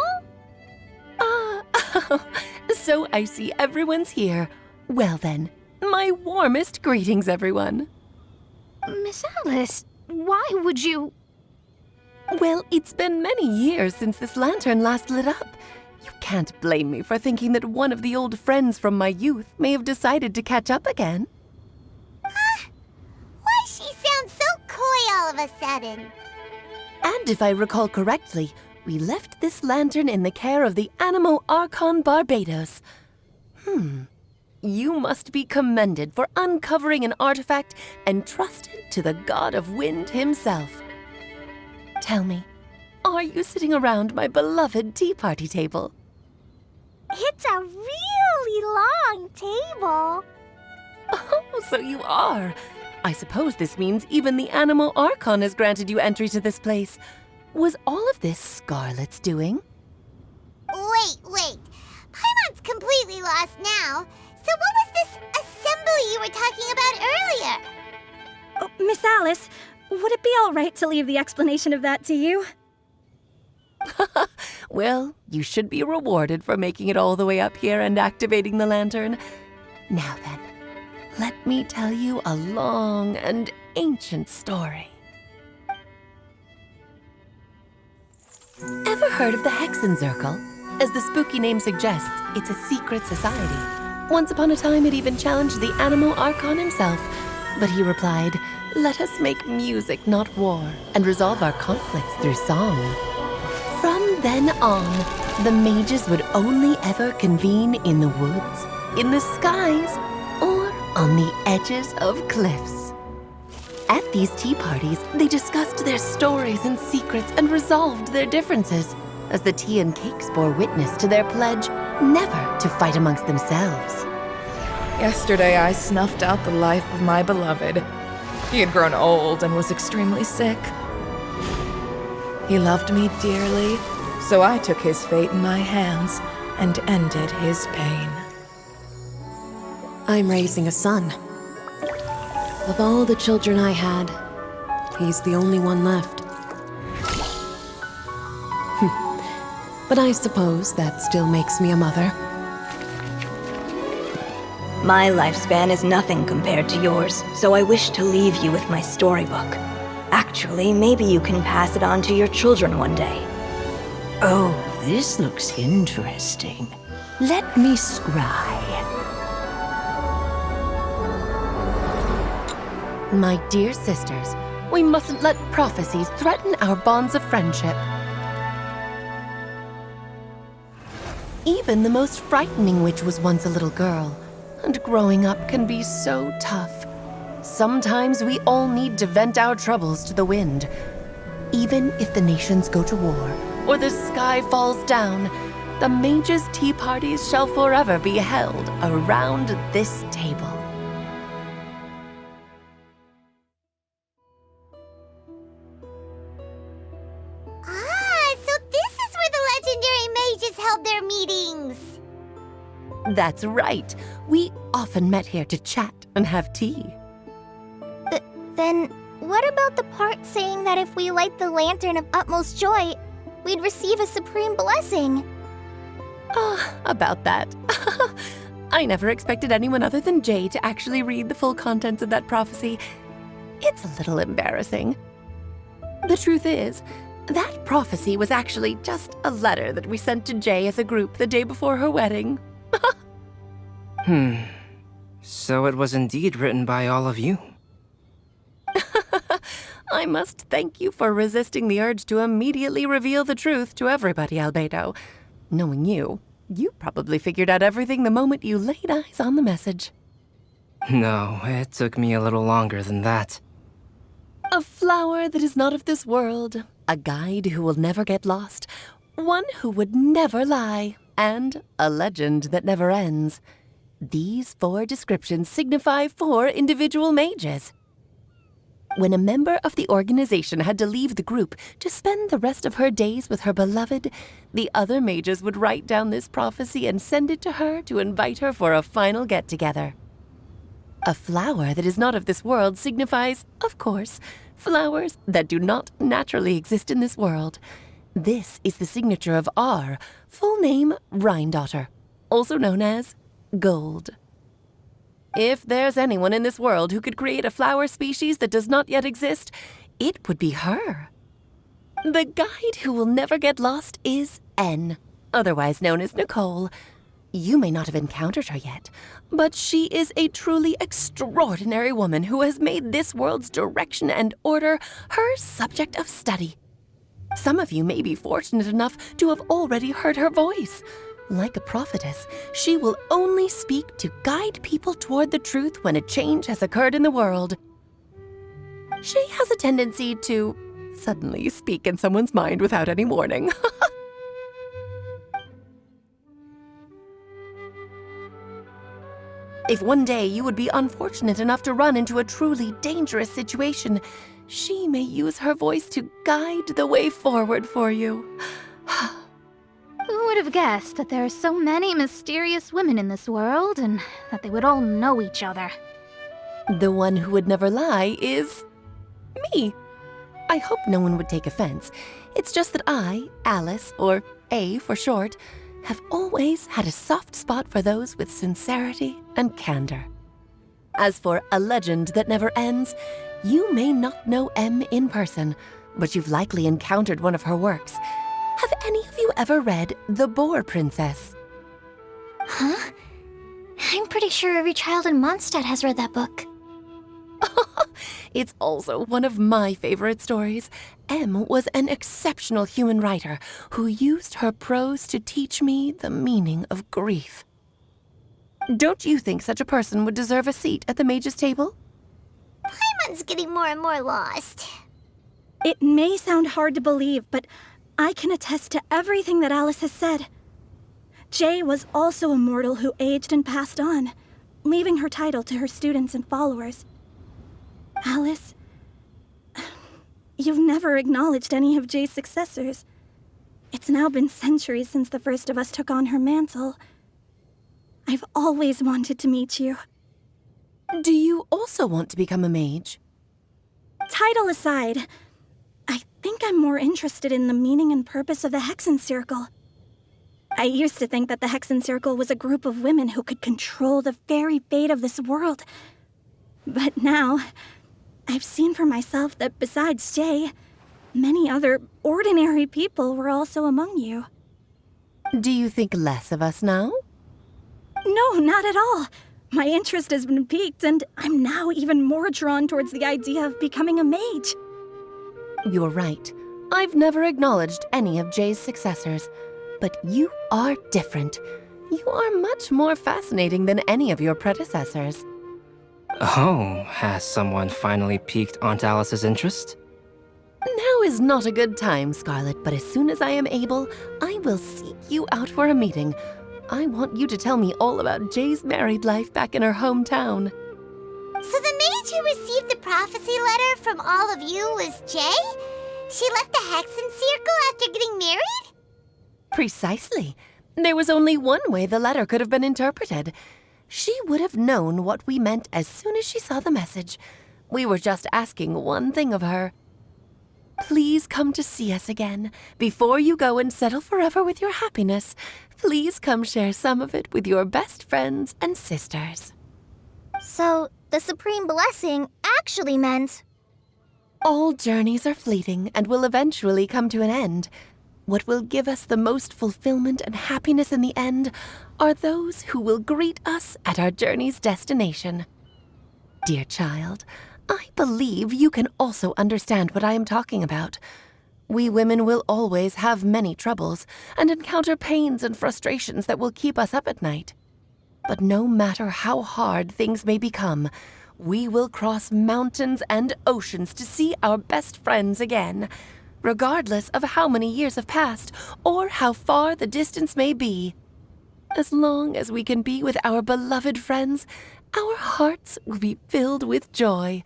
So I see everyone's here. Well then, my warmest greetings, everyone. Miss Alice, why would you... Well, it's been many years since this lantern last lit up. You can't blame me for thinking that one of the old friends from my youth may have decided to catch up again. Why she sounds so coy all of a sudden? And if I recall correctly, we left this lantern in the care of the Animo Archon Barbeloth. You must be commended for uncovering an artifact entrusted to the god of wind himself. Tell me, are you sitting around my beloved tea party table? It's a really long table. Oh, so you are. I suppose this means even the Animo Archon has granted you entry to this place. Was all of this Scarlet's doing? Wait. Paimon's completely lost now. So what was this assembly you were talking about earlier? Oh, Miss Alice, would it be all right to leave the explanation of that to you? Well, you should be rewarded for making it all the way up here and activating the lantern. Now then, let me tell you a long and ancient story. Ever heard of the Hexenzirkel? As the spooky name suggests, it's a secret society. Once upon a time, it even challenged the Animo Archon himself. But he replied, "Let us make music, not war, and resolve our conflicts through song." From then on, the mages would only ever convene in the woods, in the skies, or on the edges of cliffs. At these tea parties, they discussed their stories and secrets and resolved their differences, as the tea and cakes bore witness to their pledge never to fight amongst themselves. Yesterday, I snuffed out the life of my beloved. He had grown old and was extremely sick. He loved me dearly, so I took his fate in my hands and ended his pain. I'm raising a son. Of all the children I had, he's the only one left. But I suppose that still makes me a mother. My lifespan is nothing compared to yours, so I wish to leave you with my storybook. Actually, maybe you can pass it on to your children one day. Oh, this looks interesting. Let me scry. My dear sisters, we mustn't let prophecies threaten our bonds of friendship. Even the most frightening witch was once a little girl, and growing up can be so tough. Sometimes we all need to vent our troubles to the wind. Even if the nations go to war, or the sky falls down, the mages' tea parties shall forever be held around this table. So this is where the legendary mages held their meetings. That's right. We often met here to chat and have tea. Then what about the part saying that if we light the lantern of utmost joy, we'd receive a supreme blessing? About that. I never expected anyone other than Jay to actually read the full contents of that prophecy. It's a little embarrassing. The truth is, that prophecy was actually just a letter that we sent to Jay as a group the day before her wedding. So it was indeed written by all of you. I must thank you for resisting the urge to immediately reveal the truth to everybody, Albedo. Knowing you, you probably figured out everything the moment you laid eyes on the message. No, it took me a little longer than that. A flower that is not of this world, a guide who will never get lost, one who would never lie, and a legend that never ends. These 4 descriptions signify 4 individual mages. When a member of the organization had to leave the group to spend the rest of her days with her beloved, the other mages would write down this prophecy and send it to her to invite her for a final get-together. A flower that is not of this world signifies, of course, flowers that do not naturally exist in this world. This is the signature of our full name, Rhinedottir, also known as Gold. If there's anyone in this world who could create a flower species that does not yet exist, it would be her. The guide who will never get lost is N, otherwise known as Nicole. You may not have encountered her yet, but she is a truly extraordinary woman who has made this world's direction and order her subject of study. Some of you may be fortunate enough to have already heard her voice. Like a prophetess, she will only speak to guide people toward the truth when a change has occurred in the world. She has a tendency to suddenly speak in someone's mind without any warning. If one day you would be unfortunate enough to run into a truly dangerous situation, she may use her voice to guide the way forward for you. Who would have guessed that there are so many mysterious women in this world, and that they would all know each other? The one who would never lie is me. I hope no one would take offense. It's just that I, Alice, or A for short, have always had a soft spot for those with sincerity and candor. As for a legend that never ends, you may not know M in person, but you've likely encountered one of her works. Have any of you ever read The Boar Princess? Huh? I'm pretty sure every child in Mondsadt has read that book. It's also one of my favorite stories. M was an exceptional human writer who used her prose to teach me the meaning of grief. Don't you think such a person would deserve a seat at the mage's table? Paimon's getting more and more lost. It may sound hard to believe, but I can attest to everything that Alice has said. Jay was also a mortal who aged and passed on, leaving her title to her students and followers. Alice, you've never acknowledged any of Jay's successors. It's now been centuries since the first of us took on her mantle. I've always wanted to meet you. Do you also want to become a mage? Title aside, I think I'm more interested in the meaning and purpose of the Hexenzirkel. I used to think that the Hexenzirkel was a group of women who could control the very fate of this world. But now, I've seen for myself that besides Jay, many other ordinary people were also among you. Do you think less of us now? No, not at all. My interest has been piqued, and I'm now even more drawn towards the idea of becoming a mage. You're right. I've never acknowledged any of Jay's successors, but you are different. You are much more fascinating than any of your predecessors. Oh, has someone finally piqued Aunt Alice's interest? Now is not a good time, Scarlet, but as soon as I am able, I will seek you out for a meeting. I want you to tell me all about Jay's married life back in her hometown. So the mage who received the prophecy letter from all of you was Jay? She left the Hexenzirkel after getting married? Precisely. There was only one way the letter could have been interpreted. She would have known what we meant as soon as she saw the message. We were just asking one thing of her. Please come to see us again. Before you go and settle forever with your happiness, please come share some of it with your best friends and sisters. So, the Supreme Blessing actually meant... All journeys are fleeting and will eventually come to an end. What will give us the most fulfillment and happiness in the end are those who will greet us at our journey's destination. Dear child, I believe you can also understand what I am talking about. We women will always have many troubles and encounter pains and frustrations that will keep us up at night. But no matter how hard things may become, we will cross mountains and oceans to see our best friends again, regardless of how many years have passed or how far the distance may be. As long as we can be with our beloved friends, our hearts will be filled with joy.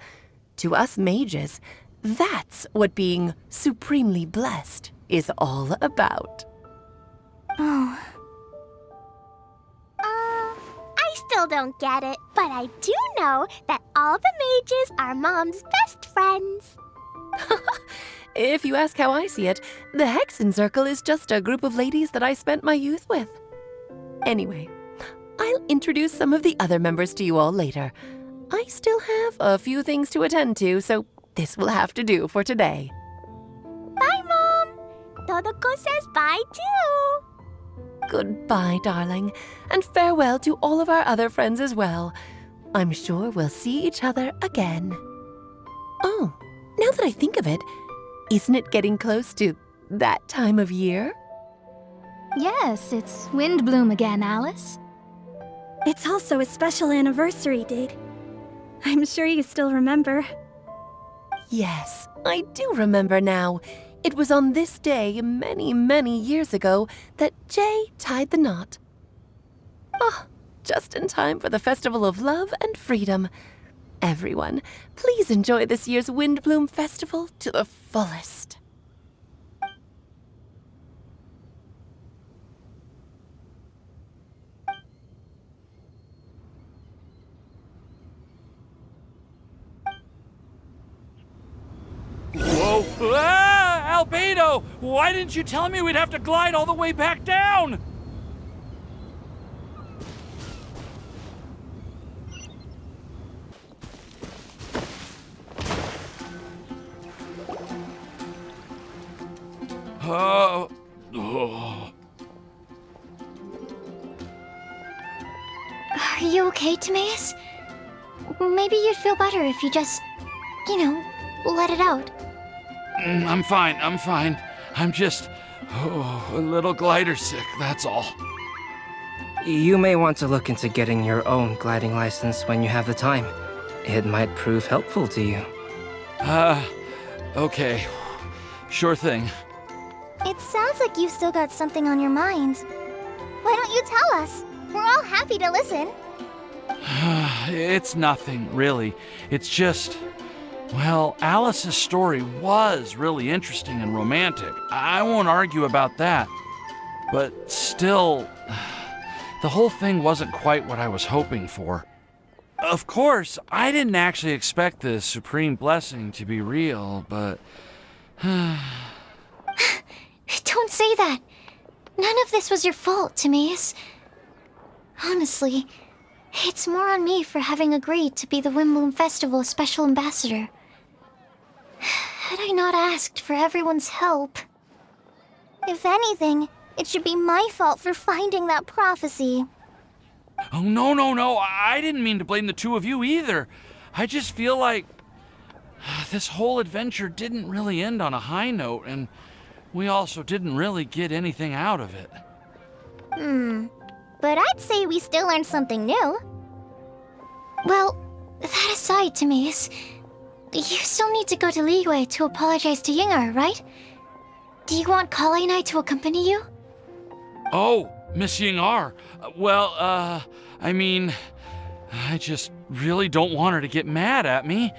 To us mages, that's what being supremely blessed is all about. Oh. I still don't get it, but I do know that all the mages are Mom's best friends. If you ask how I see it, the Hexenzirkel is just a group of ladies that I spent my youth with. Anyway, I'll introduce some of the other members to you all later. I still have a few things to attend to, so this will have to do for today. Bye, Mom! Todoko says bye, too! Goodbye, darling, and farewell to all of our other friends as well. I'm sure we'll see each other again. Oh, now that I think of it, isn't it getting close to that time of year? Yes, it's Windblume again, Alice. It's also a special anniversary date. I'm sure you still remember. Yes, I do remember now. It was on this day many, many years ago that Jay tied the knot. Oh, just in time for the Festival of Love and Freedom. Everyone, please enjoy this year's Windblume Festival to the fullest. Whoa! Ah! Albedo! Why didn't you tell me we'd have to glide all the way back down? Oh. Are you okay, Timaeus? Maybe you'd feel better if you just, let it out. I'm fine. I'm just a little glider sick, that's all. You may want to look into getting your own gliding license when you have the time. It might prove helpful to you. Okay. Sure thing. It sounds like you've still got something on your mind. Why don't you tell us? We're all happy to listen. It's nothing, really. It's just... Well, Alice's story was really interesting and romantic. I won't argue about that. But still, the whole thing wasn't quite what I was hoping for. Of course, I didn't actually expect the supreme blessing to be real, but... Don't say that. None of this was your fault, Timaeus. Honestly, it's more on me for having agreed to be the Windblume Festival Special Ambassador. Had I not asked for everyone's help... If anything, it should be my fault for finding that prophecy. Oh, no. I didn't mean to blame the two of you either. I just feel like this whole adventure didn't really end on a high note, and we also didn't really get anything out of it. But I'd say we still learned something new. Well, that aside, Timaeus, you still need to go to Liyue to apologize to Yingar, right? Do you want Collei and I to accompany you? Oh, Miss Yingar. Well, I mean, I just really don't want her to get mad at me.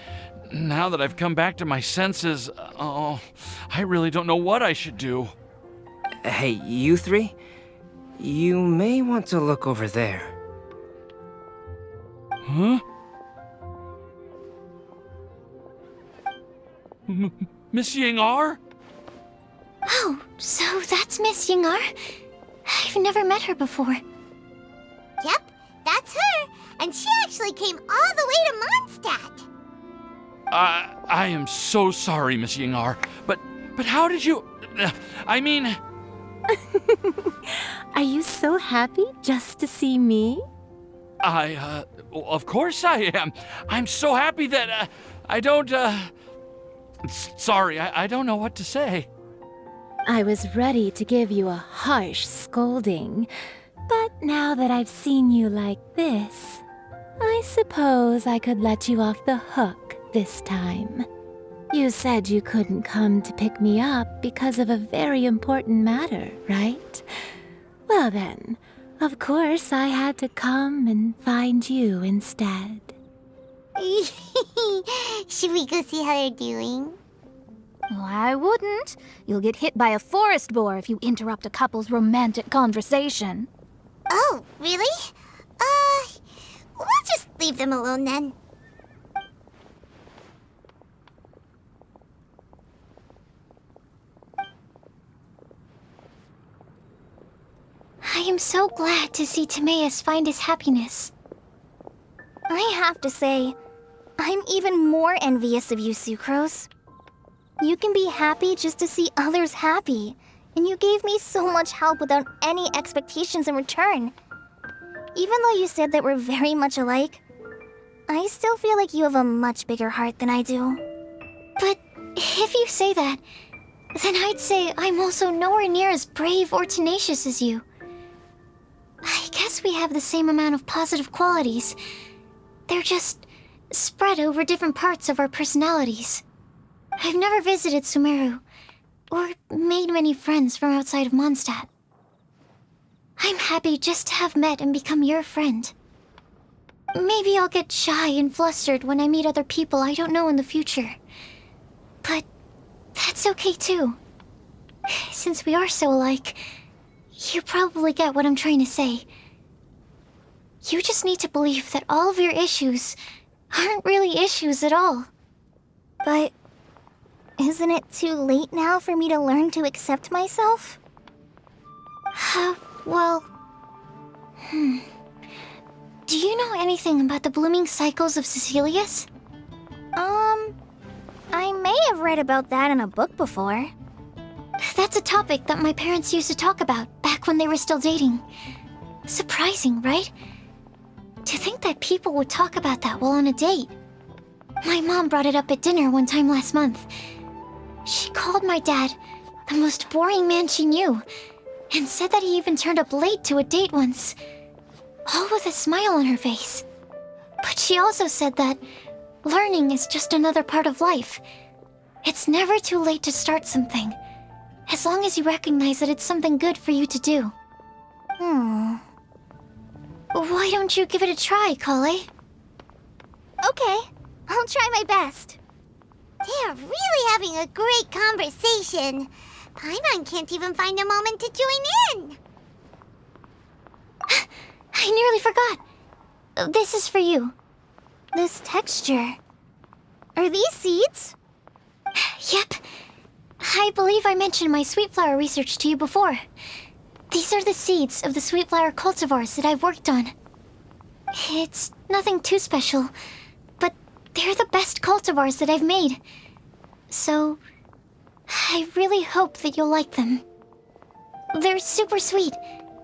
Now that I've come back to my senses, I really don't know what I should do. Hey, you three? You may want to look over there. Huh? Miss Yingar? Oh, so that's Miss Yingar? I've never met her before. Yep, that's her. And she actually came all the way to Mondsatt. I am so sorry, Miss Yingar. But how did you... I mean... Are you so happy just to see me? Of course I am. I'm so happy that, I don't, Sorry, I don't know what to say. I was ready to give you a harsh scolding, but now that I've seen you like this, I suppose I could let you off the hook this time. You said you couldn't come to pick me up because of a very important matter, right? Well then, of course I had to come and find you instead. Should we go see how they're doing? Oh, I wouldn't. You'll get hit by a forest boar if you interrupt a couple's romantic conversation. Oh, really? We'll just leave them alone then. I am so glad to see Timaeus find his happiness. I have to say, I'm even more envious of you, Sucrose. You can be happy just to see others happy, and you gave me so much help without any expectations in return. Even though you said that we're very much alike, I still feel like you have a much bigger heart than I do. But if you say that, then I'd say I'm also nowhere near as brave or tenacious as you. I guess we have the same amount of positive qualities. They're just spread over different parts of our personalities. I've never visited Sumeru, or made many friends from outside of Mondstadt. I'm happy just to have met and become your friend. Maybe I'll get shy and flustered when I meet other people I don't know in the future. But that's okay too. Since we are so alike, you probably get what I'm trying to say. You just need to believe that all of your issues aren't really issues at all. But isn't it too late now for me to learn to accept myself? Well... Do you know anything about the blooming cycles of Cecilius? I may have read about that in a book before. That's a topic that my parents used to talk about back when they were still dating. Surprising, right? To think that people would talk about that while on a date. My mom brought it up at dinner one time last month. She called my dad the most boring man she knew, and said that he even turned up late to a date once, all with a smile on her face. But she also said that learning is just another part of life. It's never too late to start something, as long as you recognize that it's something good for you to do. Why don't you give it a try, Collei? Okay, I'll try my best. They are really having a great conversation. Paimon can't even find a moment to join in. I nearly forgot. This is for you. This texture. Are these seeds? Yep. I believe I mentioned my sweet flower research to you before. These are the seeds of the sweet flower cultivars that I've worked on. It's nothing too special, but they're the best cultivars that I've made. So, I really hope that you'll like them. They're super sweet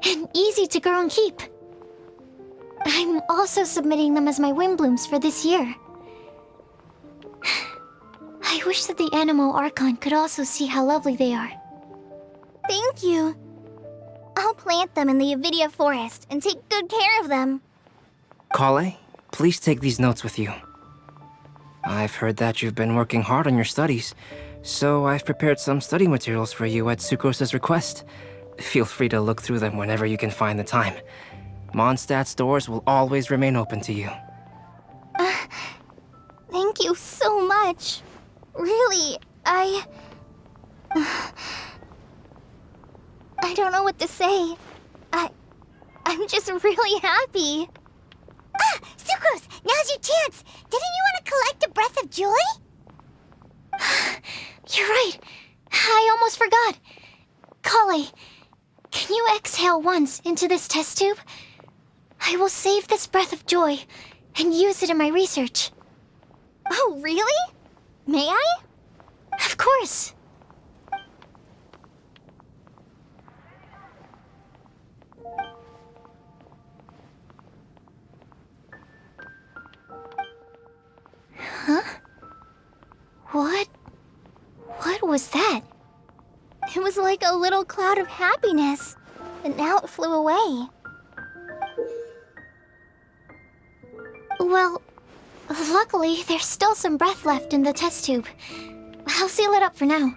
and easy to grow and keep. I'm also submitting them as my Windblumes for this year. I wish that the Animo Archon could also see how lovely they are. Thank you. I'll plant them in the Avidia forest and take good care of them. Collei, please take these notes with you. I've heard that you've been working hard on your studies, so I've prepared some study materials for you at Sucrose's request. Feel free to look through them whenever you can find the time. Mondstadt's doors will always remain open to you. Thank you so much. Really, I don't know what to say. I'm just really happy. Sucrose, now's your chance. Didn't you want to collect a breath of joy? You're right. I almost forgot. Collei, can you exhale once into this test tube? I will save this breath of joy and use it in my research. Oh, really? May I? Of course. Huh? What was that? It was like a little cloud of happiness, but now it flew away. Well, luckily, there's still some breath left in the test tube. I'll seal it up for now.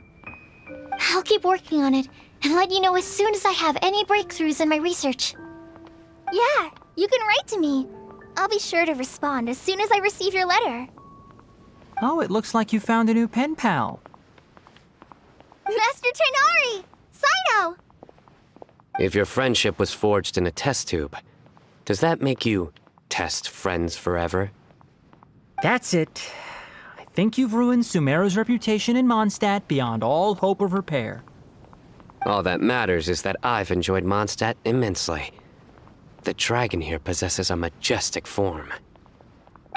I'll keep working on it and let you know as soon as I have any breakthroughs in my research. Yeah, you can write to me. I'll be sure to respond as soon as I receive your letter. Oh, it looks like you found a new pen pal. Master Tighnari! Cyno! If your friendship was forged in a test tube, does that make you test friends forever? That's it. I think you've ruined Sumeru's reputation in Mondstadt beyond all hope of repair. All that matters is that I've enjoyed Mondstadt immensely. The dragon here possesses a majestic form.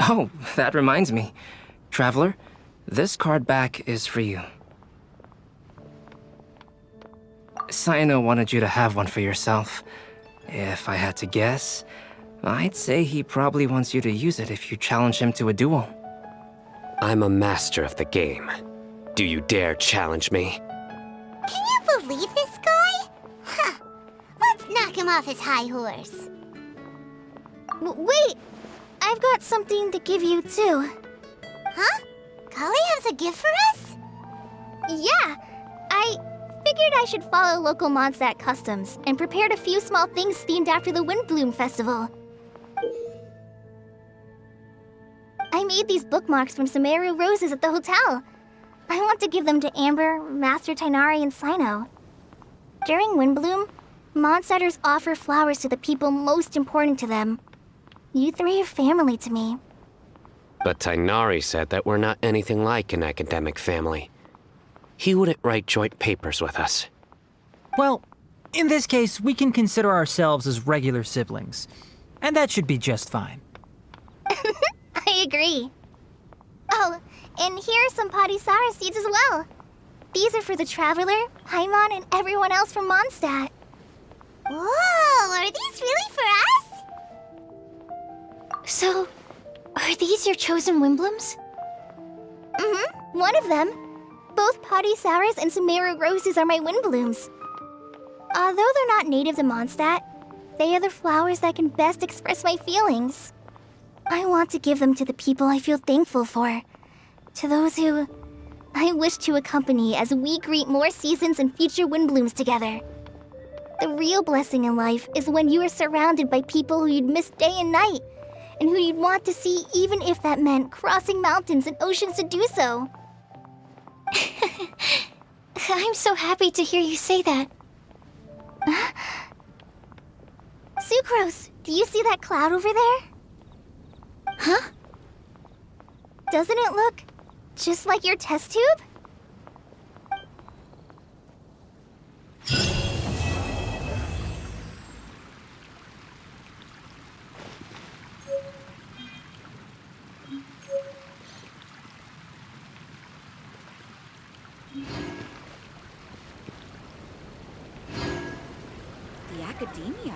Oh, that reminds me. Traveler, this card back is for you. Cyno wanted you to have one for yourself. If I had to guess, I'd say he probably wants you to use it if you challenge him to a duel. I'm a master of the game. Do you dare challenge me? Can you believe this guy? Huh. Let's knock him off his high horse. Wait! I've got something to give you, too. Huh? Collei has a gift for us? Yeah! I figured I should follow local Mondsadt customs and prepared a few small things themed after the Windblume festival. I made these bookmarks from Sumeru roses at the hotel. I want to give them to Amber, Master Tighnari, and Cyno. During Windblume, Mondstadters offer flowers to the people most important to them. You three are family to me. But Tighnari said that we're not anything like an academic family. He wouldn't write joint papers with us. Well, in this case, we can consider ourselves as regular siblings. And that should be just fine. I agree. Oh, and here are some Padisara seeds as well. These are for the Traveler, Paimon, and everyone else from Mondstadt. Whoa, are these really for us? So, are these your chosen Windblooms? Mm-hmm, one of them. Both Padisauras and Sumeru roses are my Windblooms. Although they're not native to Mondstadt, they are the flowers that can best express my feelings. I want to give them to the people I feel thankful for. To those who I wish to accompany as we greet more seasons and future Windblooms together. The real blessing in life is when you are surrounded by people who you'd miss day and night, and who you'd want to see even if that meant crossing mountains and oceans to do so. I'm so happy to hear you say that. Sucrose, do you see that cloud over there? Huh? Doesn't it look just like your test tube? The academia.